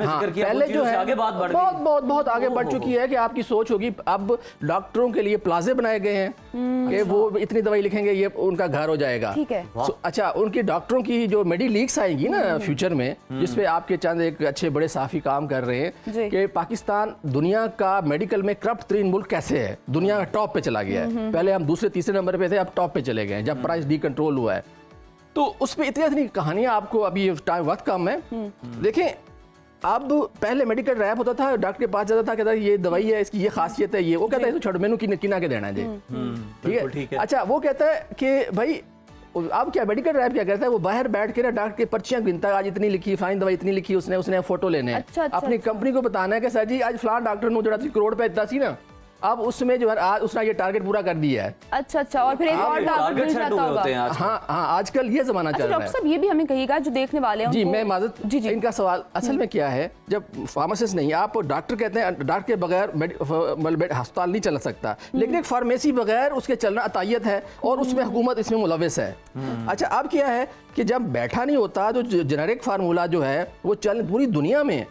हाँ,
पहले जो है
आगे बात बढ़
बहुत आगे बढ़ चुकी है कि आपकी सोच होगी। अब डॉक्टरों के लिए प्लाजे बनाए गए हैं कि वो इतनी दवाई लिखेंगे, ये उनका घर हो जाएगा।
ठीक है।
अच्छा, उनके डॉक्टरों की जो मेडी लीक्स आएंगी ना फ्यूचर में, जिसपे आपके चंद एक अच्छे बड़े साफी काम कर रहे हैं कि पाकिस्तान दुनिया का मेडिकल में करप्ट तरीन मुल्क कैसे है, दुनिया का टॉप पे चला गया है। पहले हम दूसरे तीसरे नंबर पे थे, अब टॉप पे चले गए जब प्राइस डी कंट्रोल हुआ है। तो उस पर इतनी कहानियां, आपको अभी टाइम वक्त कम है। देखें, अब पहले मेडिकल रैप होता था, डॉक्टर के पास जाता था, कहता ये दवाई है, इसकी ये खासियत है, ये वो कहता है छोड़ मैनू किना के देना जी, ठीक है। अच्छा, वो कहता है कि भाई अब क्या मेडिकल रैप क्या करता है, वो बाहर बैठ के ना डॉक्टर की पर्चियां गिनता है, आज इतनी लिखी, फाइन दवाई इतनी लिखी, उसने फोटो लेने हैं। अपनी कंपनी को बताना है कि सर जी आज फलान डॉक्टर ने जो करोड़ पे इतना सी ना, अब उसमें जो है आज उसने ये टारगेट पूरा कर दिया है।
अच्छा, और फिर एक और टारगेट मिल जाता होगा।
हाँ, आजकल ये जमाना चल रहा है।
डॉक्टर साहब ये भी हमें कहिएगा, जो देखने वाले हैं
जी, मैं माजरत, इनका सवाल असल में क्या है, जब फार्मासिस्ट नहीं, आप डॉक्टर कहते हैं, डॉक्टर के बगैर अस्पताल नहीं चल सकता, लेकिन एक फार्मेसी बगैर उसके चलना अतायत है, और उसमें हुकूमत इसमें मुलविस है। अच्छा, अब क्या है कि जब बैठा नहीं होता तो जेनेरिक फार्मूला जो है वो चल पूरी दुनिया में,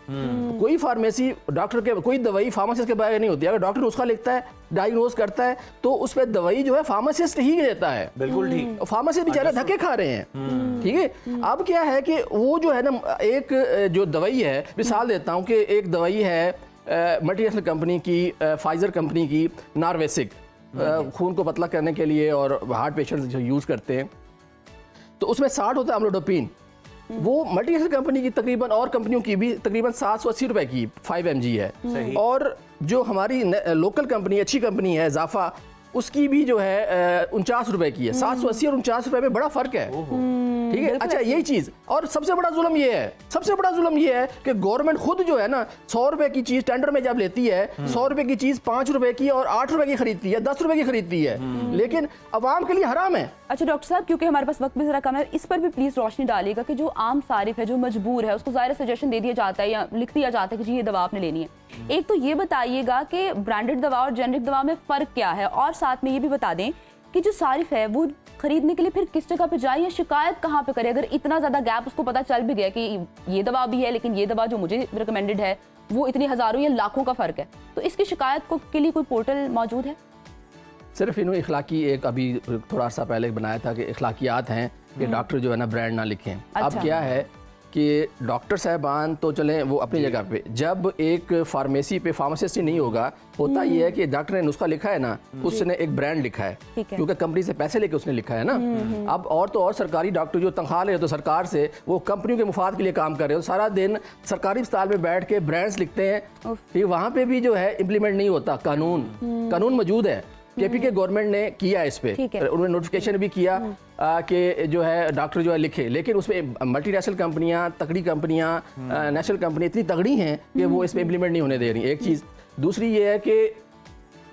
कोई फार्मेसी डॉक्टर के, कोई दवाई फार्मासिस्ट के बगैर नहीं होती। अगर डॉक्टर नुस्खा लिखता देखता है, डायग्नोज करता है, तो उस पर दवाई जो है फार्मासिस्ट ही देता है।
बिल्कुल ठीक।
फार्मासिस्ट बेचारे धक्के खा रहे हैं, ठीक है। अब क्या है कि वो जो है ना, एक जो दवाई है, मिसाल देता हूँ कि एक दवाई है मल्टीनेशनल कंपनी की, फाइजर कंपनी की, नार्वेसिक, खून को पतला करने के लिए और हार्ट पेशेंट्स जो यूज़ करते हैं, तो उसमें 60 होता है अम्लोडोपिन। वो मल्टीनेशनल कंपनी की तकरीबन, और कंपनियों की भी तकरीबन 780 रुपए की 5 mg है। और जो हमारी लोकल कंपनी, अच्छी कंपनी है जाफा, उसकी भी जो है 49 रुपए की है। 780 और 49 रुपए में बड़ा फर्क है, ठीक है। अच्छा, यही चीज, और सबसे बड़ा जुल्म ये है, सबसे बड़ा जुल्म ये है कि गवर्नमेंट खुद जो है ना 100 रुपए की चीज टेंडर में जब लेती है, 100 रुपए की चीज 5 रुपए की और 8 रुपए की खरीदती है, 10 रुपए की खरीदती है, लेकिन अवाम के लिए हराम है।
अच्छा डॉक्टर साहब, क्योंकि हमारे पास वक्त भी जरा कम है, इस पर भी प्लीज रोशनी डालिएगा कि जो आम सारिफ है, जो मजबूर है, उसको ज़ाहिर सजेशन दे दिया जाता है या लिख दिया जाता है कि जी ये दवा आपने लेनी है। एक तो ये बताइएगा कि ब्रांडेड दवा और जेनरिक दवा में फ़र्क क्या है, और साथ में ये भी बता दें कि जो सारिफ है वो खरीदने के लिए फिर किस जगह पे जाए या शिकायत कहाँ पे करे, अगर इतना ज़्यादा गैप उसको पता चल भी गया कि ये दवा भी है लेकिन ये दवा जो मुझे रिकमेंडेड है वो इतनी हज़ारों या लाखों का फ़र्क है, तो इसकी शिकायत को के लिए कोई पोर्टल मौजूद है?
सिर्फ इन्होंने इखलाकी, एक अभी थोड़ा सा पहले बनाया था कि इखलाकियात हैं कि डॉक्टर जो है ना ब्रांड ना लिखें।
अच्छा।
अब क्या है कि डॉक्टर साहबान तो चलें वो अपनी जगह पे, जब एक फार्मेसी पे फार्मासिस्ट ही नहीं होगा, होता ये है कि डॉक्टर ने नुस्खा लिखा है ना, उसने एक ब्रांड लिखा है, क्योंकि कंपनी से पैसे लेके उसने लिखा है ना। अब और तो और सरकारी डॉक्टर जो तनख्वाह ले तो सरकार से, वो कंपनियों के मुफाद के लिए काम कर रहे हो, सारा दिन सरकारी अस्पताल में बैठ के ब्रांड्स लिखते हैं, फिर वहाँ पे भी जो है इम्प्लीमेंट नहीं होता। कानून मौजूद है, केपीके गवर्नमेंट ने किया इस पे, उन्होंने नोटिफिकेशन भी किया कि जो है डॉक्टर जो है लिखे, लेकिन उसमें मल्टीनेशनल कंपनियां, तगड़ी कंपनियां, नेशनल कंपनी इतनी तगड़ी हैं कि वो इस पे इम्प्लीमेंट नहीं होने दे रही। एक चीज़। दूसरी ये है कि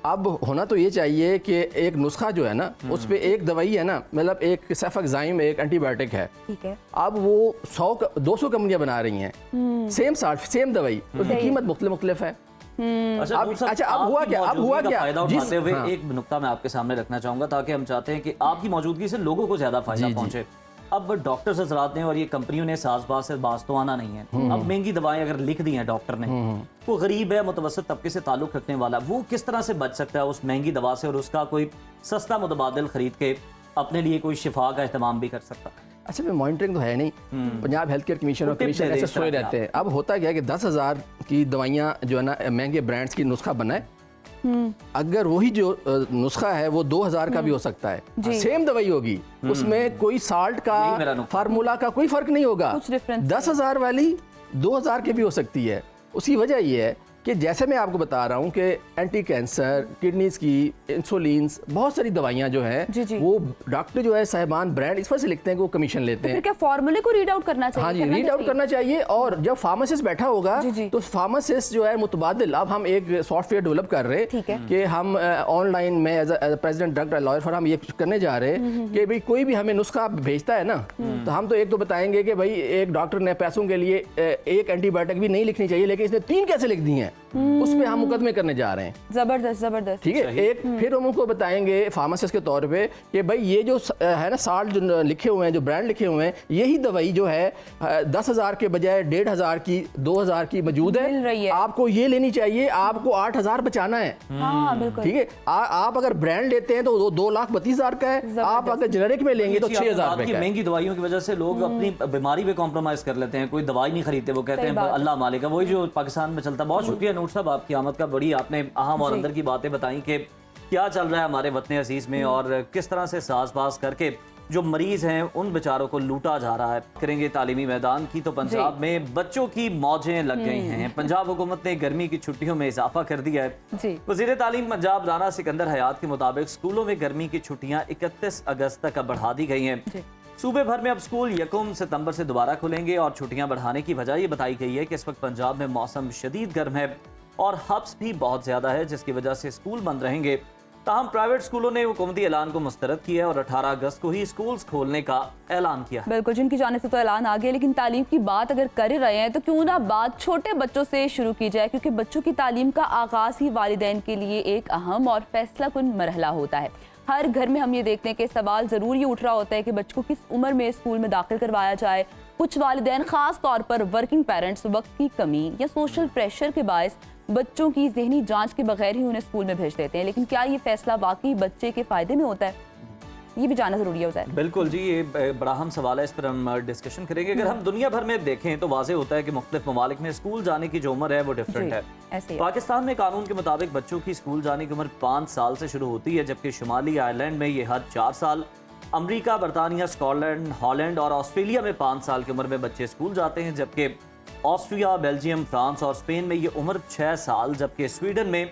अब होना तो ये चाहिए कि एक नुस्खा जो है ना, उस पे एक दवाई है ना, मतलब एक सेफाक्साइम, एक एंटीबायोटिक है,
ठीक है।
अब वो 200 कंपनियां बना रही हैं सेम दवाई, उसकी कीमत मुख्तलिफ है।
अच्छा,
अब हुआ क्या
फायदा उठाते हुए एक नुक्ता मैं आपके सामने रखना चाहूंगा, ताकि हम चाहते हैं कि आपकी मौजूदगी से लोगों को ज्यादा फायदा पहुंचे। अब डॉक्टर्स हजरात ने और ये कंपनियों ने साज़बाज़ से बाज तो आना नहीं है। अब महंगी दवाएं अगर लिख दी हैं डॉक्टर ने, वो गरीब है, मुतवस्सित तबके से ताल्लुक रखने वाला, वो किस तरह से बच सकता है उस महंगी दवा से, और उसका कोई सस्ता मुतबादिल खरीद के अपने लिए कोई शिफा का इस्तेमाल भी कर सकता है?
अच्छा, में मॉनिटरिंग तो है नहीं, पंजाब हेल्थ केयर कमीशन और कमीशन ऐसे सोए रहते हैं। अब होता क्या है कि 10,000 की दवाइयाँ जो है ना महंगे ब्रांड्स की नुस्खा बनाए, अगर वही जो नुस्खा है वो 2,000 का भी हो सकता है, सेम दवाई होगी, उसमें कोई साल्ट का, फार्मूला का कोई फर्क नहीं होगा। 10,000 वाली 2,000 की भी हो सकती है। उसकी वजह ये है कि जैसे मैं आपको बता रहा हूँ कि एंटी कैंसर, किडनीज की, इंसुलिन्स, बहुत सारी दवाइयाँ जो हैं वो डॉक्टर जो है साहिबान ब्रांड इस वजह से लिखते हैं कि वो कमीशन लेते हैं।
फिर क्या फॉर्मूले को रीड आउट करना चाहिए?
हाँ जी, रीड आउट करना चाहिए। और जब फार्मासिस्ट बैठा होगा तो फार्मासिस्ट जो है मुतबादिल, अब हम एक सॉफ्टवेयर डेवलप कर रहे हैं कि हम ऑनलाइन में as president drug lawyer for हम ये करने जा रहे हैं कि भाई कोई भी हमें नुस्खा भेजता है ना, तो हम तो एक तो बताएंगे कि भाई एक डॉक्टर ने पैसों के लिए एक एंटीबायोटिक भी नहीं लिखनी चाहिए, लेकिन इसने 3 कैसे लिख दी हैं, उस पे हम मुकदमे करने जा रहे हैं।
जबरदस्त।
ठीक है। एक फिर हम उनको बताएंगे फार्मासिस्ट के तौर पे कि भाई ये जो है ना साल्ट जो लिखे हुए हैं, जो ब्रांड लिखे हुए हैं, यही दवाई जो है 10,000 के बजाय 1,500 की, 2,000 की मौजूद है, आपको ये लेनी चाहिए, आपको 8,000 बचाना है। ठीक है। आप अगर ब्रांड लेते हैं तो 2,32,000 का है, आप अगर जेनेरिक में लेंगे तो 6,000 की।
महंगी दवाइयों की वजह से लोग अपनी बीमारी पे कॉम्प्रोमाइज कर लेते हैं, कोई दवाई नहीं खरीदते, वो कहते हैं अल्लाह मालिक है, वही जो पाकिस्तान में चलता। बहुत शुक्रिया नूर साहब आपकी आमद का, बड़ी आपने अहम और अंदर की बातें बताई कि क्या चल रहा है हमारे वतन अजीज में और किस तरह से साज़बाज़ करके जो मरीज हैं उन बेचारों को लूटा जा रहा है। करेंगे तालीमी मैदान की, तो पंजाब में बच्चों की मौजें लग गई हैं। पंजाब हुकूमत ने गर्मी की छुट्टियों में इजाफा कर दिया है। वज़ीर तालीम पंजाब राना सिकंदर हयात के मुताबिक स्कूलों में गर्मी की छुट्टियां 31 अगस्त तक बढ़ा दी गई हैं। सूबे भर में अब स्कूल 1 सितंबर से दोबारा खुलेंगे और छुट्टियां बढ़ाने की वजह ये बताई गई है कि इस वक्त पंजाब में मौसम शदीद गर्म है और हब्स भी बहुत ज्यादा है, जिसकी वजह से स्कूल बंद रहेंगे। ताहम प्राइवेट स्कूलों ने हुकूमती ऐलान को मुस्तरद किया है और 18 अगस्त को ही स्कूल खोलने का ऐलान किया।
बिल्कुल, जिनकी जानिब से तो ऐलान आ गया, लेकिन तालीम की बात अगर कर ही रहे हैं तो क्यों ना बात छोटे बच्चों से शुरू की जाए, क्योंकि बच्चों की तालीम का आगाज ही वालिदैन के लिए एक अहम और फैसला कुन मरहला होता है। हर घर में हम ये देखते हैं कि सवाल ज़रूर ये उठ रहा होता है कि बच्चों को किस उम्र में स्कूल में दाखिल करवाया जाए। कुछ वालिदैन ख़ास तौर पर वर्किंग पेरेंट्स वक्त की कमी या सोशल प्रेशर के बायस बच्चों की ज़हनी जांच के बगैर ही उन्हें स्कूल में भेज देते हैं, लेकिन क्या ये फैसला वाकई बच्चे के फ़ायदे में होता है, ये भी जानना ज़रूरी है उज़ैर।
बिल्कुल जी, ये बड़ा हम सवाल है, इस पर हम डिस्कशन करेंगे। अगर हम दुनिया भर में देखें तो वाज़ेह होता है कि मुख्तलिफ ममालिक में स्कूल जाने की जो उम्र है वो डिफरेंट है।
ऐसे ही है।
पाकिस्तान में कानून के मुताबिक बच्चों की स्कूल जाने की उम्र 5 साल से शुरू होती है, जबकि शुमाली आयरलैंड में ये हद 4 साल, अमरीका, बरतानिया, स्कॉटलैंड, हॉलैंड और ऑस्ट्रेलिया में 5 साल की उम्र में बच्चे स्कूल जाते हैं, जबकि ऑस्ट्रिया, बेल्जियम, फ्रांस और स्पेन में ये उम्र 6 साल, जबकि स्वीडन में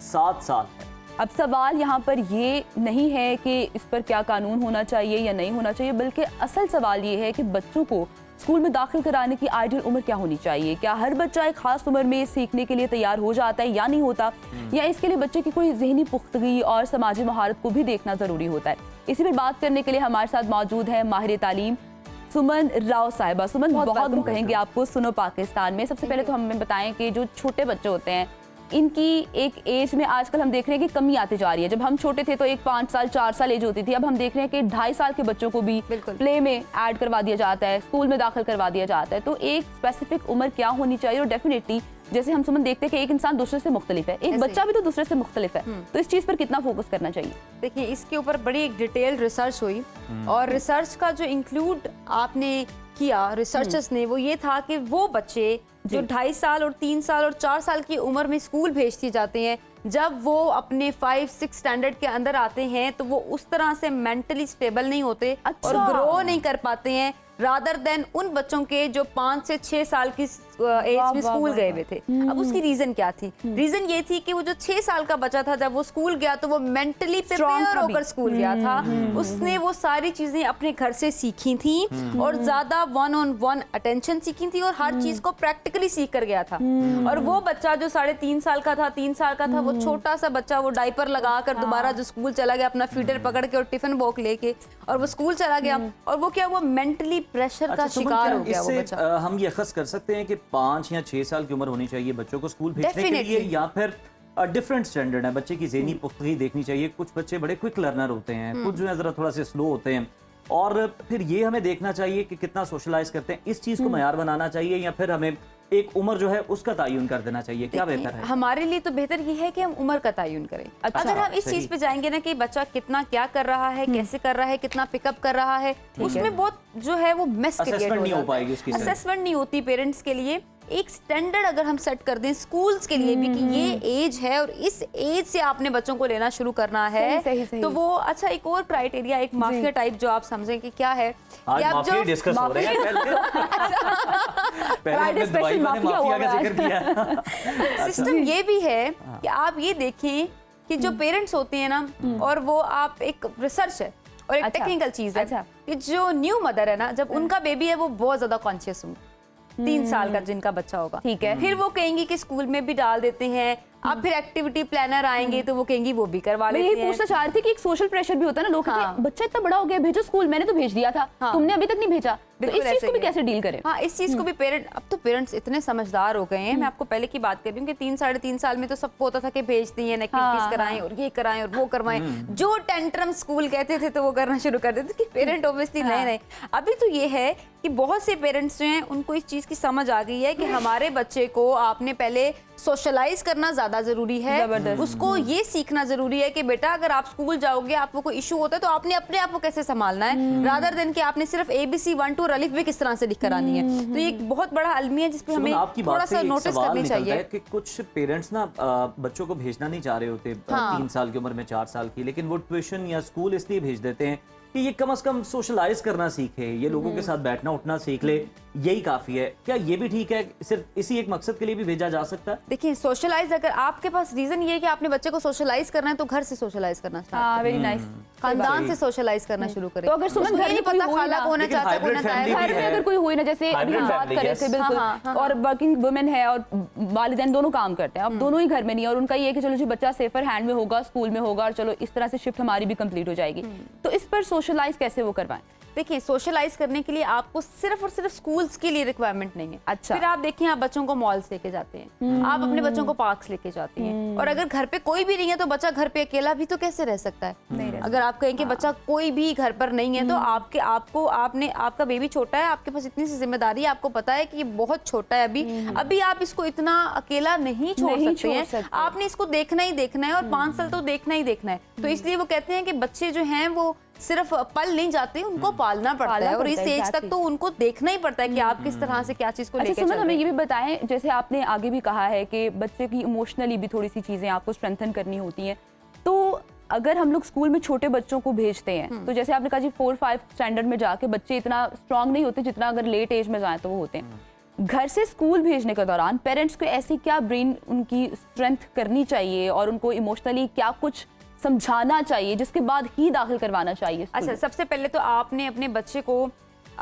7 साल है।
अब सवाल यहाँ पर ये नहीं है कि इस पर क्या कानून होना चाहिए या नहीं होना चाहिए, बल्कि असल सवाल ये है कि बच्चों को स्कूल में दाखिल कराने की आइडियल उम्र क्या होनी चाहिए। क्या हर बच्चा एक खास उम्र में सीखने के लिए तैयार हो जाता है या नहीं होता, या इसके लिए बच्चे की कोई जहनी पुख्तगी और समाजी महारत को भी देखना ज़रूरी होता है। इसी पर बात करने के लिए हमारे साथ मौजूद है माहिर तालीम सुमन राव साहिबा। सुमन, बहुत हम कहेंगे आपको सुनो पाकिस्तान में। सबसे पहले तो हमें बताएं कि जो छोटे बच्चे होते हैं इनकी एक एज में आजकल हम देख रहे हैं कि कमी आती जा रही है। जब हम छोटे थे तो एक 5 साल 4 साल एज होती थी, अब हम देख रहे हैं कि 2.5 साल के बच्चों को भी प्ले में ऐड करवा दिया जाता है, स्कूल में दाखिल करवा दिया जाता है। तो एक स्पेसिफिक उम्र क्या होनी चाहिए, और डेफिनेटली जैसे हम सुमन देखते हैं कि एक इंसान दूसरे से मुख्तलिफ है, एक बच्चा भी तो दूसरे से मुख्तलिफ है, तो इस चीज पर कितना फोकस करना चाहिए?
देखिए, इसके ऊपर बड़ी एक डिटेल रिसर्च हुई और रिसर्च का जो इंक्लूड आपने किया रिसर्चर्स ने, वो ये था कि वो बच्चे जो 2.5 साल और 3 साल और 4 साल की उम्र में स्कूल भेजते जाते हैं, जब वो अपने 5-6 स्टैंडर्ड के अंदर आते हैं तो वो उस तरह से मेंटली स्टेबल नहीं होते और ग्रो नहीं कर पाते हैं, रादर देन उन बच्चों के जो 5 से 6 साल की एज में स्कूल गए हुए थे। अब उसकी रीजन क्या थी? रीजन ये थी कि वो जो 6 साल का बच्चा था, जब वो स्कूल गया तो वो मेंटली प्रिपेयर होकर स्कूल गया था, उसने वो सारी चीजें अपने घर से सीखी थी और ज्यादा 1-on-1 अटेंशन सीखी थी और हर चीज को प्रैक्टिकली सीख कर गया था। और वो बच्चा जो 3.5 साल का था, 3 साल का था, वो छोटा सा बच्चा, वो डायपर लगाकर दोबारा जो स्कूल चला गया अपना फीडर पकड़ के और टिफिन बॉक्स लेके, और वो स्कूल चला गया, और वो क्या हुआ, मेंटली प्रेशर का शिकार हो गया वो बच्चा।
हम ये अखज़ कर सकते हैं कि 5 या 6 साल की उम्र होनी चाहिए बच्चों को स्कूल भेजने के लिए, या फिर डिफरेंट स्टैंडर्ड है, बच्चे की ज़हनी पुख्तगी देखनी चाहिए। कुछ बच्चे बड़े क्विक लर्नर होते हैं, कुछ जो है ज़रा थोड़ा से स्लो होते हैं, और फिर ये हमें देखना चाहिए कि कितना सोशलाइज करते हैं, इस चीज़ को मयार बनाना चाहिए, या फिर हमें एक उम्र जो है उसका तयन कर देना चाहिए? क्या बेहतर है?
हमारे लिए तो बेहतर ये है कि हम उम्र का तयन करें। अगर हम इस चीज पे जाएंगे ना कि बच्चा कितना क्या कर रहा है, कैसे कर रहा है, कितना पिकअप कर रहा है, उसमें बहुत जो है वो मिस क्रिएट हो पाएगी, असेसमेंट नहीं होती पेरेंट्स के लिए। एक स्टैंडर्ड अगर हम सेट कर दें स्कूल्स के लिए भी कि ये एज है और इस एज से आपने बच्चों को लेना शुरू करना है, सही। तो वो अच्छा एक और क्राइटेरिया, एक माफिया टाइप जो आप समझें कि क्या है,
आज
आप
माफिया डिस्कस हो रहे हैं। पहले दवाई में माफिया का जिक्र किया।
सिस्टम ये भी है कि आप ये देखें कि जो पेरेंट्स होते हैं ना, और वो आप एक रिसर्च है और एक टेक्निकल चीज है कि जो न्यू मदर है ना, जब उनका बेबी है वो बहुत ज्यादा कॉन्शियस होंगे, 3 साल का जिनका बच्चा होगा, ठीक है, फिर वो कहेंगी कि स्कूल में भी डाल देते हैं। अब फिर एक्टिविटी प्लानर आएंगे तो वो कहेंगी वो भी करवा लेते हैं।
यही पूछना चाह रही थी कि एक सोशल प्रेशर भी होता है ना, लोग कहते हैं बच्चा इतना बड़ा हो गया, भेजो स्कूल, मैंने तो भेज दिया था, तुमने अभी तक नहीं भेजा। तो इस चीज को भी कैसे डील करें?
हाँ, इस चीज को भी अब तो पेरेंट्स इतने समझदार हो गए हैं। मैं आपको पहले की बात कर रही हूँ कि 3-3.5 साल में तो सबको होता था कि भेज दिए, एक्टिविटीज कराएं और ये कराएं और वो करवाएं, जो टेंट्रम स्कूल कहते थे तो वो करना शुरू कर देते कि पेरेंट ऑब्वियसली नहीं। अभी तो ये है कि बहुत से पेरेंट्स जो हैं उनको इस चीज की समझ आ गई है कि हमारे बच्चे को आपने पहले सोशलाइज करना ज्यादा जरूरी है, उसको ये सीखना जरूरी है कि बेटा अगर आप स्कूल जाओगे, आपको कोई इशू होता है तो आपने अपने आप को कैसे संभालना है, रादर देन कि आपने सिर्फ ABC 1 2 और अलिफ भी किस तरह से लिख कर आनी है। तो ये एक बहुत बड़ा अलमी है जिसपे हमें थोड़ा सा नोटिस करनी चाहिए
कि कुछ पेरेंट्स ना बच्चों को भेजना नहीं चाह रहे होते 3 साल की उम्र में, 4 साल की, लेकिन वो ट्यूशन या स्कूल इसलिए भेज देते हैं कि ये कम से कम सोशलाइज करना सीखे, ये लोगों के साथ बैठना उठना सीख ले, यही काफी है। क्या ये भी ठीक है, सिर्फ इसी एक मकसद के लिए भी भेजा जा सकता है?
देखिए, सोशलाइज अगर आपके पास रीजन ये है कि आपने बच्चे को सोशलाइज करना है तो घर से सोशलाइज करना स्टार्ट,
वेरी नाइस,
खानदान से सोशलाइज करना शुरू करें।
तो अगर सुमन घर में
पता खाला होना चाहता है,
घर में अगर कोई हुई ना, जैसे अभी हम बात कर रहे थे, बिल्कुल, और वर्किंग वुमेन है और वालिदैन दोनों काम करते हैं, अब दोनों ही घर में नहीं है, और उनका ये है कि चलो जी बच्चा सेफर हैंड में होगा, स्कूल में होगा, और चलो इस तरह से शिफ्ट हमारी भी कंप्लीट हो जाएगी, तो इस पर सोशलाइज कैसे वो करवाएं?
देखिए सोशलाइज करने के लिए आपको सिर्फ और सिर्फ स्कूल्स के लिए रिक्वायरमेंट नहीं है।
अच्छा।
फिर आप देखिए आप बच्चों को मॉल्स लेके जाते हैं, आप अपने बच्चों को पार्क्स लेके जाती हैं, और अगर घर पे कोई भी नहीं है तो बच्चा घर पे अकेला भी तो कैसे रह सकता है। अगर आप कहें कि बच्चा कोई भी घर पर नहीं है तो आपका बेबी छोटा है, आपके पास इतनी सी जिम्मेदारी है, आपको पता है कि ये बहुत छोटा है अभी आप इसको इतना अकेला नहीं छोड़ सकते। आपने इसको देखना ही देखना है और 5 साल तो देखना ही देखना है। तो इसलिए वो कहते हैं कि बच्चे जो हैं वो सिर्फ पल नहीं जाते, उनको पालना पड़ता है, और इस एज तक तो उनको देखना ही पड़ता है कि आप किस तरह से क्या चीज को लेकर चल रहे हैं।
हमें ये भी बताएं, जैसे आपने आगे भी कहा है कि बच्चे की इमोशनली भी थोड़ी सी चीजें आपको स्ट्रेंथन करनी होती हैं, तो अगर हम लोग स्कूल में छोटे बच्चों को भेजते हैं तो जैसे आपने कहा जी 4-5 स्टैंडर्ड में जाके बच्चे इतना स्ट्रांग नहीं होते जितना अगर लेट एज में जाए तो वो होते हैं। घर से स्कूल भेजने के दौरान पेरेंट्स को ऐसी क्या ब्रेन उनकी स्ट्रेंथ करनी चाहिए और उनको इमोशनली क्या कुछ समझाना चाहिए जिसके बाद ही दाखिल करवाना चाहिए?
अच्छा, सबसे पहले तो आपने अपने बच्चे को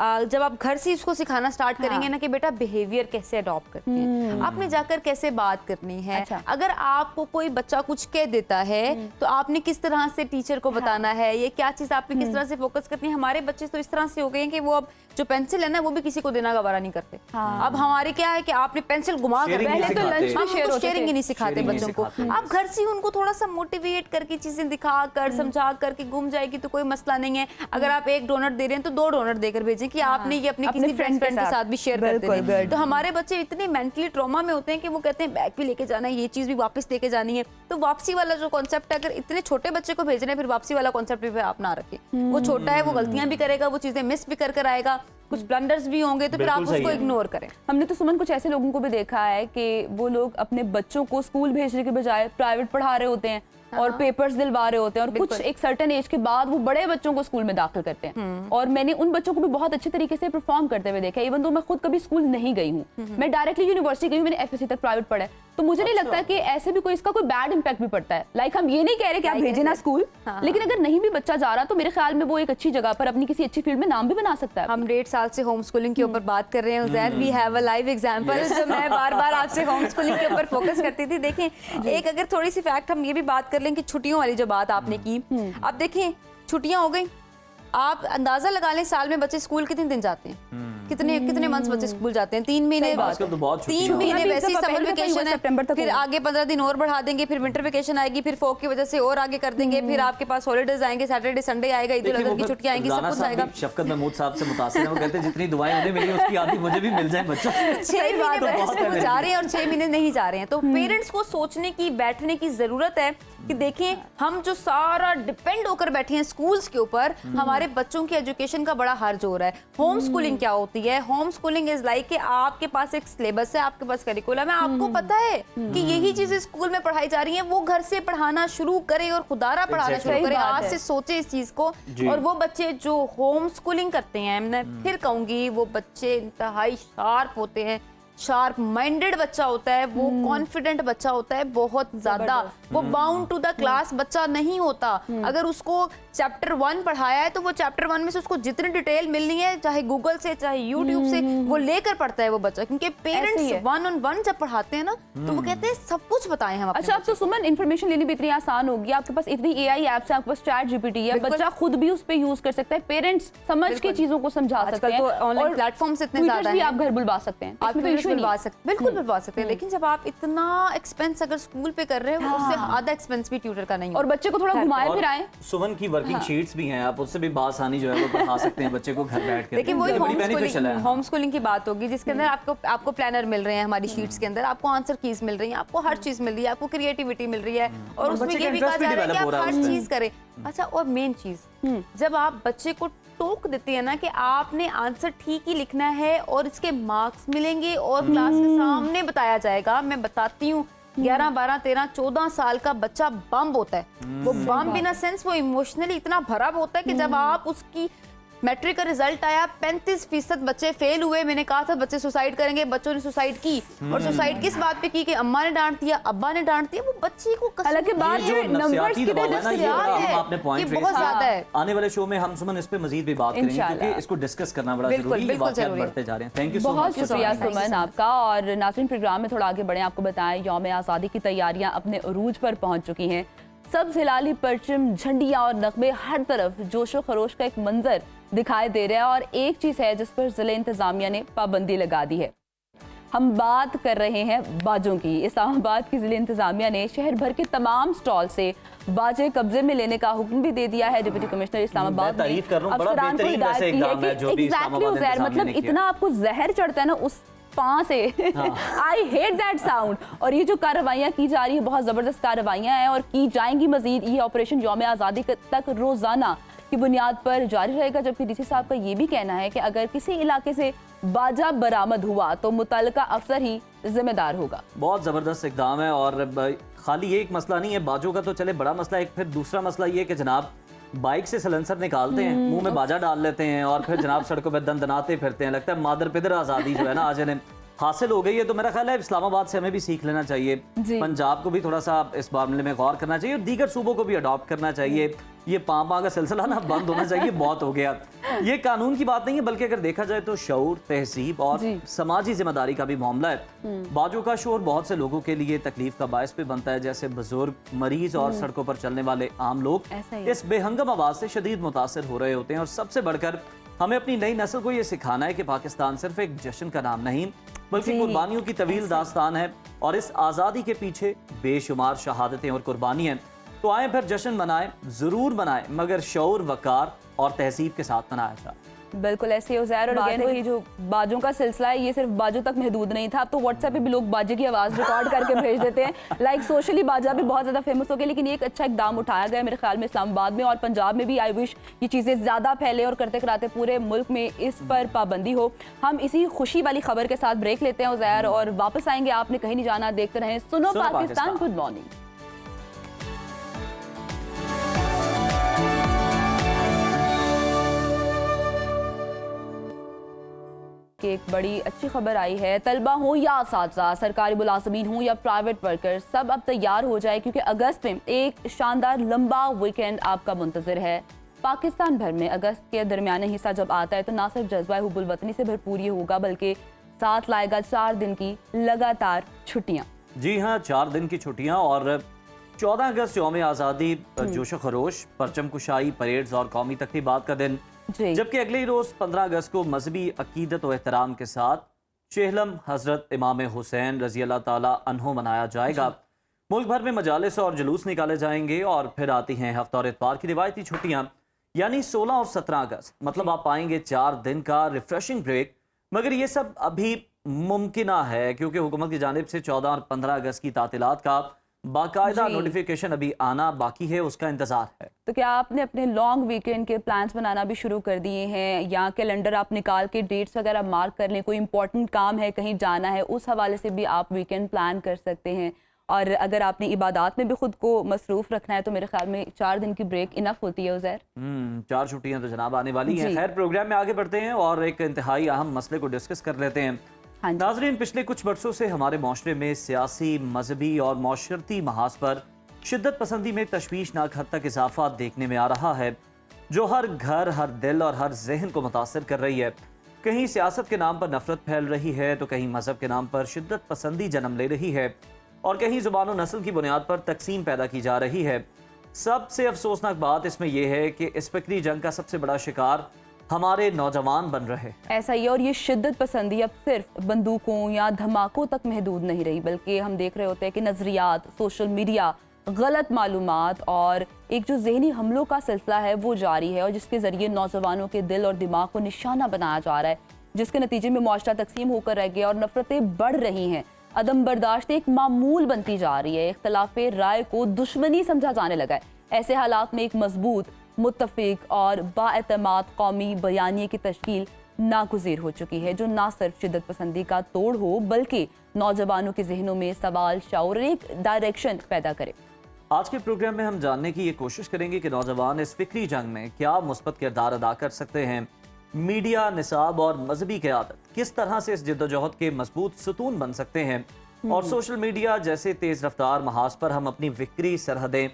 जब आप घर से इसको सिखाना स्टार्ट करेंगे ना कि बेटा बिहेवियर कैसे अडॉप्ट करते हैं, आपने जाकर कैसे बात करनी है।
अच्छा।
अगर आपको कोई बच्चा कुछ कह देता है तो आपने किस तरह से टीचर को बताना है, ये क्या चीज आपने किस तरह से फोकस करनी है। हमारे बच्चे तो इस तरह से हो गए हैं कि वो अब जो पेंसिल है ना वो भी किसी को देना गवारा नहीं करते। अब हमारे क्या है कि आपने पेंसिल घुमा कर, पहले तो लंच में शेयरिंग ही नहीं सिखाते बच्चों को। आप घर से उनको थोड़ा सा मोटिवेट करके चीजें दिखा कर समझा कर कि घूम जाएगी तो कोई मसला नहीं है। अगर आप 1 डोनट दे रहे हैं तो 2 डोनट देकर भेजें कि आपने ये अपने किसी फ्रेंड के साथ भी शेयर करते हैं। तो हमारे बच्चे इतने मेंटली ट्रॉमा में होते हैं कि वो कहते हैं बैग भी लेके जाना है, ये चीज भी वापस लेके जानी है। तो वापसी वाला जो कॉन्सेप्ट है, अगर इतने छोटे बच्चे को भेज रहे हैं फिर वापसी वाला कॉन्सेप्ट भी आप ना रखें। वो छोटा है, वो गलतियां भी करेगा, वो चीजें मिस भी कर आएगा, कुछ ब्लंडर्स भी होंगे, तो फिर आप उसको इग्नोर करें।
हमने तो सुमन कुछ ऐसे लोगों को भी देखा है कि वो लोग अपने बच्चों को स्कूल भेजने के बजाय प्राइवेट पढ़ा रहे होते हैं और पेपर्स दिलवा रहे होते हैं, और कुछ एक सर्टेन एज के बाद वो बड़े बच्चों को स्कूल में दाखिल करते हैं। और मैंने उन बच्चों को भी बहुत अच्छे तरीके से परफॉर्म करते हुए देखा, इवन तो मैं खुद कभी स्कूल नहीं गई हूँ, मैं डायरेक्टली यूनिवर्सिटी गई हूँ, मैंने एफएससी तक प्राइवेट पढ़ा है। तो मुझे नहीं लगता कि ऐसे भी कोई इसका कोई बैड इंपैक्ट भी पड़ता है। लाइक हम ये नहीं कह रहे कि आप भेजे ना स्कूल, लेकिन अगर नहीं भी बच्चा जा रहा तो मेरे ख्याल में वो एक अच्छी जगह पर अपनी किसी अच्छी फील्ड में नाम भी बना सकता है।
हम 1.5 साल से होम स्कूलिंग के ऊपर बात कर रहे हैं Uzair, we have a live example. जो मैं बार-बार आपसे होम स्कूलिंग के ऊपर फोकस करती थी। देखें, एक अगर थोड़ी सी फैक्ट हम ये भी बात कर लें कि छुट्टियों वाली जो बात आपने की, अब देखें छुट्टियां हो गई, आप अंदाजा लगा लें साल में बच्चे स्कूल कितने दिन जाते हैं, कितने मंथ्स बच्चे स्कूल जाते हैं? 3 महीने, 3 महीने वैसे ही समर वेकेशन है, फिर आगे 15 दिन और बढ़ा देंगे, फिर विंटर वेकेशन आएगी, फिर फोक की वजह से और आगे कर देंगे, फिर आपके पास हॉलीडेज आएंगे, सैटरडे संडे आएगा, ईद उल अजहा की छुट्टियां आएंगी, सब कुछ आएगा।
शफकत महमूद साहब से मुतासिर है, वो कहते हैं जितनी दुआएं उन्हें मिली उसकी आधी मुझे भी मिल जाए बच्चों।
6 महीने बच्चे स्कूल जा रहे हैं और 6 महीने नहीं जा रहे हैं। तो पेरेंट्स को सोचने की, बैठने की जरूरत है कि देखें हम जो सारा डिपेंड होकर बैठे हैं स्कूल्स के ऊपर, हमारे बच्चों की एजुकेशन का बड़ा हर्ज हो रहा है। होम स्कूलिंग क्या होती है? होम स्कूलिंग इज लाइक कि आपके पास एक सिलेबस है, आपके पास करिकुलम है, आपको पता है कि यही चीजें स्कूल में पढ़ाई जा रही हैं, वो घर से पढ़ाना शुरू करें और खुदारा पढ़ाना शुरू करें। आज से सोचे इस चीज को। और वो बच्चे जो होम स्कूलिंग करते हैं, मैं फिर कहूंगी वो बच्चे इंतहाई शार्प होते हैं, शार्प माइंडेड बच्चा होता है, वो कॉन्फिडेंट बच्चा होता है बहुत ज्यादा, वो बाउंड टू द क्लास बच्चा नहीं होता। अगर उसको चैप्टर 1 पढ़ाया है तो वो चैप्टर 1 में से उसको जितनी डिटेल मिलनी है, चाहे गूगल से चाहे यूट्यूब से, वो लेकर पढ़ता है वो बच्चा, क्योंकि पेरेंट्स 1-on-1 जब पढ़ाते हैं ना तो वो कहते हैं सब कुछ बताएं हम।
अच्छा, अब तो सुमन इन्फॉर्मेशन लेनी भी इतनी आसान होगी, आपके पास इतनी एआई ऐप्स है, आपके पास चैट जीपीटी है, बच्चा खुद भी उस पे यूज कर सकता है, पेरेंट्स समझ के चीजों को समझा सकते हैं,
ऑनलाइन प्लेटफॉर्म्स इतने ज्यादा हैं,
आप घर बुलवा सकते हैं,
आप बुलवा सकते हैं, बिल्कुल बुलवा सकते हैं। लेकिन जब आप इतना एक्सपेंस अगर स्कूल पे कर रहे हो, उससे आधा एक्सपेंस भी ट्यूटर का नहीं है।
और बच्चे को थोड़ा घुमाए फिराएं।
सुमन की वर्किंग शीट्स भी हैं, आप उससे भी बासानी जो है वो पढ़ा सकते हैं बच्चे को घर बैठ के।
देखिए वही होम स्कूलिंग की बात होगी जिसके अंदर आपको प्लानर मिल रहे हैं, हमारी शीट्स के अंदर आपको आंसर कीज मिल रही है, आपको हर चीज मिल रही है, आपको क्रिएटिविटी मिल रही है, और उसमें ये भी कहा जा रहा है कि आप हर चीज करें। अच्छा, और मेन चीज, जब आप बच्चे को टोक देते हैं ना कि आपने आंसर ठीक ही लिखना है और इसके मार्क्स मिलेंगे और क्लास के सामने बताया जाएगा, मैं बताती हूँ 11, 12, 13, 14 साल का बच्चा बम्ब होता है। वो बम्ब इन अ सेंस वो इमोशनली इतना भरा होता है कि जब आप उसकी मैट्रिक का रिजल्ट आया 35% बच्चे फेल हुए, मैंने कहा था बच्चे सुसाइड करेंगे, बच्चों ने सुसाइड की। और सुसाइड किस बात पे की कि अम्मा ने डांट दिया, अब्बा ने डांट दिया, वो बच्चे को
हालांकि बात
जो नफ्सियाती दबाव है ना, ये आपने
ये
पॉइंट
बहुत ज्यादा है।
आने वाले शो में हम सुमन इस पे मजीद भी बात करेंगे, क्योंकि इसको डिस्कस करना बड़ा जरूरी है, वाकयात बढ़ते जा रहे हैं। Thank you so much.
बहुत शुक्रिया सुमन आपका। और नाज़रीन, प्रोग्राम में थोड़ा आगे बढ़े, आपको बताएं यौम आज़ादी की तैयारियां अपने उरूज पर पहुंच चुकी हैं। सब हिलाली परचम, झंडियां और नगमे, हर तरफ जोशो खरोश का एक मंजर दिखाई दे रहा है। और एक चीज़ है जिस पर ज़िले इंतज़ामिया ने पाबंदी लगा दी है। हम बात कर रहे हैं बाजों की। इस्लामाबाद की ज़िले इंतज़ामिया ने शहर भर के तमाम स्टॉल से बाजे कब्जे में लेने का हुक्म भी दे दिया है। डिप्टी कमिश्नर इस्लामाबाद ने
तारीफ कर रहा हूं, बड़ा
अफसरान को
बेहतरीन
हिदायत
वैसे
की है
इक़दाम है जो
कि
भी
एग्जैक्टली
इस्लामाबाद
उज़ैर,
इंतज़ामिया
मतलब
ने किया।
इतना आपको जहर चढ़ता है ना उस पाँ से। I hate that sound. और ये जो कार्रवाइयाँ की जा रही है, बहुत ज़बरदस्त कार्रवाइयाँ हैं और की जाएंगी मजीद। ये ऑपरेशन यौम आज़ादी तक रोज़ाना की बुनियाद पर जारी रहेगा। जबकि डीसी साहब का ये भी कहना है कि अगर किसी इलाके से बाजा बरामद हुआ तो मुतल्लिका अफसर ही जिम्मेदार होगा।
बहुत ज़बरदस्त इक़दाम है। और खाली ये एक मसला नहीं है बाजों का, तो चले बड़ा मसला एक, फिर दूसरा मसला ये कि जनाब बाइक से सलेंसर निकालते हैं, मुंह में बाजा डाल लेते हैं और फिर जनाब सड़कों पे दंदनाते फिरते हैं। लगता है मादर पिदर आज़ादी जो है ना आज इन्हें हासिल हो गई है। तो मेरा ख्याल है इस्लामाबाद से हमें भी सीख लेना चाहिए, पंजाब को भी थोड़ा सा इस मामले में गौर करना चाहिए और दीगर सूबों को भी अडॉप्ट करना चाहिए। ये पाँ का सिलसिला ना बंद होना चाहिए, बहुत हो गया। ये कानून की बात नहीं है, बल्कि अगर देखा जाए तो शऊर, तहजीब और समाजी जिम्मेदारी का भी मामला है। बाजों का शोर बहुत से लोगों के लिए तकलीफ का बायस भी बनता है, जैसे बुजुर्ग, मरीज और सड़कों पर चलने वाले आम लोग इस बेहंगम आवाज से शदीद मुतासिर हो रहे होते हैं। और सबसे बढ़कर हमें अपनी नई नस्ल को ये सिखाना है कि पाकिस्तान सिर्फ एक जश्न का नाम नहीं बल्कि कुर्बानियों की तवील दास्तान है और इस आज़ादी के पीछे बेशुमार शहादतें और कुर्बानियां। तो आए फिर जश्न मनाएं, जरूर मनाएं, मगर शऊर, वकार और तहजीब के साथ मनाया जाए।
बिल्कुल ऐसे ही उज़ैर। और अगेन ये जो बाजों का सिलसिला है ये सिर्फ बाजों तक महदूद नहीं था। अब तो व्हाट्सएप पे भी लोग बाजे की आवाज़ रिकॉर्ड करके भेज देते हैं। लाइक सोशली बाजा भी बहुत ज़्यादा फेमस हो गया। लेकिन ये एक अच्छा इकदाम उठाया गया मेरे ख्याल में इस्लामाबाद में और पंजाब में भी। आई विश ये चीज़ें ज़्यादा फैले और करते कराते पूरे मुल्क में इस पर पाबंदी हो। हम इसी खुशी वाली खबर के साथ ब्रेक लेते हैं उज़ैर और वापस आएंगे। आपने कहीं नहीं जाना, देखते रहें सुनो पाकिस्तान। Good morning. कि एक बड़ी अच्छी खबर आई है। तलबा हो या असातिज़ा, सरकारी मुलाजमीन हो या प्राइवेट वर्कर, सब अब तैयार हो जाए क्योंकि अगस्त में एक शानदार लंबा वीकेंड आपका मुंतज़िर है। पाकिस्तान भर में अगस्त के दरमियानी हिस्सा जब आता है तो ना सिर्फ जज्बा हुब्बुल वतनी से भरपूर ये होगा बल्कि साथ लाएगा 4 दिन की लगातार छुट्टियाँ।
जी हाँ, 4 दिन की छुट्टियाँ और 14 अगस्त यौम आज़ादी, जोश खरोश, परचम कुशाई, परेड्स और कौमी तकरीबात का दिन। जबकि अगले ही रोज 15 अगस्त को मजहबी अकीदत और एहतराम के साथ चेहलम हजरत इमाम हुसैन रजी अल्लाह ताला अन्हो मनाया जाएगा। मुल्क भर में मजालिस और जुलूस निकाले जाएंगे और फिर आती हैं हफ्ता और इतवार की रिवायती छुट्टियां, यानी 16 और 17 अगस्त। मतलब आप पाएंगे 4 दिन का रिफ्रेशिंग ब्रेक। मगर ये सब अभी मुमकिन है क्योंकि हुकूमत की जानिब से 14 और 15 अगस्त की तातीलात का बाकायदा नोटिफिकेशन अभी आना बाकी है, उसका इंतजार है।
तो क्या आपने अपने लॉन्ग वीकेंड के प्लान्स बनाना भी शुरू कर दिए हैं या कैलेंडर आप निकाल के डेट्स वगैरह मार्क कर लें? कोई इंपॉर्टेंट काम है, कहीं जाना है, उस हवाले से भी आप वीकेंड प्लान कर सकते हैं। और अगर आपने इबादत में भी खुद को मसरूफ रखना है तो मेरे ख्याल में 4 दिन की ब्रेक इनफ होती है उज़ैर।
4 छुट्टियां तो जनाब आने वाली हैं। खैर, प्रोग्राम में आगे बढ़ते हैं और एक इंतहाई अहम मसले को डिस्कस कर लेते हैं। नाज़रीन, पिछले कुछ बरसों से हमारे माशरे में सियासी, मजहबी और माशरती महाज पर शिद्दत पसंदी में तशवीशनाक हद तक इजाफा देखने में आ रहा है, जो हर घर, हर दिल और हर जहन को मुतासर कर रही है। कहीं सियासत के नाम पर नफरत फैल रही है तो कहीं मजहब के नाम पर शिद्दत पसंदी जन्म ले रही है और कहीं ज़ुबान और नस्ल की बुनियाद पर तकसीम पैदा की जा रही है। सबसे अफसोसनाक बात इसमें यह है कि इस फिक्री जंग का सबसे बड़ा शिकार हमारे नौजवान बन रहे हैं।
ऐसा ही, और ये शिद्दत पसंदी अब सिर्फ बंदूकों या धमाकों तक महदूद नहीं रही बल्कि हम देख रहे होते हैं कि नजरियात, सोशल मीडिया, गलत मालूमात और एक जो जहनी हमलों का सिलसिला है वो जारी है और जिसके जरिए नौजवानों के दिल और दिमाग को निशाना बनाया जा रहा है, जिसके नतीजे में मुआशरा तकसीम होकर रह गया और नफरतें बढ़ रही हैं। अदम बर्दाश्त एक मामूल बनती जा रही है, इख्तलाफे राय को दुश्मनी समझा जाने लगा है। ऐसे हालात में एक मजबूत, मुत्तफिक और बाएतमाद कौमी बयानिए की तश्कील नागुज़ीर हो चुकी है, जो ना सिर्फ शिद्दत पसंदी का तोड़ हो बल्कि नौजवानों के जहनों में सवाल, शऊर और एक डायरेक्शन पैदा करे।
आज के प्रोग्राम में हम जानने की ये कोशिश करेंगे कि नौजवान इस फिक्री जंग में क्या मुस्बत किरदार अदा कर सकते हैं। मीडिया, निसाब और मजहबी क़यादत किस तरह से इस जद्दोजहद के मजबूत सतून बन सकते हैं और सोशल मीडिया जैसे तेज़ रफ्तार महाज पर हम अपनी फिक्री सरहदें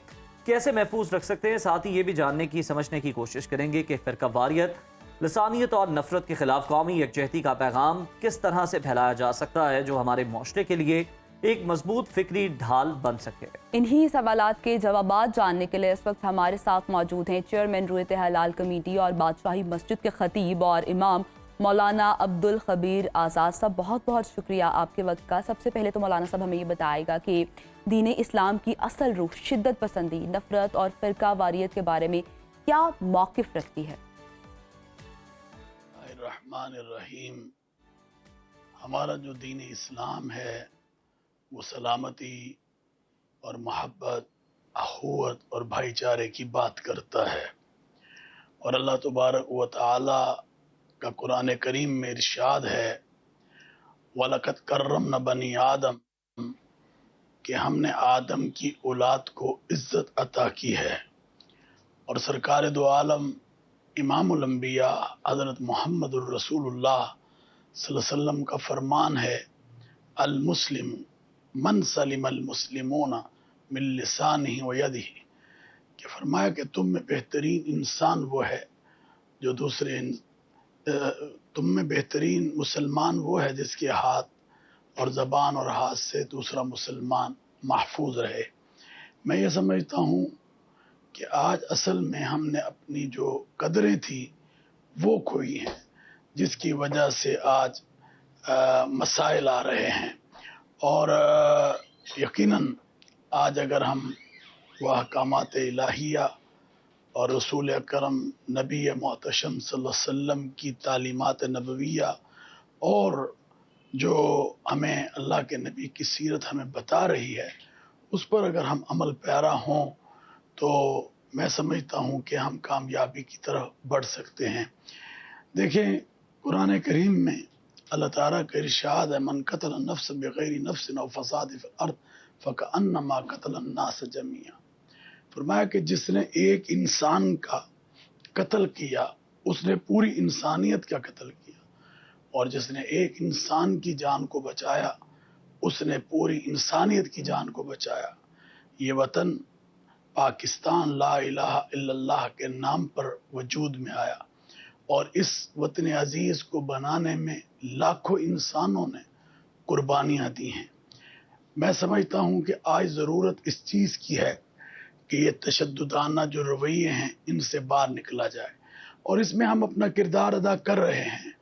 कैसे महफूज रख सकते हैं। साथ ही ये भी जानने की, समझने की कोशिश करेंगे कि फ़िरकावारियत, लसानियत और नफरत के खिलाफ कौमी यकजहती का पैगाम किस तरह से फैलाया जा सकता है, जो हमारे माशरे के लिए एक मजबूत फिक्री ढाल बन सके।
इन्हीं सवालात के जवाबात जानने के लिए इस वक्त हमारे साथ मौजूद हैं चेयरमैन रूयत हलाल कमेटी और बादशाही मस्जिद के खतीब और इमाम मौलाना अब्दुल खबीर आज़ाद साहब। बहुत बहुत शुक्रिया आपके वक्त का। सबसे पहले तो मौलाना साहब हमें ये बताएगा कि दीन इस्लाम की असल रूह शिद्दत पसंदी, नफरत और फ़िरका वारियत के बारे में क्या मौक़िफ़ रखती है?
रहमानिर्रहीम, हमारा जो दीन इस्लाम है वो सलामती और मोहब्बत, अखुवत और भाईचारे की बात करता है। और अल्लाह तबारक व तआला का कुरान करीम में इरशाद है, वलक़द कर्रमना बनी आदम, कि हमने आदम की औलाद को इज्जत अता की है। और सरकार दो आलम इमामुल अंबिया हज़रत मुहम्मदुर रसूलुल्लाह सल्लल्लाहु अलैहि वसल्लम का फरमान है, अल मुस्लिम मन सलिमल मुस्लिमूना मिन लिसानिही व यदिही, कि फरमाया कि तुम में बेहतरीन इंसान वो है जो तुम में बेहतरीन मुसलमान वो है जिसके हाथ और ज़बान और हाथ से दूसरा मुसलमान महफूज रहे। मैं ये समझता हूँ कि आज असल में हमने अपनी जो कदरें थी वो खोई हैं, जिसकी वजह से आज मसाइल आ रहे हैं। और यकीनन आज अगर हम वह अहकामात इलाहिया और रसूल अकरम नबी मोहतशम सल्लल्लाहु अलैहि वसल्लम की तालीमात नबविया और जो हमें अल्लाह के नबी की सीरत हमें बता रही है उस पर अगर हम अमल पैरा हों तो मैं समझता हूँ कि हम कामयाबी की तरफ बढ़ सकते हैं। देखें, कुरान करीम में अल्लाह ताला का इरशाद है, मन कतल नफ्स बगैर नफ्स औ फसाद फिल अर्द फकअन्नमा कतल अन्नास जमीआ। फरमाया कि जिसने एक इंसान का कत्ल किया उसने पूरी इंसानियत का कत्ल किया, और जिसने एक इंसान की जान को बचाया उसने पूरी इंसानियत की जान को बचाया। ये वतन पाकिस्तान ला इलाहा इल्लल्लाह के नाम पर वजूद में आया, और इस वतन अजीज को बनाने में लाखों इंसानों ने कुर्बानियां दी हैं। मैं समझता हूं कि आज ज़रूरत इस चीज़ की है कि ये तशद्दुदाना जो रवैये हैं इनसे बाहर निकला जाए, और इसमें हम अपना किरदार अदा कर रहे हैं।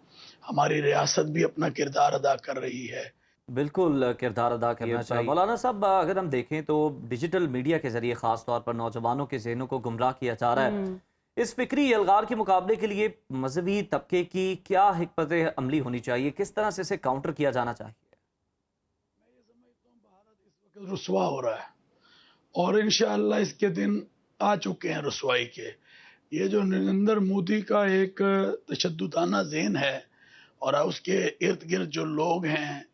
हमारी रियासत भी अपना किरदार अदा कर रही है।
बिल्कुल किरदार अदा करना चाहिए। मौलाना साहब, अगर हम देखें तो डिजिटल मीडिया के जरिए ख़ास तौर पर नौजवानों के जहनों को गुमराह किया जा रहा है। इस फिक्री अलगार के मुकाबले के लिए मजहबी तबके की क्या हिकमत अमली होनी चाहिए, किस तरह से इसे काउंटर किया जाना चाहिए?
मैं ये समझता हूँ भारत इस वक्त रुसवा हो रहा है, और इंशाअल्लाह इसके दिन आ चुके हैं रुसवाई के। ये जो नरेंद्र मोदी का एक तशद्दुदाना ज़हन है और उसके इर्द गिर्द जो लोग हैं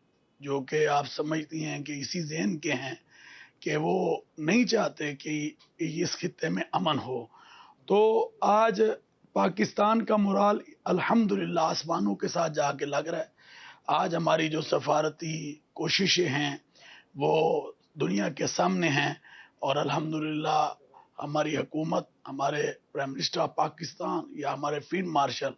जो कि आप समझती हैं कि इसी ज़हन के हैं कि वो नहीं चाहते कि इस खित्ते में अमन हो, तो आज पाकिस्तान का मुराल अल्हम्दुलिल्लाह आसमानों के साथ जाके लग रहा है। आज हमारी जो सफारती कोशिशें हैं वो दुनिया के सामने हैं, और अल्हम्दुलिल्लाह हमारी हुकूमत, हमारे प्राइम मिनिस्टर ऑफ पाकिस्तान या हमारे फील्ड मार्शल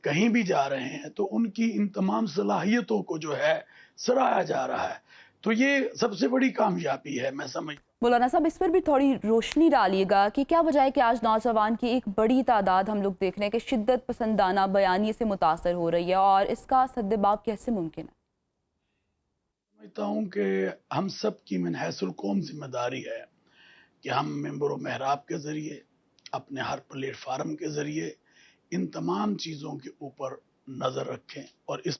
कहीं भी जा रहे हैं तो उनकी इन तमाम सलाहियतों को जो है सराहा जा रहा है। तो ये सबसे बड़ी कामयाबी है, मैं समझ।
मौलाना साहब, इस पर भी थोड़ी रोशनी डालिएगा कि क्या वजह है कि आज नौजवान की एक बड़ी तादाद हम लोग देख रहे हैं कि शिद्दत पसंदाना बयानी से मुतासर हो रही है, और इसका सद्देबाब कैसे मुमकिन है?
समझता हूँ कि हम सब की मिन हैसुल कौम जिम्मेदारी है कि हम मेंबर महराब के ज़रिए, अपने हर प्लेटफार्म के ज़रिए इन तमाम चीज़ों के ऊपर नज़र रखें और इस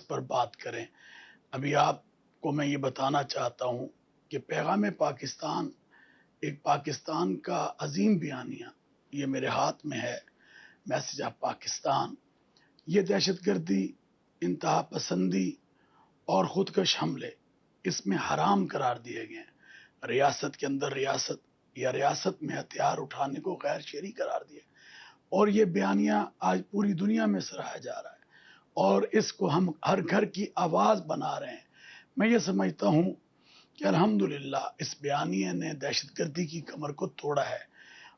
पर बात करें। अभी आपको मैं ये बताना चाहता हूँ कि पैगाम पाकिस्तान, एक पाकिस्तान का अजीम बयानिया, ये मेरे हाथ में है, मैसेज ऑफ पाकिस्तान। ये दहशतगर्दी, इंतहा पसंदी और ख़ुदकश हमले इसमें हराम करार दिए गए हैं। रियासत के अंदर रियासत या रियासत में हथियार उठाने को गैर शरई करार दिया, और ये बयानिया आज पूरी दुनिया में सराहा जा रहा है, और इसको हम हर घर की आवाज़ बना रहे हैं। मैं ये समझता हूँ कि अल्हम्दुलिल्लाह इस बयानिए ने दहशतगर्दी की कमर को तोड़ा है।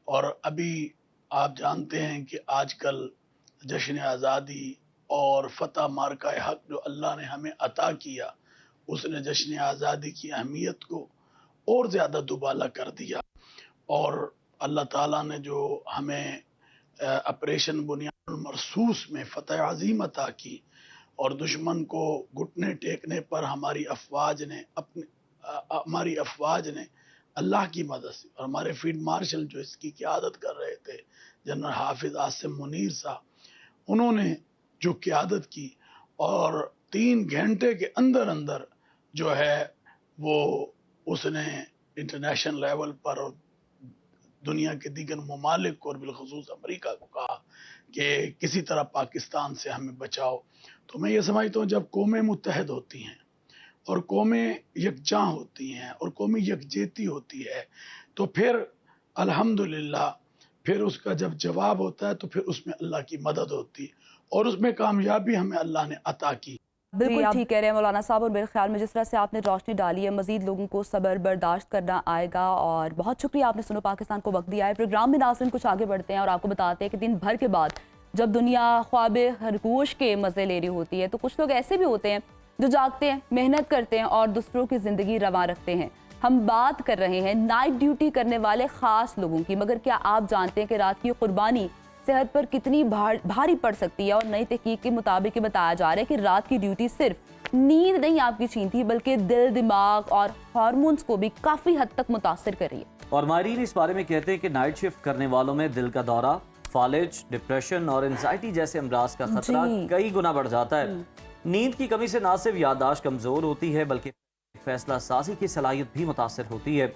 और अभी आप जानते हैं कि आजकल जश्न आज़ादी और फ़तह मार्का हक जो अल्लाह ने हमें अता किया उसने जश्न आज़ादी की अहमियत को और ज़्यादा दुबाला कर दिया। और अल्लाह ताला ने जो हमें ऑपरेशन बुनियादुल मरसूस में फ़तह अज़ीम अता की और दुश्मन को घुटने टेकने पर हमारी अफवाज ने अल्लाह की मदद से, और हमारे फील्ड मार्शल जो इसकी क़यादत कर रहे थे जनरल हाफिज़ आसिम मुनीर साहब, उन्होंने जो क़यादत की और 3 घंटे के अंदर अंदर जो है वो उसने इंटरनेशनल लेवल पर और दुनिया के दीगर ममालिक को और बिलखुसूस अमेरिका को कहा कि किसी तरह पाकिस्तान से हमें बचाओ। तो मैं ये समझता हूँ जब कौमें मुत्तहद होती हैं और कौमें यकजा होती हैं और कौमी यकजेती होती है तो फिर अल्हम्दुलिल्लाह फिर उसका जब जवाब होता है तो फिर उसमें अल्लाह की मदद होती है और उसमें कामयाबी हमें अल्लाह ने अता की।
बिल्कुल ठीक कह रहे हैं मौलाना साहब, और मेरे ख्याल में जिस तरह से आपने रोशनी डाली है, मजीद लोगों को सब्र बर्दाश्त करना आएगा। और बहुत शुक्रिया आपने सुनो पाकिस्तान को वक्त दिया है। प्रोग्राम में नाज़रीन कुछ आगे बढ़ते हैं और आपको बताते हैं कि दिन भर के बाद जब दुनिया ख्वाबे खरगोश के मज़े ले रही होती है तो कुछ लोग ऐसे भी होते हैं जो जागते हैं, मेहनत करते हैं और दूसरों की ज़िंदगी रवा रखते हैं। हम बात कर रहे हैं नाइट ड्यूटी करने वाले ख़ास लोगों की, मगर क्या आप जानते हैं कि रात की कुर्बानी सेहत पर कितनी भारी पड़ सकती है? और नई तहकीक के मुताबिक ये बताया जा रहा है कि रात की ड्यूटी सिर्फ नींद नहीं आपकी छीनती बल्कि दिल, दिमाग और हार्मोन्स को भी काफ़ी हद तक मुतासर कर रही है।
और माहिरीन इस बारे में कहते हैं कि नाइट शिफ्ट करने वालों में दिल का दौरा, फालिज, डिप्रेशन और एंजाइटी जैसे अमराज का खतरा कई गुना बढ़ जाता है। नींद की कमी से ना सिर्फ याददाश्त कमजोर होती है बल्कि फैसला साजी की सलाहियत भी मुतासर होती है।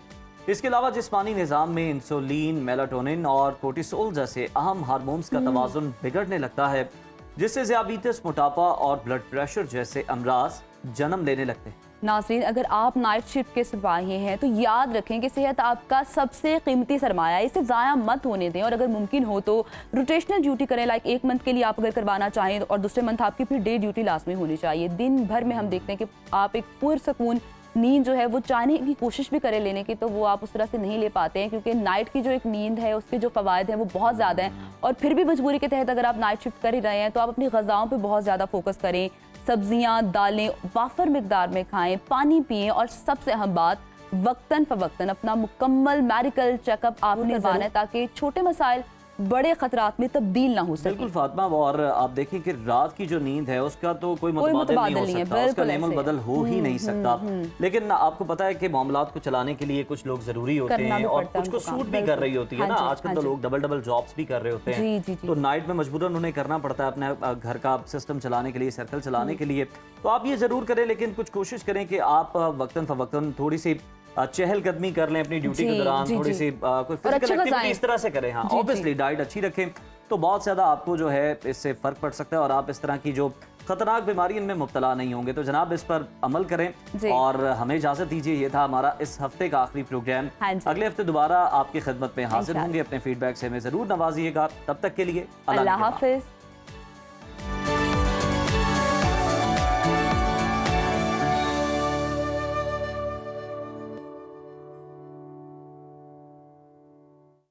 इसके अलावा जिस्मानी निज़ाम में इंसुलिन, मेलाटोनिन और कोर्टिसोल जैसे अहम हार्मोन्स का तवाज़ुन बिगड़ने लगता है, जिससे ज़ियाबीतिस, मोटापा और ब्लड प्रेशर जैसे अमराज जन्म लेने लगते हैं।
नाज़रीन, अगर आप नाइट शिफ्ट के सिपाही हैं तो याद रखें कि सेहत आपका सबसे कीमती सरमाया है, इसे ज़ाया मत होने दें। और अगर मुमकिन हो तो रोटेशनल ड्यूटी करें, लाइक 1 मंथ के लिए आप अगर करवाना चाहें और दूसरे मंथ आपकी फिर डे ड्यूटी लाजमी होनी चाहिए। दिन भर में हम देखते हैं कि आप एक पुरसकून नींद जो है वो चाहने की कोशिश भी करें लेने की, तो वो आप उस तरह से नहीं ले पाते हैं क्योंकि नाइट की जो एक नींद है उसके जो फ़वाइद हैं वो बहुत ज़्यादा हैं। और फिर भी मजबूरी के तहत अगर आप नाइट शिफ्ट कर ही रहे हैं तो आप अपनी ग़िज़ाओं पे बहुत ज़्यादा फोकस करें। सब्जियां, दालें वाफर मिकदार में खाएं, पानी पिएं और सबसे अहम बात वक्तन फ़वक्तन अपना मुकम्मल मेडिकल चेकअप आपने करवाना है ताकि छोटे मसाइल बड़े खतरात में तब्दील ना हो सके।
बिल्कुल फातिमा, और आप देखें कि रात की जो नींद है उसका तो कोई मुतबादिल नहीं हो सकता, उसका नेमुल बदल हो ही नहीं सकता। लेकिन आपको पता है कि मामलात को चलाने के लिए कुछ लोग जरूरी होते हैं और कुछ को सूट भी कर रही होती है ना। आजकल तो लोग डबल जॉब्स भी कर रहे होते हैं, तो नाइट में मजबूरन उन्हें करना पड़ता है अपने घर का सिस्टम चलाने के लिए, सर्कल चलाने के लिए। तो आप ये जरूर करें, लेकिन कुछ कोशिश करें कि आप वक्तन फवक्तन थोड़ी सी चहलकदमी कर लें अपनी ड्यूटी के दौरान, थोड़ी सी कोई फिजिकल एक्टिविटी इस तरह से करें। हाँ, ऑब्वियसली डाइट अच्छी रखें तो बहुत ज़्यादा आपको जो है इससे फ़र्क पड़ सकता है और आप इस तरह की जो खतरनाक बीमारी इनमें मुब्तला नहीं होंगे। तो जनाब इस पर अमल करें और हमें इजाज़त दीजिए। ये था हमारा इस हफ्ते का आखिरी प्रोग्राम। अगले हफ्ते दोबारा आपकी खिदमत में हाजिर होंगे। अपने फीडबैक से हमें ज़रूर नवाजिएगा। तब तक के लिए अल्लाह हाफ़िज़।